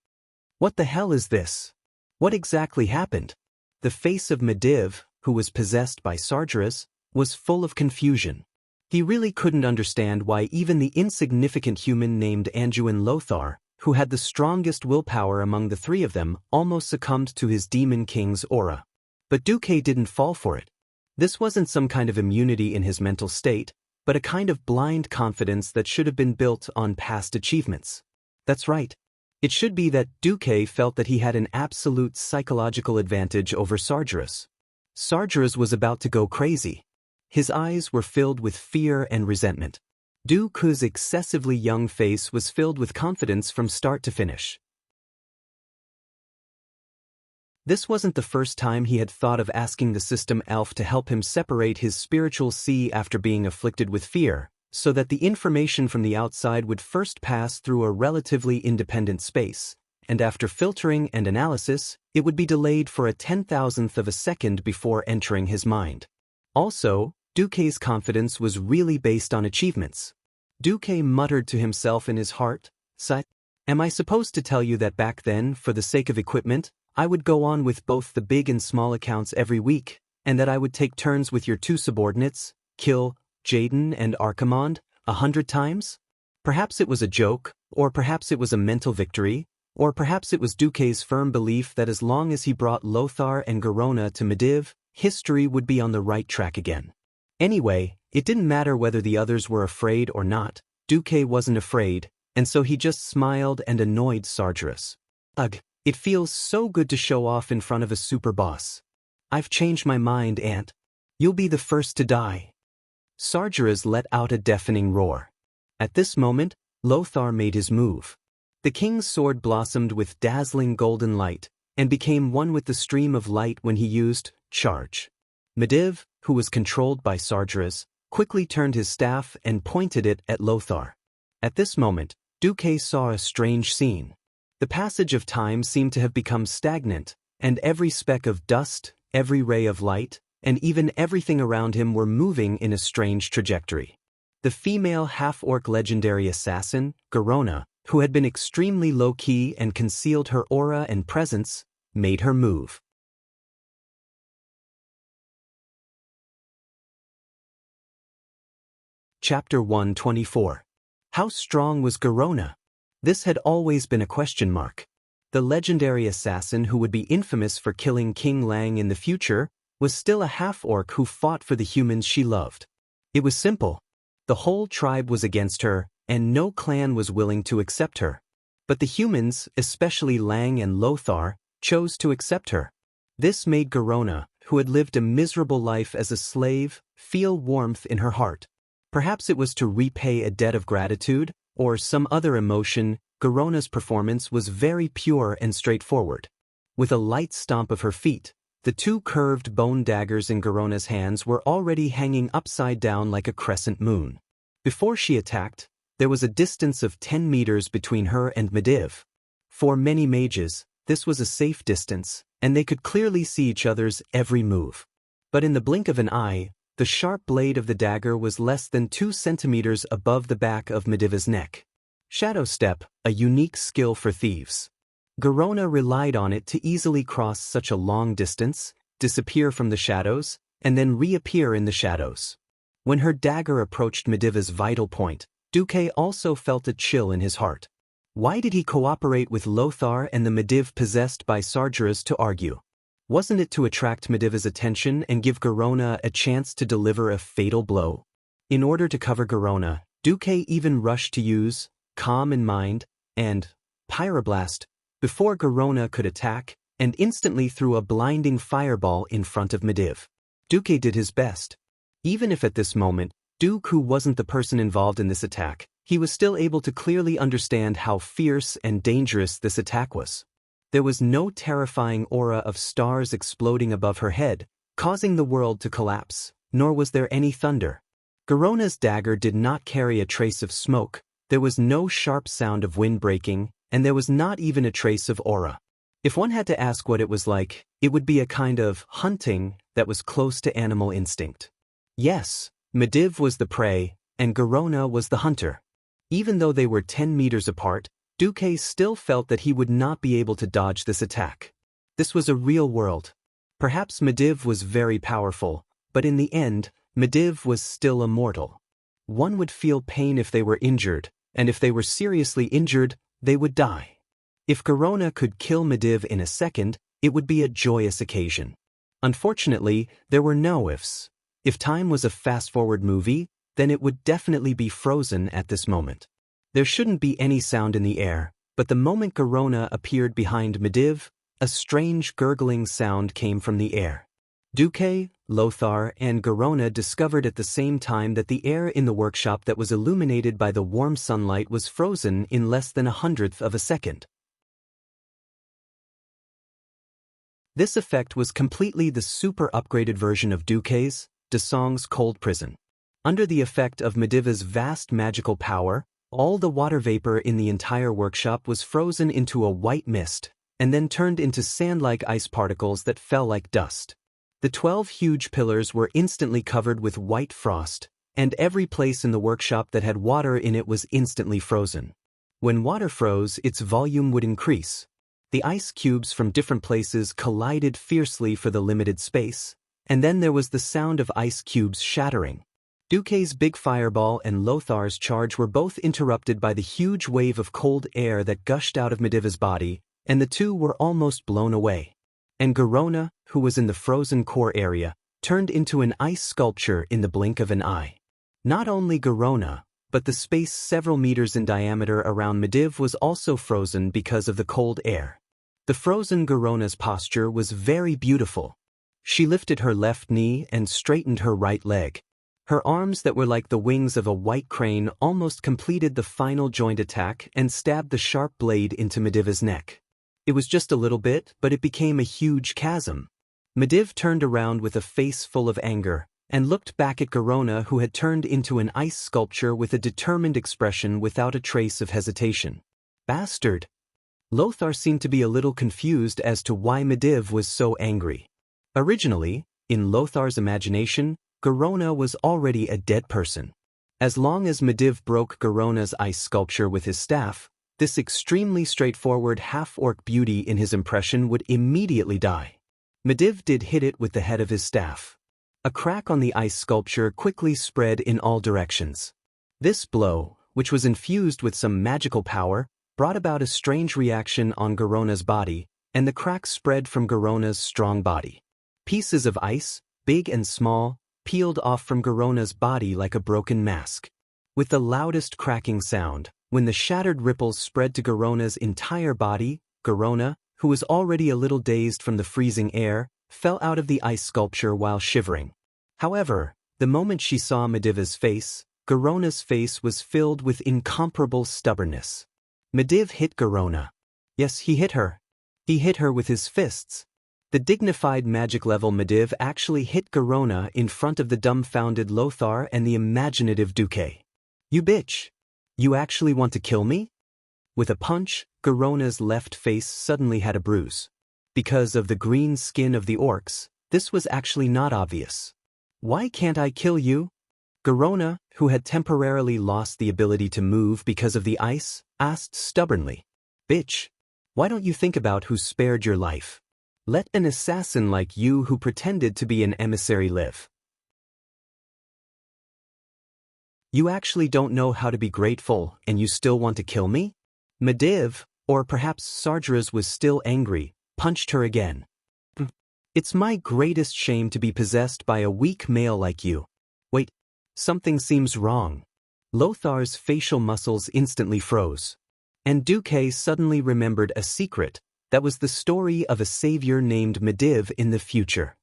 What the hell is this? What exactly happened? The face of Medivh, who was possessed by Sargeras, was full of confusion. He really couldn't understand why even the insignificant human named Anduin Lothar, who had the strongest willpower among the three of them, almost succumbed to his demon king's aura. But Duque didn't fall for it. This wasn't some kind of immunity in his mental state, but a kind of blind confidence that should have been built on past achievements. That's right. It should be that Duque felt that he had an absolute psychological advantage over Sargeras. Sargeras was about to go crazy. His eyes were filled with fear and resentment. Duque's excessively young face was filled with confidence from start to finish. This wasn't the first time he had thought of asking the system elf to help him separate his spiritual sea after being afflicted with fear, so that the information from the outside would first pass through a relatively independent space, and after filtering and analysis, it would be delayed for a 10,000th of a second before entering his mind. Also, Duque's confidence was really based on achievements. Duque muttered to himself in his heart, Am I supposed to tell you that back then, for the sake of equipment, I would go on with both the big and small accounts every week, and that I would take turns with your two subordinates, kill Jaden and Archimond, 100 times? Perhaps it was a joke, or perhaps it was a mental victory, or perhaps it was Duque's firm belief that as long as he brought Lothar and Garona to Medivh, history would be on the right track again. Anyway, it didn't matter whether the others were afraid or not. Duque wasn't afraid, and so he just smiled and annoyed Sargeras. Ugh, it feels so good to show off in front of a super boss. I've changed my mind, Aunt. You'll be the first to die. Sargeras let out a deafening roar. At this moment, Lothar made his move. The king's sword blossomed with dazzling golden light, and became one with the stream of light when he used charge. Medivh, who was controlled by Sargeras, quickly turned his staff and pointed it at Lothar. At this moment, Duque saw a strange scene. The passage of time seemed to have become stagnant, and every speck of dust, every ray of light, and even everything around him were moving in a strange trajectory. The female half-orc legendary assassin, Garona, who had been extremely low-key and concealed her aura and presence, made her move. Chapter 124. How strong was Garona? This had always been a question mark. The legendary assassin who would be infamous for killing King Lang in the future was still a half-orc who fought for the humans she loved. It was simple. The whole tribe was against her, and no clan was willing to accept her. But the humans, especially Lang and Lothar, chose to accept her. This made Garona, who had lived a miserable life as a slave, feel warmth in her heart. Perhaps it was to repay a debt of gratitude, or some other emotion. Garona's performance was very pure and straightforward. With a light stomp of her feet, the two curved bone daggers in Garona's hands were already hanging upside down like a crescent moon. Before she attacked, there was a distance of 10 meters between her and Medivh. For many mages, this was a safe distance, and they could clearly see each other's every move. But in the blink of an eye, the sharp blade of the dagger was less than 2 centimeters above the back of Medivh's neck. Shadow Step, a unique skill for thieves. Garona relied on it to easily cross such a long distance, disappear from the shadows, and then reappear in the shadows. When her dagger approached Medivh's vital point, Duque also felt a chill in his heart. Why did he cooperate with Lothar and the Medivh possessed by Sargeras to argue? Wasn't it to attract Medivh's attention and give Garona a chance to deliver a fatal blow? In order to cover Garona, Duque even rushed to use Calm in Mind and Pyroblast before Garona could attack, and instantly threw a blinding fireball in front of Medivh. Duque did his best. Even if at this moment, Duque, who wasn't the person involved in this attack, he was still able to clearly understand how fierce and dangerous this attack was. There was no terrifying aura of stars exploding above her head, causing the world to collapse, nor was there any thunder. Garona's dagger did not carry a trace of smoke, there was no sharp sound of wind breaking, and there was not even a trace of aura. If one had to ask what it was like, it would be a kind of hunting that was close to animal instinct. Yes, Medivh was the prey, and Garona was the hunter. Even though they were 10 meters apart, Duque still felt that he would not be able to dodge this attack. This was a real world. Perhaps Medivh was very powerful, but in the end, Medivh was still immortal. One would feel pain if they were injured, and if they were seriously injured, they would die. If Garona could kill Medivh in a second, it would be a joyous occasion. Unfortunately, there were no ifs. If time was a fast-forward movie, then it would definitely be frozen at this moment. There shouldn't be any sound in the air, but the moment Garona appeared behind Medivh, a strange gurgling sound came from the air. Duque, Lothar, and Garona discovered at the same time that the air in the workshop that was illuminated by the warm sunlight was frozen in less than 1/100th of a second. This effect was completely the super upgraded version of Duque's, De Song's cold prison. Under the effect of Medivh's vast magical power, All the water vapor in the entire workshop was frozen into a white mist, and then turned into sand-like ice particles that fell like dust. The 12 huge pillars were instantly covered with white frost, and every place in the workshop that had water in it was instantly frozen. When water froze, its volume would increase. The ice cubes from different places collided fiercely for the limited space, and then there was the sound of ice cubes shattering. Duque's big fireball and Lothar's charge were both interrupted by the huge wave of cold air that gushed out of Mediva's body, and the two were almost blown away. And Garona, who was in the frozen core area, turned into an ice sculpture in the blink of an eye. Not only Garona, but the space several meters in diameter around Mediv was also frozen because of the cold air. The frozen Garona's posture was very beautiful. She lifted her left knee and straightened her right leg. Her arms that were like the wings of a white crane almost completed the final joint attack and stabbed the sharp blade into Mediva's neck. It was just a little bit, but it became a huge chasm. Mediv turned around with a face full of anger, and looked back at Garona, who had turned into an ice sculpture with a determined expression without a trace of hesitation. Bastard! Lothar seemed to be a little confused as to why Mediv was so angry. Originally, in Lothar's imagination, Garona was already a dead person. As long as Mediv broke Garona's ice sculpture with his staff, this extremely straightforward half-orc beauty in his impression would immediately die. Mediv did hit it with the head of his staff. A crack on the ice sculpture quickly spread in all directions. This blow, which was infused with some magical power, brought about a strange reaction on Garona's body, and the crack spread from Garona's strong body. Pieces of ice, big and small, peeled off from Garona's body like a broken mask. With the loudest cracking sound, when the shattered ripples spread to Garona's entire body, Garona, who was already a little dazed from the freezing air, fell out of the ice sculpture while shivering. However, the moment she saw Mediva's face, Garona's face was filled with incomparable stubbornness. Mediv hit Garona. Yes, he hit her. He hit her with his fists. The dignified magic-level Mediv actually hit Garona in front of the dumbfounded Lothar and the imaginative Duque. You bitch! You actually want to kill me? With a punch, Garona's left face suddenly had a bruise. Because of the green skin of the orcs, this was actually not obvious. Why can't I kill you? Garona, who had temporarily lost the ability to move because of the ice, asked stubbornly. Bitch, why don't you think about who spared your life? Let an assassin like you who pretended to be an emissary live. You actually don't know how to be grateful, and you still want to kill me? Mediv, or perhaps Sargeras was still angry, punched her again. It's my greatest shame to be possessed by a weak male like you. Wait, something seems wrong. Lothar's facial muscles instantly froze. And Duque suddenly remembered a secret that was the story of a savior named Mediv in the future.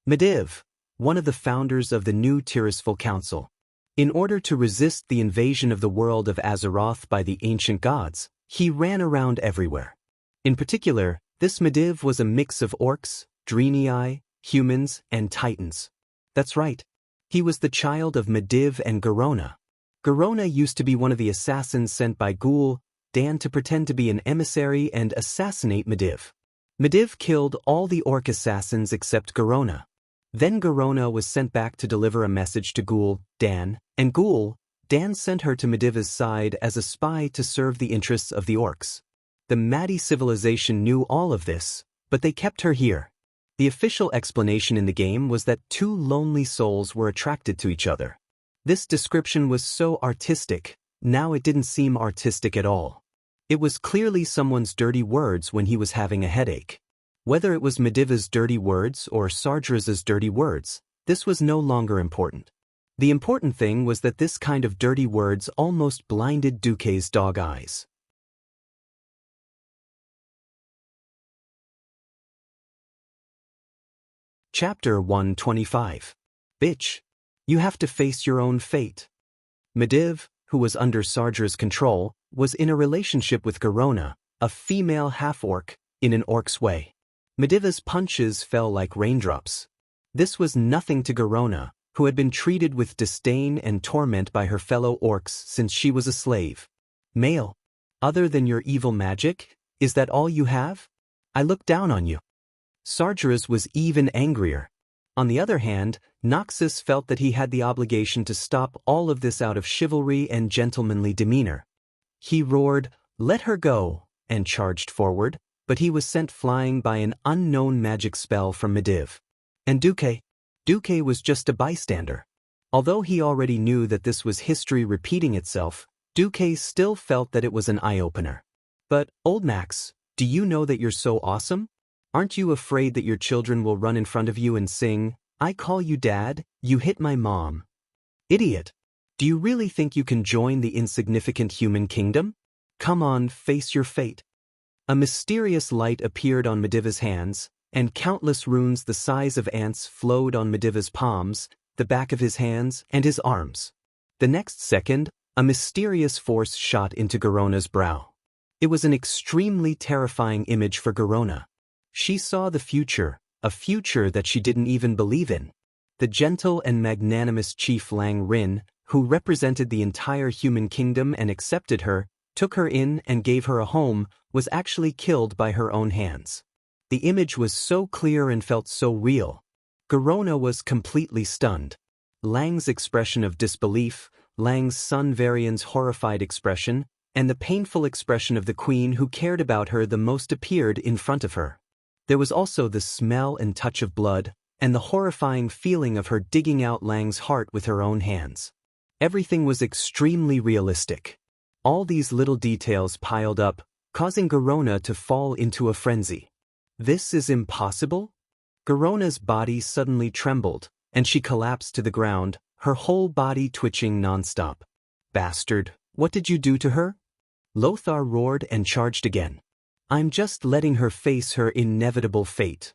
Mediv, one of the founders of the new Tirisful Council. In order to resist the invasion of the world of Azeroth by the ancient gods, he ran around everywhere. In particular, this Mediv was a mix of orcs, Draenei, humans, and titans. That's right. He was the child of Mediv and Garona. Garona used to be one of the assassins sent by Ghoul Dan to pretend to be an emissary and assassinate Mediv. Mediv killed all the orc assassins except Garona. Then Garona was sent back to deliver a message to Ghoul Dan, and Ghoul Dan sent her to Mediva's side as a spy to serve the interests of the orcs. The Madi civilization knew all of this, but they kept her here. The official explanation in the game was that two lonely souls were attracted to each other. This description was so artistic, now it didn't seem artistic at all. It was clearly someone's dirty words when he was having a headache. Whether it was Mediva's dirty words or Sargeras's dirty words, this was no longer important. The important thing was that this kind of dirty words almost blinded Duque's dog eyes. Chapter 125. Bitch, you have to face your own fate. Mediv, who was under Sarger's control, was in a relationship with Garona, a female half-orc, in an orc's way. Mediva's punches fell like raindrops. This was nothing to Garona, who had been treated with disdain and torment by her fellow orcs since she was a slave. Male. Other than your evil magic, is that all you have? I look down on you. Sargeras was even angrier. On the other hand, Noxus felt that he had the obligation to stop all of this out of chivalry and gentlemanly demeanor. He roared, "Let her go," and charged forward, but he was sent flying by an unknown magic spell from Medivh. And Duque? Duque was just a bystander. Although he already knew that this was history repeating itself, Duque still felt that it was an eye-opener. But, Old Max, do you know that you're so awesome? Aren't you afraid that your children will run in front of you and sing, "I call you Dad, you hit my mom"? Idiot! Do you really think you can join the insignificant human kingdom? Come on, face your fate. A mysterious light appeared on Medivh's hands, and countless runes the size of ants flowed on Medivh's palms, the back of his hands, and his arms. The next second, a mysterious force shot into Garona's brow. It was an extremely terrifying image for Garona. She saw the future, a future that she didn't even believe in. The gentle and magnanimous Chief Wang Lin, who represented the entire human kingdom and accepted her, took her in and gave her a home, was actually killed by her own hands. The image was so clear and felt so real. Garona was completely stunned. Lang's expression of disbelief, Lang's son Varian's horrified expression, and the painful expression of the queen who cared about her the most appeared in front of her. There was also the smell and touch of blood, and the horrifying feeling of her digging out Lang's heart with her own hands. Everything was extremely realistic. All these little details piled up, causing Garona to fall into a frenzy. This is impossible? Garona's body suddenly trembled, and she collapsed to the ground, her whole body twitching nonstop. Bastard, what did you do to her? Lothar roared and charged again. I'm just letting her face her inevitable fate.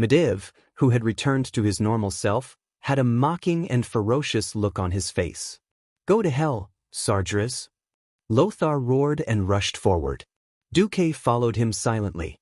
Medivh, who had returned to his normal self, had a mocking and ferocious look on his face. Go to hell, Sargeras. Lothar roared and rushed forward. Duque followed him silently.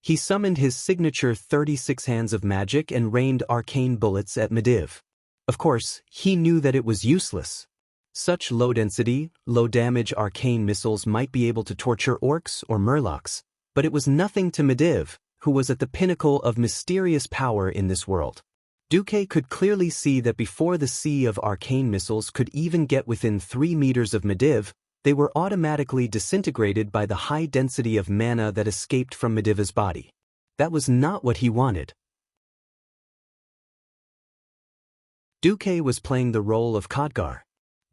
He summoned his signature 36 hands of magic and rained arcane bullets at Medivh. Of course, he knew that it was useless. Such low-density, low-damage arcane missiles might be able to torture orcs or murlocs, but it was nothing to Medivh, who was at the pinnacle of mysterious power in this world. Duque could clearly see that before the sea of arcane missiles could even get within 3 meters of Medivh, they were automatically disintegrated by the high density of mana that escaped from Medivh's body. That was not what he wanted. Duque was playing the role of Khadgar.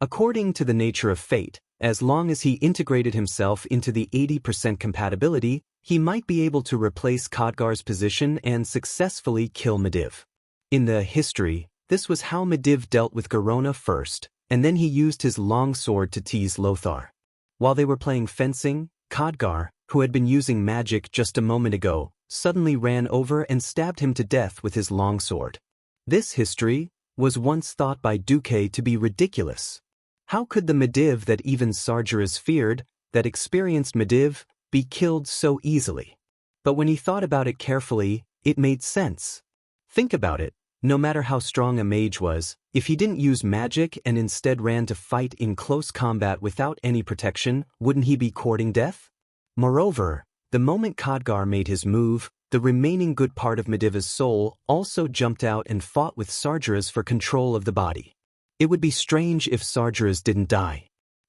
According to the nature of fate, as long as he integrated himself into the 80% compatibility, he might be able to replace Khadgar's position and successfully kill Medivh. In the history, this was how Medivh dealt with Garona first, and then he used his long sword to tease Lothar. While they were playing fencing, Khadgar, who had been using magic just a moment ago, suddenly ran over and stabbed him to death with his long sword. This history was once thought by Duque to be ridiculous. How could the Medivh that even Sargeras feared, that experienced Medivh, be killed so easily? But when he thought about it carefully, it made sense. Think about it, no matter how strong a mage was, if he didn't use magic and instead ran to fight in close combat without any protection, wouldn't he be courting death? Moreover, the moment Khadgar made his move, the remaining good part of Medivh's soul also jumped out and fought with Sargeras for control of the body. It would be strange if Sargeras didn't die.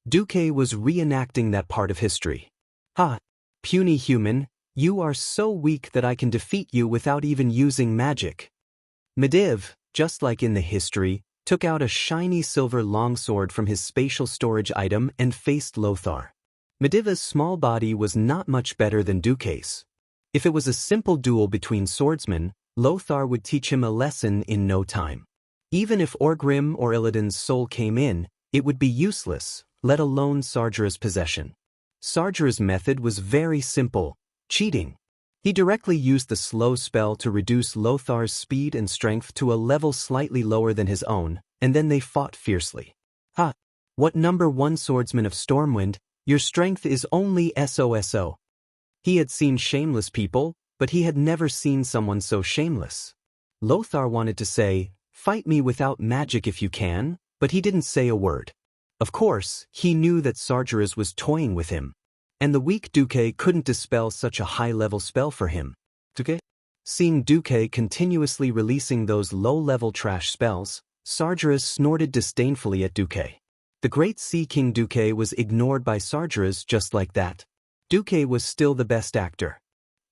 Duque was reenacting that part of history. Ha! Puny human, you are so weak that I can defeat you without even using magic. Medivh, just like in the history, took out a shiny silver longsword from his spatial storage item and faced Lothar. Medivh's small body was not much better than Duque's. If it was a simple duel between swordsmen, Lothar would teach him a lesson in no time. Even if Orgrim or Illidan's soul came in, it would be useless, let alone Sargeras' possession. Sargeras' method was very simple: cheating. He directly used the slow spell to reduce Lothar's speed and strength to a level slightly lower than his own, and then they fought fiercely. Ha! What number 1 swordsman of Stormwind, your strength is only SOSO. He had seen shameless people, but he had never seen someone so shameless. Lothar wanted to say, fight me without magic if you can, but he didn't say a word. Of course, he knew that Sargeras was toying with him, and the weak Duque couldn't dispel such a high-level spell for him. Duque? Seeing Duque continuously releasing those low-level trash spells, Sargeras snorted disdainfully at Duque. The great Sea King Duque was ignored by Sargeras just like that. Duque was still the best actor.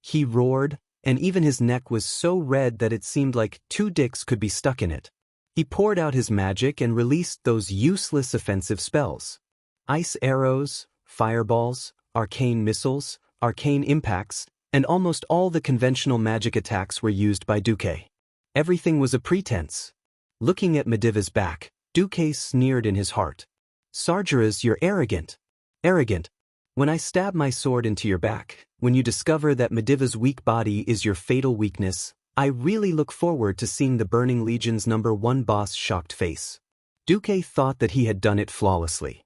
He roared, and even his neck was so red that it seemed like 2 dicks could be stuck in it. He poured out his magic and released those useless offensive spells. Ice arrows, fireballs, arcane missiles, arcane impacts, and almost all the conventional magic attacks were used by Duque. Everything was a pretense. Looking at Mediva's back, Duque sneered in his heart. Sargeras, you're arrogant. Arrogant. When I stab my sword into your back, when you discover that Mediva's weak body is your fatal weakness, I really look forward to seeing the Burning Legion's #1 boss' shocked face. Duque thought that he had done it flawlessly.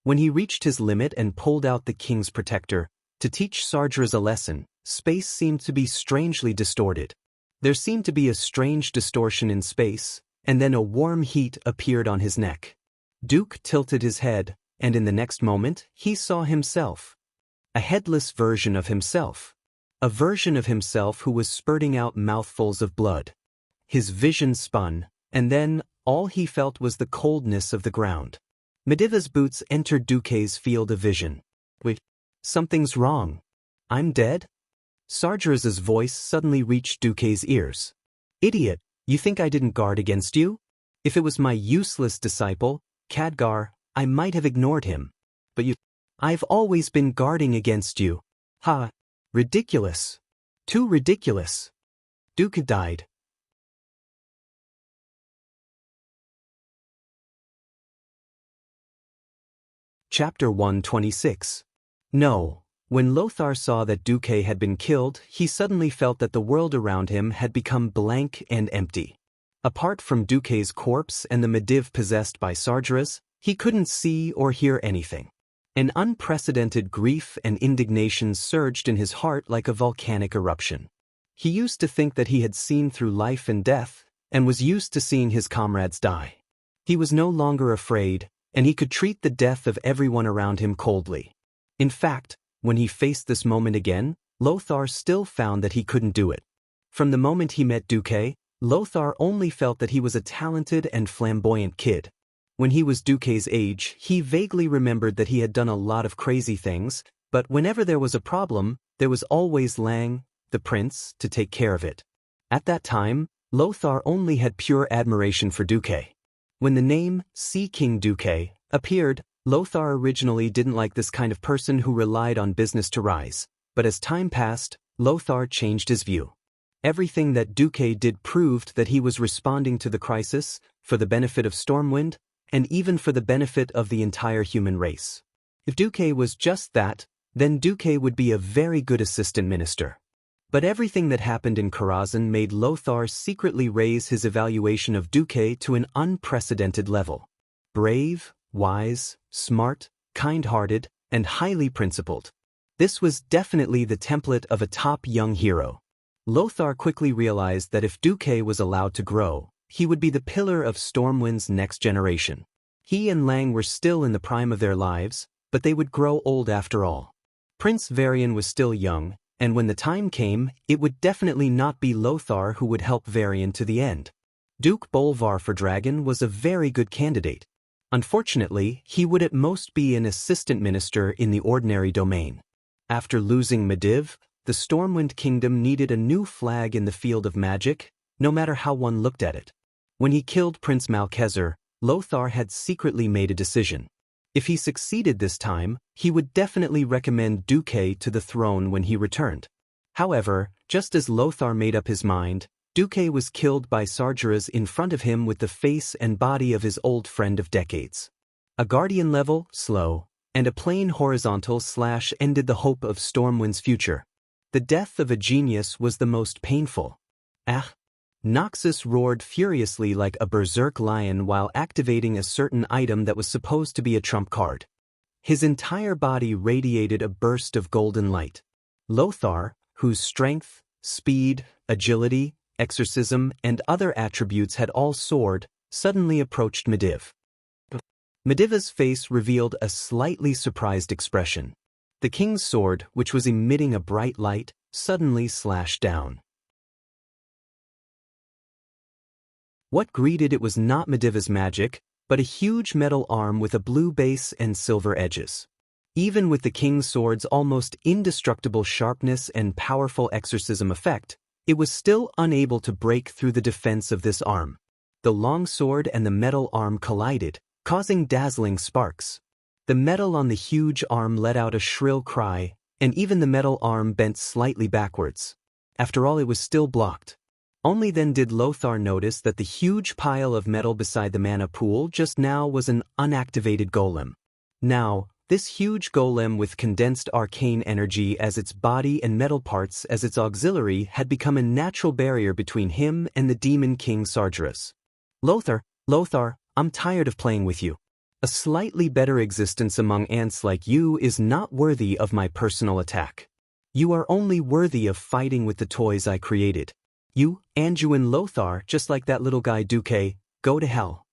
When he reached his limit and pulled out the King's Protector, to teach Sargeras a lesson, space seemed to be strangely distorted. There seemed to be a strange distortion in space, and then a warm heat appeared on his neck. Duke tilted his head, and in the next moment, he saw himself. A headless version of himself. A version of himself who was spurting out mouthfuls of blood. His vision spun, and then, all he felt was the coldness of the ground. Mediva's boots entered Duque's field of vision. Wait, something's wrong. I'm dead? Sargeras's voice suddenly reached Duque's ears. Idiot, you think I didn't guard against you? If it was my useless disciple, Khadgar, I might have ignored him. But I've always been guarding against you. Ha! Ridiculous. Too ridiculous. Duque died. Chapter 126. No. When Lothar saw that Duque had been killed, he suddenly felt that the world around him had become blank and empty. Apart from Duque's corpse and the Mediv possessed by Sargeras, he couldn't see or hear anything. An unprecedented grief and indignation surged in his heart like a volcanic eruption. He used to think that he had seen through life and death, and was used to seeing his comrades die. He was no longer afraid, and he could treat the death of everyone around him coldly. In fact, when he faced this moment again, Lothar still found that he couldn't do it. From the moment he met Duque, Lothar only felt that he was a talented and flamboyant kid. When he was Duque's age, he vaguely remembered that he had done a lot of crazy things, but whenever there was a problem, there was always Lang, the prince, to take care of it. At that time, Lothar only had pure admiration for Duque. When the name Sea King Duque appeared, Lothar originally didn't like this kind of person who relied on business to rise, but as time passed, Lothar changed his view. Everything that Duque did proved that he was responding to the crisis, for the benefit of Stormwind, and even for the benefit of the entire human race. If Duque was just that, then Duque would be a very good assistant minister. But everything that happened in Karazhan made Lothar secretly raise his evaluation of Duque to an unprecedented level. Brave, wise, smart, kind-hearted, and highly principled. This was definitely the template of a top young hero. Lothar quickly realized that if Duque was allowed to grow, he would be the pillar of Stormwind's next generation. He and Lang were still in the prime of their lives, but they would grow old after all. Prince Varian was still young, and when the time came, it would definitely not be Lothar who would help Varian to the end. Duke Bolvar for Dragon was a very good candidate. Unfortunately, he would at most be an assistant minister in the ordinary domain. After losing Mediv, the Stormwind Kingdom needed a new flag in the field of magic, no matter how one looked at it. When he killed Prince Malcheser, Lothar had secretly made a decision. If he succeeded this time, he would definitely recommend Duque to the throne when he returned. However, just as Lothar made up his mind, Duque was killed by Sargeras in front of him with the face and body of his old friend of decades. A guardian level, slow, and a plain horizontal slash ended the hope of Stormwind's future. The death of a genius was the most painful. Ah! Noxus roared furiously like a berserk lion while activating a certain item that was supposed to be a trump card. His entire body radiated a burst of golden light. Lothar, whose strength, speed, agility, exorcism, and other attributes had all soared, suddenly approached Mediv. Medivh's face revealed a slightly surprised expression. The king's sword, which was emitting a bright light, suddenly slashed down. What greeted it was not Medivh's magic, but a huge metal arm with a blue base and silver edges. Even with the king's sword's almost indestructible sharpness and powerful exorcism effect, it was still unable to break through the defense of this arm. The long sword and the metal arm collided, causing dazzling sparks. The metal on the huge arm let out a shrill cry, and even the metal arm bent slightly backwards. After all, it was still blocked. Only then did Lothar notice that the huge pile of metal beside the mana pool just now was an unactivated golem. Now, this huge golem with condensed arcane energy as its body and metal parts as its auxiliary had become a natural barrier between him and the demon king Sargeras. Lothar, I'm tired of playing with you. A slightly better existence among ants like you is not worthy of my personal attack. You are only worthy of fighting with the toys I created. You, Anduin Lothar, just like that little guy Duque, go to hell.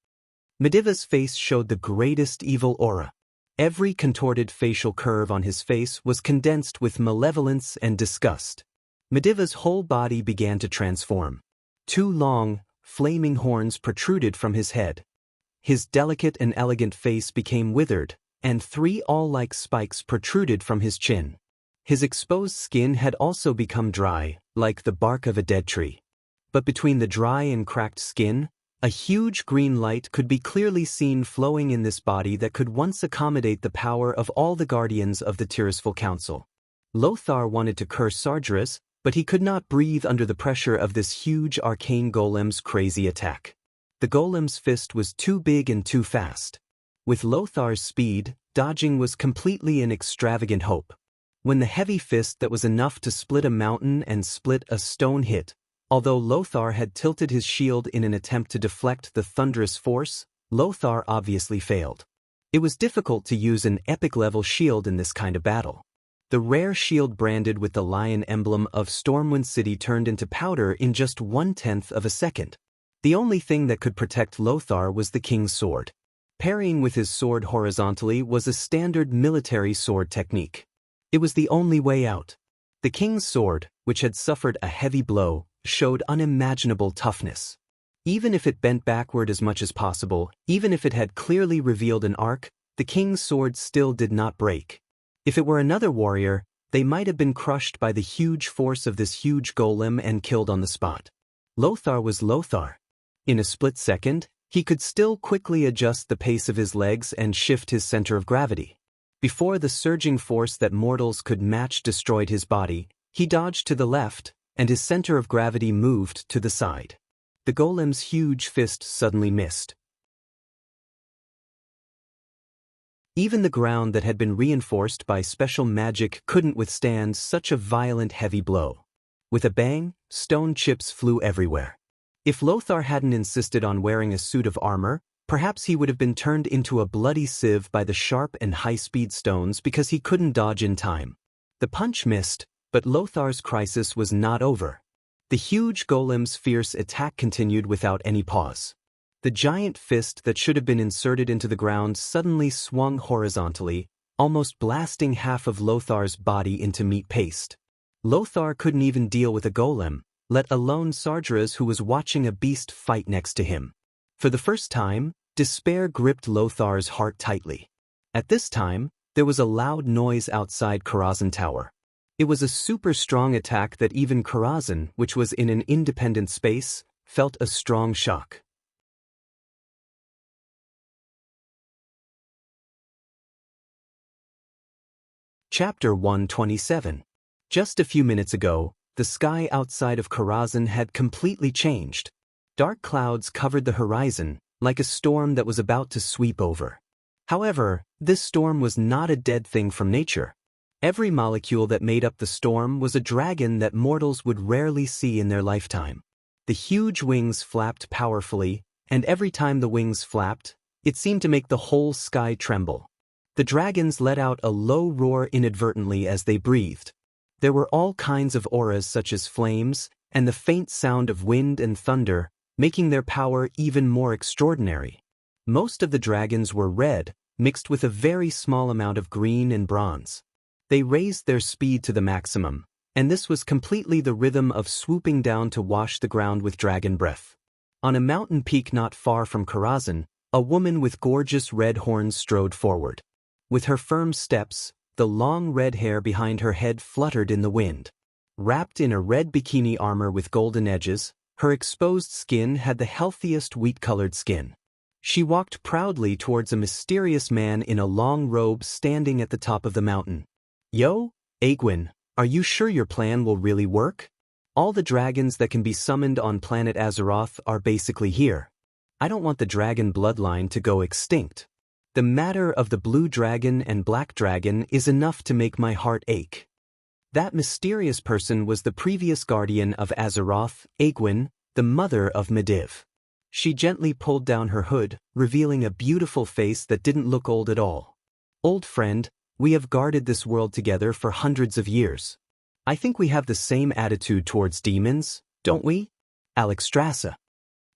Medivh's face showed the greatest evil aura. Every contorted facial curve on his face was condensed with malevolence and disgust. Medivh's whole body began to transform. Two long, flaming horns protruded from his head. His delicate and elegant face became withered, and three awl-like spikes protruded from his chin. His exposed skin had also become dry, like the bark of a dead tree. But between the dry and cracked skin, a huge green light could be clearly seen flowing in this body that could once accommodate the power of all the guardians of the Tirisful Council. Lothar wanted to curse Sargeras, but he could not breathe under the pressure of this huge arcane golem's crazy attack. The golem's fist was too big and too fast. With Lothar's speed, dodging was completely an extravagant hope. When the heavy fist that was enough to split a mountain and split a stone hit, although Lothar had tilted his shield in an attempt to deflect the thunderous force, Lothar obviously failed. It was difficult to use an epic-level shield in this kind of battle. The rare shield branded with the lion emblem of Stormwind City turned into powder in just 1/10 of a second. The only thing that could protect Lothar was the king's sword. Parrying with his sword horizontally was a standard military sword technique. It was the only way out. The king's sword, which had suffered a heavy blow, showed unimaginable toughness. Even if it bent backward as much as possible, even if it had clearly revealed an arc, the king's sword still did not break. If it were another warrior, they might have been crushed by the huge force of this huge golem and killed on the spot. Lothar was Lothar. In a split second, he could still quickly adjust the pace of his legs and shift his center of gravity. Before the surging force that mortals could match destroyed his body, he dodged to the left, and his center of gravity moved to the side. The golem's huge fist suddenly missed. Even the ground that had been reinforced by special magic couldn't withstand such a violent heavy blow. With a bang, stone chips flew everywhere. If Lothar hadn't insisted on wearing a suit of armor, perhaps he would have been turned into a bloody sieve by the sharp and high-speed stones because he couldn't dodge in time. The punch missed, but Lothar's crisis was not over. The huge golem's fierce attack continued without any pause. The giant fist that should have been inserted into the ground suddenly swung horizontally, almost blasting half of Lothar's body into meat paste. Lothar couldn't even deal with a golem, let alone Sargeras, who was watching a beast fight next to him. For the first time, despair gripped Lothar's heart tightly. At this time, there was a loud noise outside Karazhan Tower. It was a super strong attack that even Karazhan, which was in an independent space, felt a strong shock. Chapter 127. Just a few minutes ago, the sky outside of Karazhan had completely changed. Dark clouds covered the horizon, like a storm that was about to sweep over. However, this storm was not a dead thing from nature. Every molecule that made up the storm was a dragon that mortals would rarely see in their lifetime. The huge wings flapped powerfully, and every time the wings flapped, it seemed to make the whole sky tremble. The dragons let out a low roar inadvertently as they breathed. There were all kinds of auras such as flames, and the faint sound of wind and thunder, making their power even more extraordinary. Most of the dragons were red, mixed with a very small amount of green and bronze. They raised their speed to the maximum, and this was completely the rhythm of swooping down to wash the ground with dragon breath. On a mountain peak not far from Karazhan, a woman with gorgeous red horns strode forward. With her firm steps, the long red hair behind her head fluttered in the wind. Wrapped in a red bikini armor with golden edges, her exposed skin had the healthiest wheat-colored skin. She walked proudly towards a mysterious man in a long robe standing at the top of the mountain. "Yo, Aegwin, are you sure your plan will really work? All the dragons that can be summoned on planet Azeroth are basically here. I don't want the dragon bloodline to go extinct. The matter of the blue dragon and black dragon is enough to make my heart ache." That mysterious person was the previous guardian of Azeroth, Aegwin, the mother of Medivh. She gently pulled down her hood, revealing a beautiful face that didn't look old at all. "Old friend, we have guarded this world together for hundreds of years. I think we have the same attitude towards demons, don't we? Alexstrasza."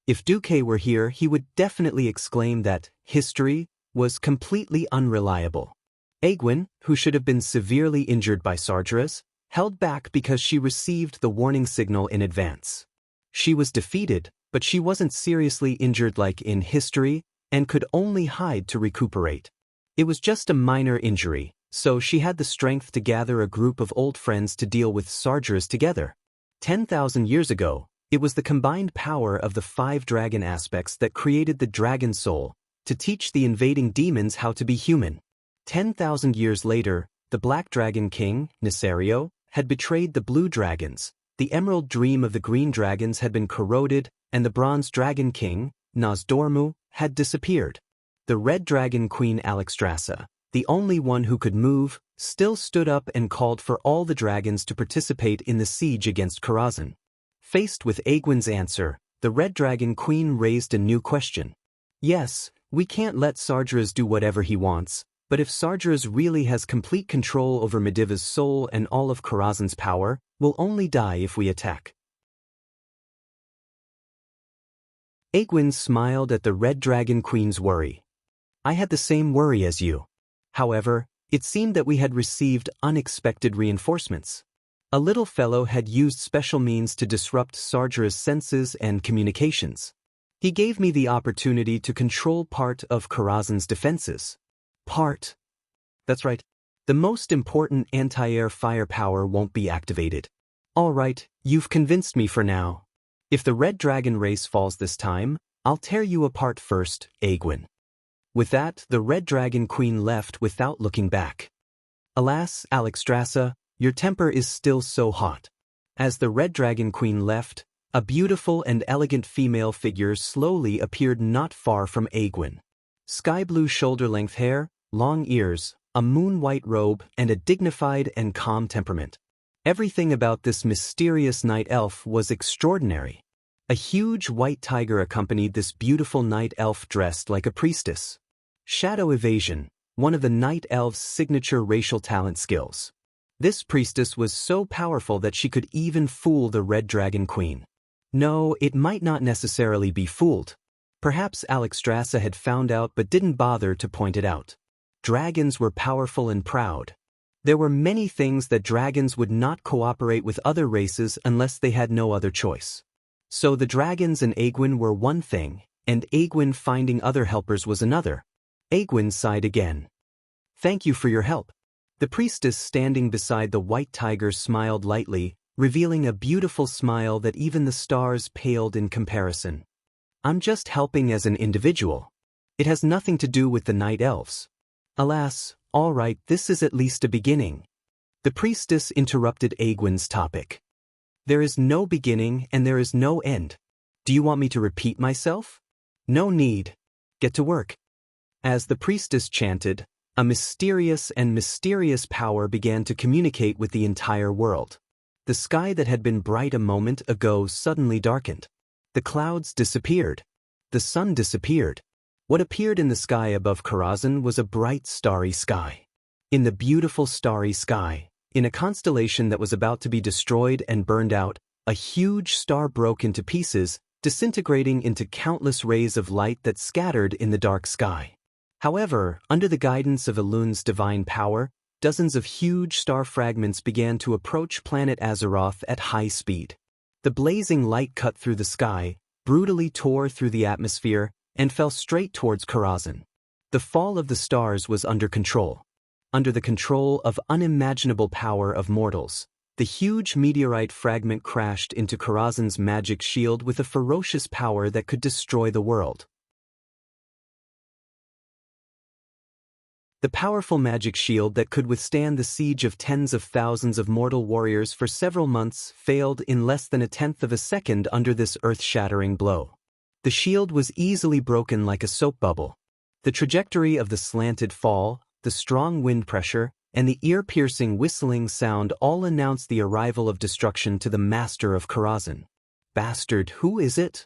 If Duque were here, he would definitely exclaim that history was completely unreliable. Aegwin, who should have been severely injured by Sargeras, held back because she received the warning signal in advance. She was defeated, but she wasn't seriously injured like in history, and could only hide to recuperate. It was just a minor injury, so she had the strength to gather a group of old friends to deal with Sargeras together. 10,000 years ago, it was the combined power of the 5 dragon aspects that created the dragon soul, to teach the invading demons how to be human. 10,000 years later, the Black Dragon King, Nesario, had betrayed the Blue Dragons, the Emerald Dream of the Green Dragons had been corroded, and the Bronze Dragon King, Nozdormu, had disappeared. The Red Dragon Queen Alexstrasza, the only one who could move, still stood up and called for all the dragons to participate in the siege against Karazhan. Faced with Aegwin's answer, the Red Dragon Queen raised a new question. "Yes, we can't let Sargeras do whatever he wants, but if Sargeras really has complete control over Medivh's soul and all of Karazhan's power, we'll only die if we attack." Aegwin smiled at the Red Dragon Queen's worry. "I had the same worry as you. However, it seemed that we had received unexpected reinforcements. A little fellow had used special means to disrupt Sargeras' senses and communications. He gave me the opportunity to control part of Karazhan's defenses." "Part?" "That's right. The most important anti-air firepower won't be activated." "All right, you've convinced me for now. If the Red Dragon race falls this time, I'll tear you apart first, Aegwin." With that, the Red Dragon Queen left without looking back. "Alas, Alexstrasza, your temper is still so hot." As the Red Dragon Queen left, a beautiful and elegant female figure slowly appeared not far from Aegwin. Sky-blue shoulder-length hair, long ears, a moon-white robe, and a dignified and calm temperament. Everything about this mysterious night elf was extraordinary. A huge white tiger accompanied this beautiful night elf dressed like a priestess. Shadow evasion, one of the night elf's signature racial talent skills. This priestess was so powerful that she could even fool the Red Dragon Queen. No, it might not necessarily be fooled. Perhaps Alexstrasza had found out but didn't bother to point it out. Dragons were powerful and proud. There were many things that dragons would not cooperate with other races unless they had no other choice. So the dragons and Aegwin were one thing, and Aegwin finding other helpers was another. Aegwin sighed again. "Thank you for your help." The priestess standing beside the white tiger smiled lightly, revealing a beautiful smile that even the stars paled in comparison. "I'm just helping as an individual. It has nothing to do with the night elves." "Alas, all right, this is at least a beginning." The priestess interrupted Aegwin's topic. "There is no beginning and there is no end. Do you want me to repeat myself?" "No need. Get to work." As the priestess chanted, a mysterious power began to communicate with the entire world. The sky that had been bright a moment ago suddenly darkened. The clouds disappeared. The sun disappeared. What appeared in the sky above Karazhan was a bright starry sky. In the beautiful starry sky, in a constellation that was about to be destroyed and burned out, a huge star broke into pieces, disintegrating into countless rays of light that scattered in the dark sky. However, under the guidance of Elun's divine power, dozens of huge star fragments began to approach planet Azeroth at high speed. The blazing light cut through the sky, brutally tore through the atmosphere, and fell straight towards Karazhan. The fall of the stars was under control. Under the control of unimaginable power of mortals, the huge meteorite fragment crashed into Karazhan's magic shield with a ferocious power that could destroy the world. The powerful magic shield that could withstand the siege of tens of thousands of mortal warriors for several months failed in less than a tenth of a second under this earth-shattering blow. The shield was easily broken like a soap bubble. The trajectory of the slanted fall, the strong wind pressure, and the ear-piercing whistling sound all announced the arrival of destruction to the master of Karazhan. Bastard, who is it?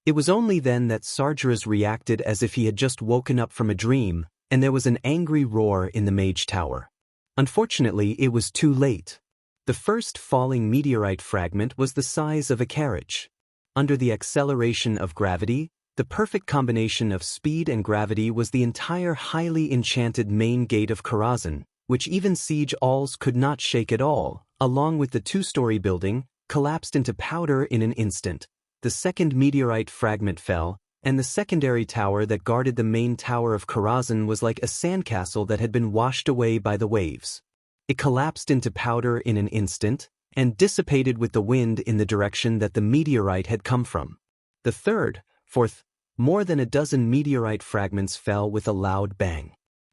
It was only then that Sargeras reacted as if he had just woken up from a dream, and there was an angry roar in the Mage Tower. Unfortunately, it was too late. The first falling meteorite fragment was the size of a carriage. Under the acceleration of gravity, the perfect combination of speed and gravity was the entire highly enchanted main gate of Karazhan, which even siege alls could not shake at all, along with the two-story building, collapsed into powder in an instant. The second meteorite fragment fell, and the secondary tower that guarded the main tower of Karazhan was like a sandcastle that had been washed away by the waves. It collapsed into powder in an instant, and dissipated with the wind in the direction that the meteorite had come from. The third, fourth, more than a dozen meteorite fragments fell with a loud bang.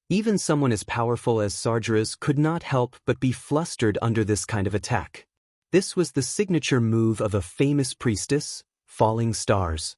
Even someone as powerful as Sargeras could not help but be flustered under this kind of attack. This was the signature move of a famous priestess, falling stars.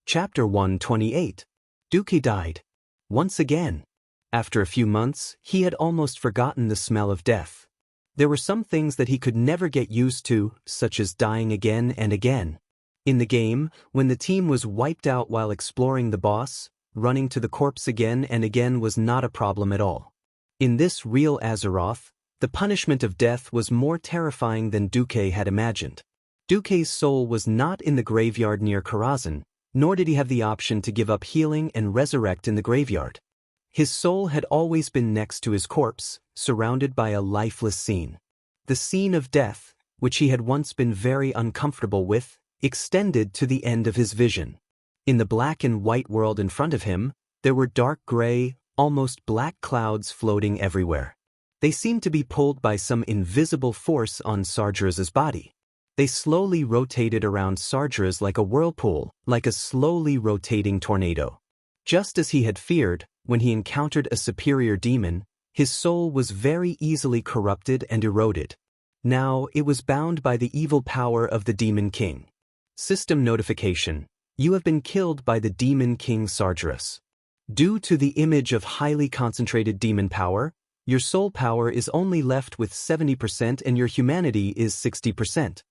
Chapter 128. Duque died. Once again. After a few months, he had almost forgotten the smell of death. There were some things that he could never get used to, such as dying again and again. In the game, when the team was wiped out while exploring the boss, running to the corpse again and again was not a problem at all. In this real Azeroth, the punishment of death was more terrifying than Duque had imagined. Duque's soul was not in the graveyard near Karazhan, nor did he have the option to give up healing and resurrect in the graveyard. His soul had always been next to his corpse, surrounded by a lifeless scene. The scene of death, which he had once been very uncomfortable with, extended to the end of his vision. In the black and white world in front of him, there were dark gray, almost black clouds floating everywhere. They seemed to be pulled by some invisible force on Sargeras' body. They slowly rotated around Sargeras like a whirlpool, like a slowly rotating tornado. Just as he had feared, when he encountered a superior demon, his soul was very easily corrupted and eroded. Now it was bound by the evil power of the Demon King. System notification: you have been killed by the Demon King Sargeras. Due to the image of highly concentrated demon power, your soul power is only left with 70% and your humanity is 60%.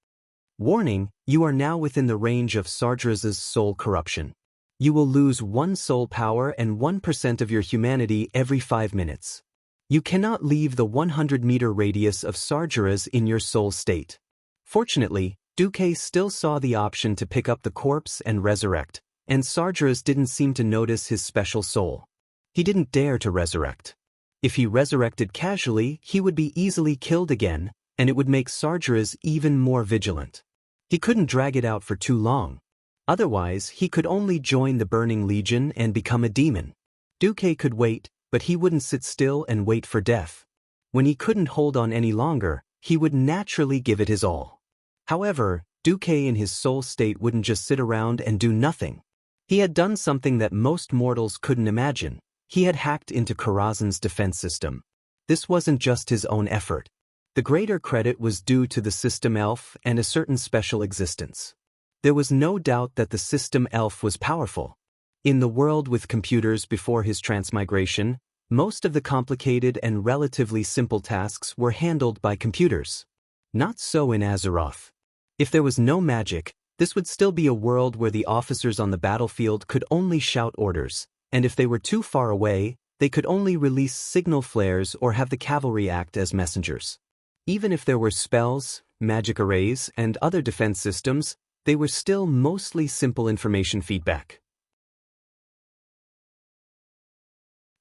Warning, you are now within the range of Sargeras' soul corruption. You will lose 1 soul power and 1% of your humanity every 5 minutes. You cannot leave the 100-meter radius of Sargeras in your soul state. Fortunately, Duque still saw the option to pick up the corpse and resurrect, and Sargeras didn't seem to notice his special soul. He didn't dare to resurrect. If he resurrected casually, he would be easily killed again, and it would make Sargeras even more vigilant. He couldn't drag it out for too long. Otherwise, he could only join the Burning Legion and become a demon. Duque could wait, but he wouldn't sit still and wait for death. When he couldn't hold on any longer, he would naturally give it his all. However, Duque in his soul state wouldn't just sit around and do nothing. He had done something that most mortals couldn't imagine. He had hacked into Karazhan's defense system. This wasn't just his own effort. The greater credit was due to the system elf and a certain special existence. There was no doubt that the system elf was powerful. In the world with computers before his transmigration, most of the complicated and relatively simple tasks were handled by computers. Not so in Azeroth. If there was no magic, this would still be a world where the officers on the battlefield could only shout orders, and if they were too far away, they could only release signal flares or have the cavalry act as messengers. Even if there were spells, magic arrays, and other defense systems, they were still mostly simple information feedback.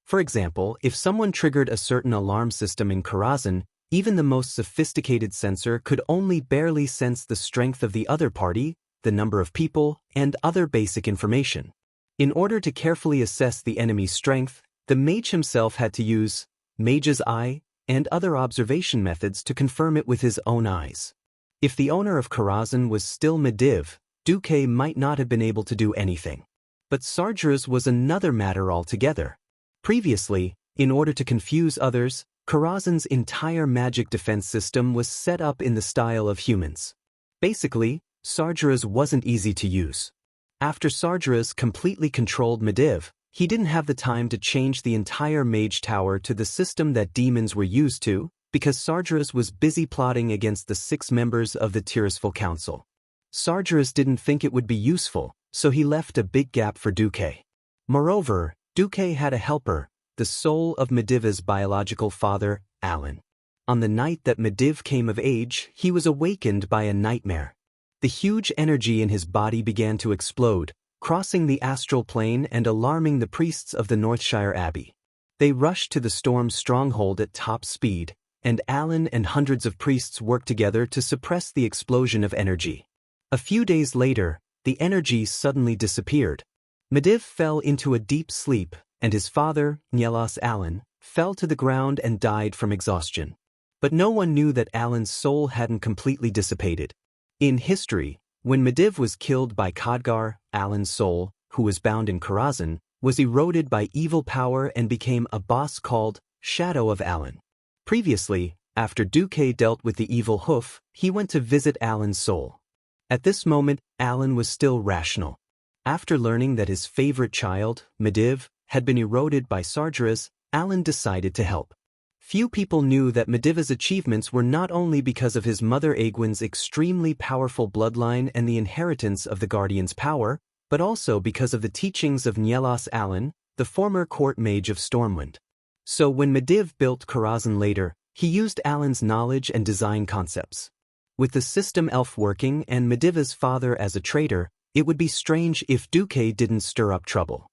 For example, if someone triggered a certain alarm system in Karazhan, even the most sophisticated sensor could only barely sense the strength of the other party, the number of people, and other basic information. In order to carefully assess the enemy's strength, the mage himself had to use Mage's Eye and other observation methods to confirm it with his own eyes. If the owner of Karazhan was still Medivh, Duque might not have been able to do anything. But Sargeras was another matter altogether. Previously, in order to confuse others, Karazhan's entire magic defense system was set up in the style of humans. Basically, Sargeras wasn't easy to use. After Sargeras completely controlled Medivh, he didn't have the time to change the entire mage tower to the system that demons were used to, because Sargeras was busy plotting against the 6 members of the Tirisfal Council. Sargeras didn't think it would be useful, so he left a big gap for Duque. Moreover, Duque had a helper, the soul of Medivh's biological father, Alan. On the night that Medivh came of age, he was awakened by a nightmare. The huge energy in his body began to explode, crossing the astral plane and alarming the priests of the Northshire Abbey. They rushed to the storm's stronghold at top speed, and Alan and hundreds of priests worked together to suppress the explosion of energy. A few days later, the energy suddenly disappeared. Medivh fell into a deep sleep, and his father, Nyelas Alan, fell to the ground and died from exhaustion. But no one knew that Alan's soul hadn't completely dissipated. In history, when Medivh was killed by Khadgar, Alan's soul, who was bound in Karazhan, was eroded by evil power and became a boss called Shadow of Alan. Previously, after Duque dealt with the evil hoof, he went to visit Alan's soul. At this moment, Alan was still rational. After learning that his favorite child, Medivh, had been eroded by Sargeras, Alan decided to help. Few people knew that Medivh's achievements were not only because of his mother Egwin's extremely powerful bloodline and the inheritance of the Guardian's power, but also because of the teachings of Nyelas Alan, the former court mage of Stormwind. So when Medivh built Karazhan later, he used Alan's knowledge and design concepts. With the system elf working and Medivh's father as a traitor, it would be strange if Duque didn't stir up trouble.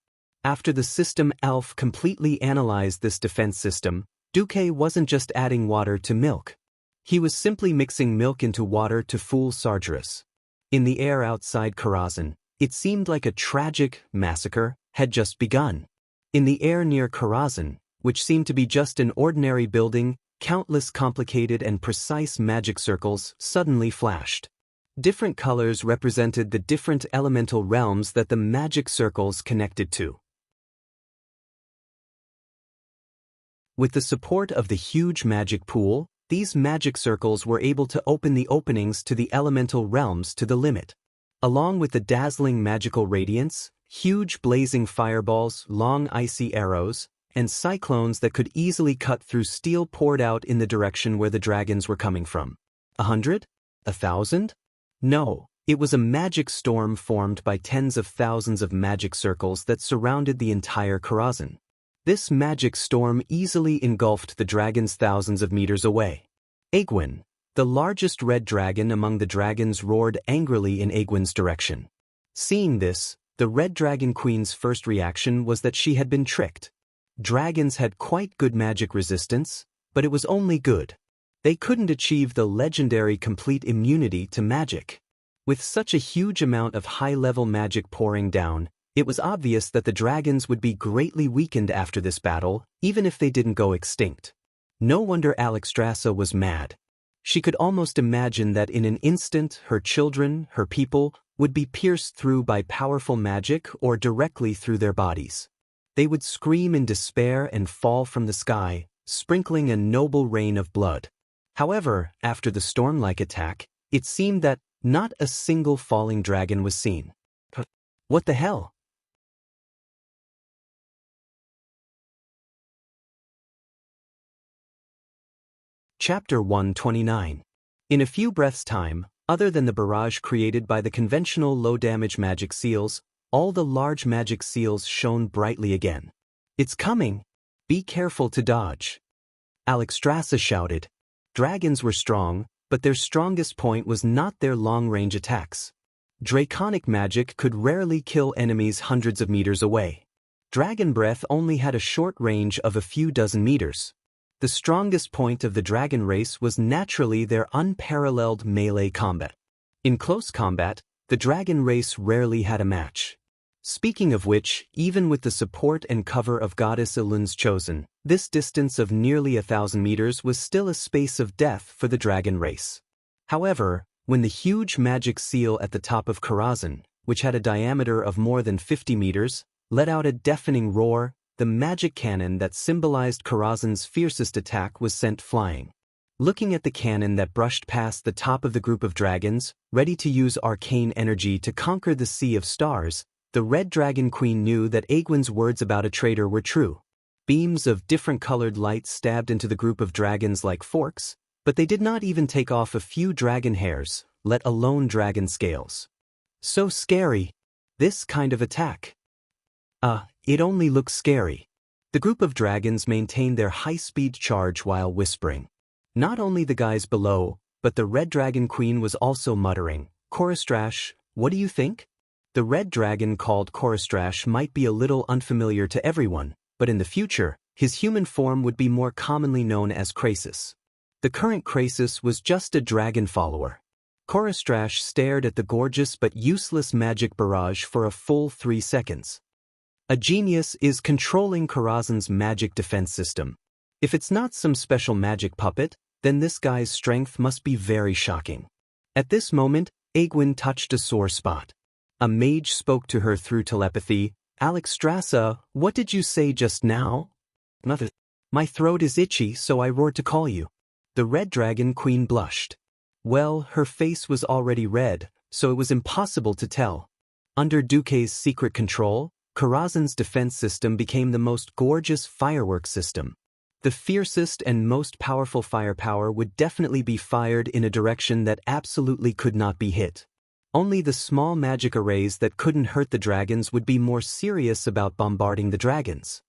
After the system elf completely analyzed this defense system, Duque wasn't just adding water to milk. He was simply mixing milk into water to fool Sargeras. In the air outside Karazhan, it seemed like a tragic massacre had just begun. In the air near Karazhan, which seemed to be just an ordinary building, countless complicated and precise magic circles suddenly flashed. Different colors represented the different elemental realms that the magic circles connected to. With the support of the huge magic pool, these magic circles were able to open the openings to the elemental realms to the limit. Along with the dazzling magical radiance, huge blazing fireballs, long icy arrows, and cyclones that could easily cut through steel poured out in the direction where the dragons were coming from. 100? 1,000? No, it was a magic storm formed by tens of thousands of magic circles that surrounded the entire Karazhan. This magic storm easily engulfed the dragons thousands of meters away. Egwin, the largest red dragon among the dragons, roared angrily in Egwin's direction. Seeing this, the Red Dragon Queen's first reaction was that she had been tricked. Dragons had quite good magic resistance, but it was only good. They couldn't achieve the legendary complete immunity to magic. With such a huge amount of high-level magic pouring down, it was obvious that the dragons would be greatly weakened after this battle, even if they didn't go extinct. No wonder Alexstrasza was mad. She could almost imagine that in an instant her children, her people, would be pierced through by powerful magic or directly through their bodies. They would scream in despair and fall from the sky, sprinkling a noble rain of blood. However, after the storm-like attack, it seemed that not a single falling dragon was seen. What the hell? Chapter 129. In a few breaths' time, other than the barrage created by the conventional low-damage magic seals, all the large magic seals shone brightly again. It's coming! Be careful to dodge. Alexstrasza shouted. Dragons were strong, but their strongest point was not their long-range attacks. Draconic magic could rarely kill enemies hundreds of meters away. Dragon breath only had a short range of a few dozen meters. The strongest point of the dragon race was naturally their unparalleled melee combat. In close combat, the dragon race rarely had a match. Speaking of which, even with the support and cover of Goddess Elun's Chosen, this distance of nearly 1,000 meters was still a space of death for the dragon race. However, when the huge magic seal at the top of Karazhan, which had a diameter of more than 50 meters, let out a deafening roar, the magic cannon that symbolized Karazhan's fiercest attack was sent flying. Looking at the cannon that brushed past the top of the group of dragons, ready to use arcane energy to conquer the Sea of Stars, the Red Dragon Queen knew that Egwene's words about a traitor were true. Beams of different colored light stabbed into the group of dragons like forks, but they did not even take off a few dragon hairs, let alone dragon scales. So scary. This kind of attack. It only looks scary. The group of dragons maintained their high-speed charge while whispering. Not only the guys below, but the Red Dragon Queen was also muttering, "Korostrash, what do you think?" The red dragon called Korostrash might be a little unfamiliar to everyone, but in the future, his human form would be more commonly known as Krasis. The current Krasis was just a dragon follower. Korostrash stared at the gorgeous but useless magic barrage for a full 3 seconds. A genius is controlling Karazhan's magic defense system. If it's not some special magic puppet, then this guy's strength must be very shocking. At this moment, Egwene touched a sore spot. A mage spoke to her through telepathy. "Alexstrasza, what did you say just now?" "Nothing. My throat is itchy, so I roared to call you." The Red Dragon Queen blushed. Well, her face was already red, so it was impossible to tell. Under Duque's secret control, Karazhan's defense system became the most gorgeous fireworks system. The fiercest and most powerful firepower would definitely be fired in a direction that absolutely could not be hit. Only the small magic arrays that couldn't hurt the dragons would be more serious about bombarding the dragons.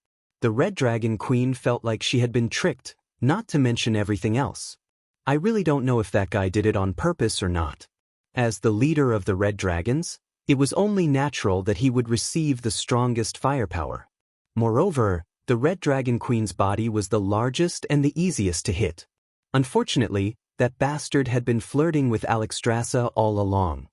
The Red Dragon Queen felt like she had been tricked, not to mention everything else. I really don't know if that guy did it on purpose or not. As the leader of the Red Dragons, it was only natural that he would receive the strongest firepower. Moreover, the Red Dragon Queen's body was the largest and the easiest to hit. Unfortunately, that bastard had been flirting with Alexstrasza all along.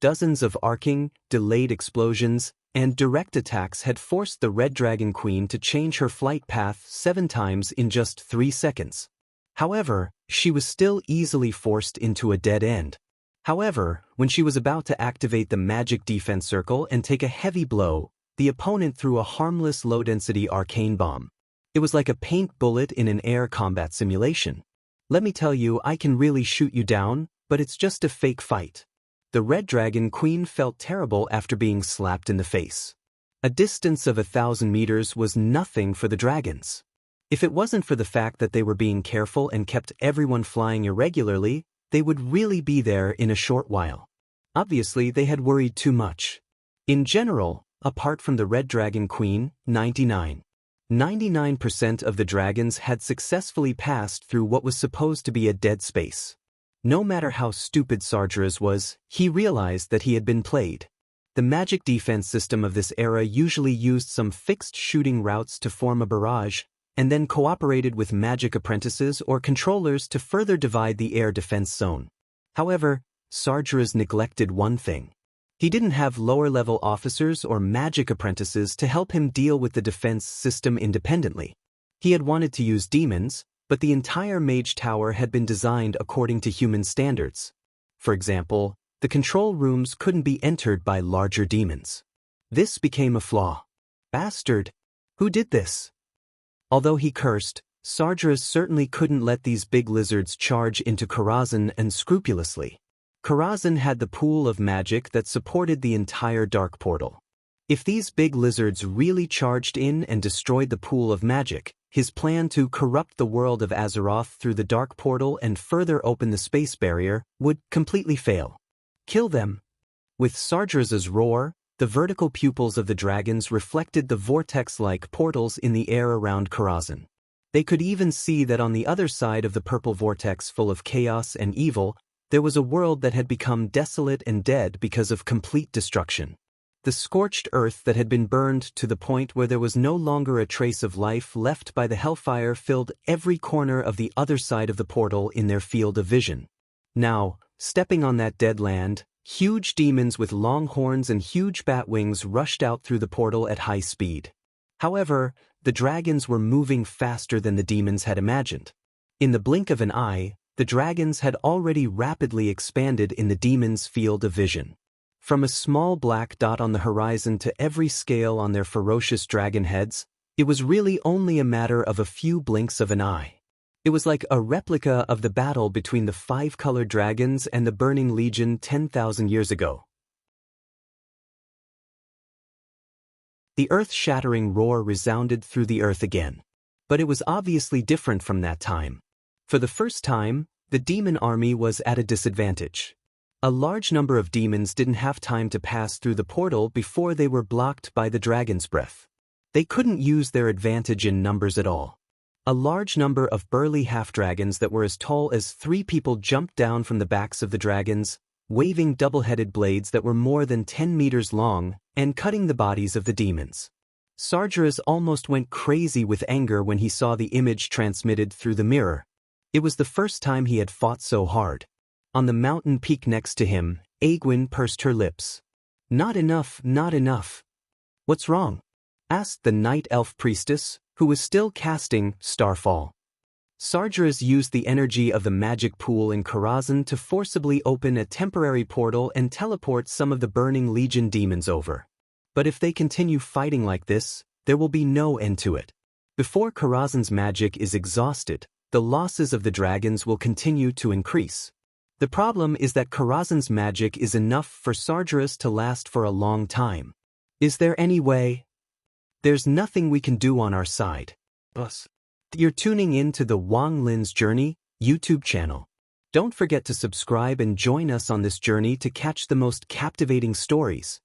Dozens of arcing, delayed explosions, and direct attacks had forced the Red Dragon Queen to change her flight path 7 times in just 3 seconds. However, she was still easily forced into a dead end. However, when she was about to activate the magic defense circle and take a heavy blow, the opponent threw a harmless low-density arcane bomb. It was like a paint bullet in an air combat simulation. Let me tell you, I can really shoot you down, but it's just a fake fight. The Red Dragon Queen felt terrible after being slapped in the face. A distance of 1,000 meters was nothing for the dragons. If it wasn't for the fact that they were being careful and kept everyone flying irregularly, they would really be there in a short while. Obviously, they had worried too much. In general, apart from the Red Dragon Queen, 99% of the dragons had successfully passed through what was supposed to be a dead space. No matter how stupid Sargeras was, he realized that he had been played. The magic defense system of this era usually used some fixed shooting routes to form a barrage, and then cooperated with magic apprentices or controllers to further divide the air defense zone. However, Sargeras neglected one thing. He didn't have lower-level officers or magic apprentices to help him deal with the defense system independently. He had wanted to use demons, but the entire mage tower had been designed according to human standards. For example, the control rooms couldn't be entered by larger demons. This became a flaw. Bastard! Who did this? Although he cursed, Sargeras certainly couldn't let these big lizards charge into Karazhan unscrupulously. Karazhan had the pool of magic that supported the entire dark portal. If these big lizards really charged in and destroyed the pool of magic, his plan to corrupt the world of Azeroth through the dark portal and further open the space barrier would completely fail. Kill them! With Sargeras's roar, The vertical pupils of the dragons reflected the vortex-like portals in the air around Karazhan. They could even see that on the other side of the purple vortex full of chaos and evil, there was a world that had become desolate and dead because of complete destruction. The scorched earth that had been burned to the point where there was no longer a trace of life left by the hellfire filled every corner of the other side of the portal in their field of vision. Now, stepping on that dead land, huge demons with long horns and huge bat wings rushed out through the portal at high speed. However, the dragons were moving faster than the demons had imagined. In the blink of an eye, the dragons had already rapidly expanded in the demons' field of vision. From a small black dot on the horizon to every scale on their ferocious dragon heads, it was really only a matter of a few blinks of an eye. It was like a replica of the battle between the 5-colored dragons and the Burning Legion 10,000 years ago. The earth-shattering roar resounded through the earth again. But it was obviously different from that time. For the first time, the demon army was at a disadvantage. A large number of demons didn't have time to pass through the portal before they were blocked by the dragon's breath. They couldn't use their advantage in numbers at all. A large number of burly half-dragons that were as tall as 3 people jumped down from the backs of the dragons, waving double-headed blades that were more than 10 meters long, and cutting the bodies of the demons. Sargeras almost went crazy with anger when he saw the image transmitted through the mirror. It was the first time he had fought so hard. On the mountain peak next to him, Aegwyn pursed her lips. "Not enough, not enough." "What's wrong?" asked the night elf priestess, who was still casting Starfall. Sargeras used the energy of the magic pool in Karazhan to forcibly open a temporary portal and teleport some of the Burning Legion demons over. But if they continue fighting like this, there will be no end to it. Before Karazhan's magic is exhausted, the losses of the dragons will continue to increase. The problem is that Karazhan's magic is enough for Sargeras to last for a long time. Is there any way? There's nothing we can do on our side. Boss. You're tuning in to the Wang Lin's Journey YouTube channel. Don't forget to subscribe and join us on this journey to catch the most captivating stories.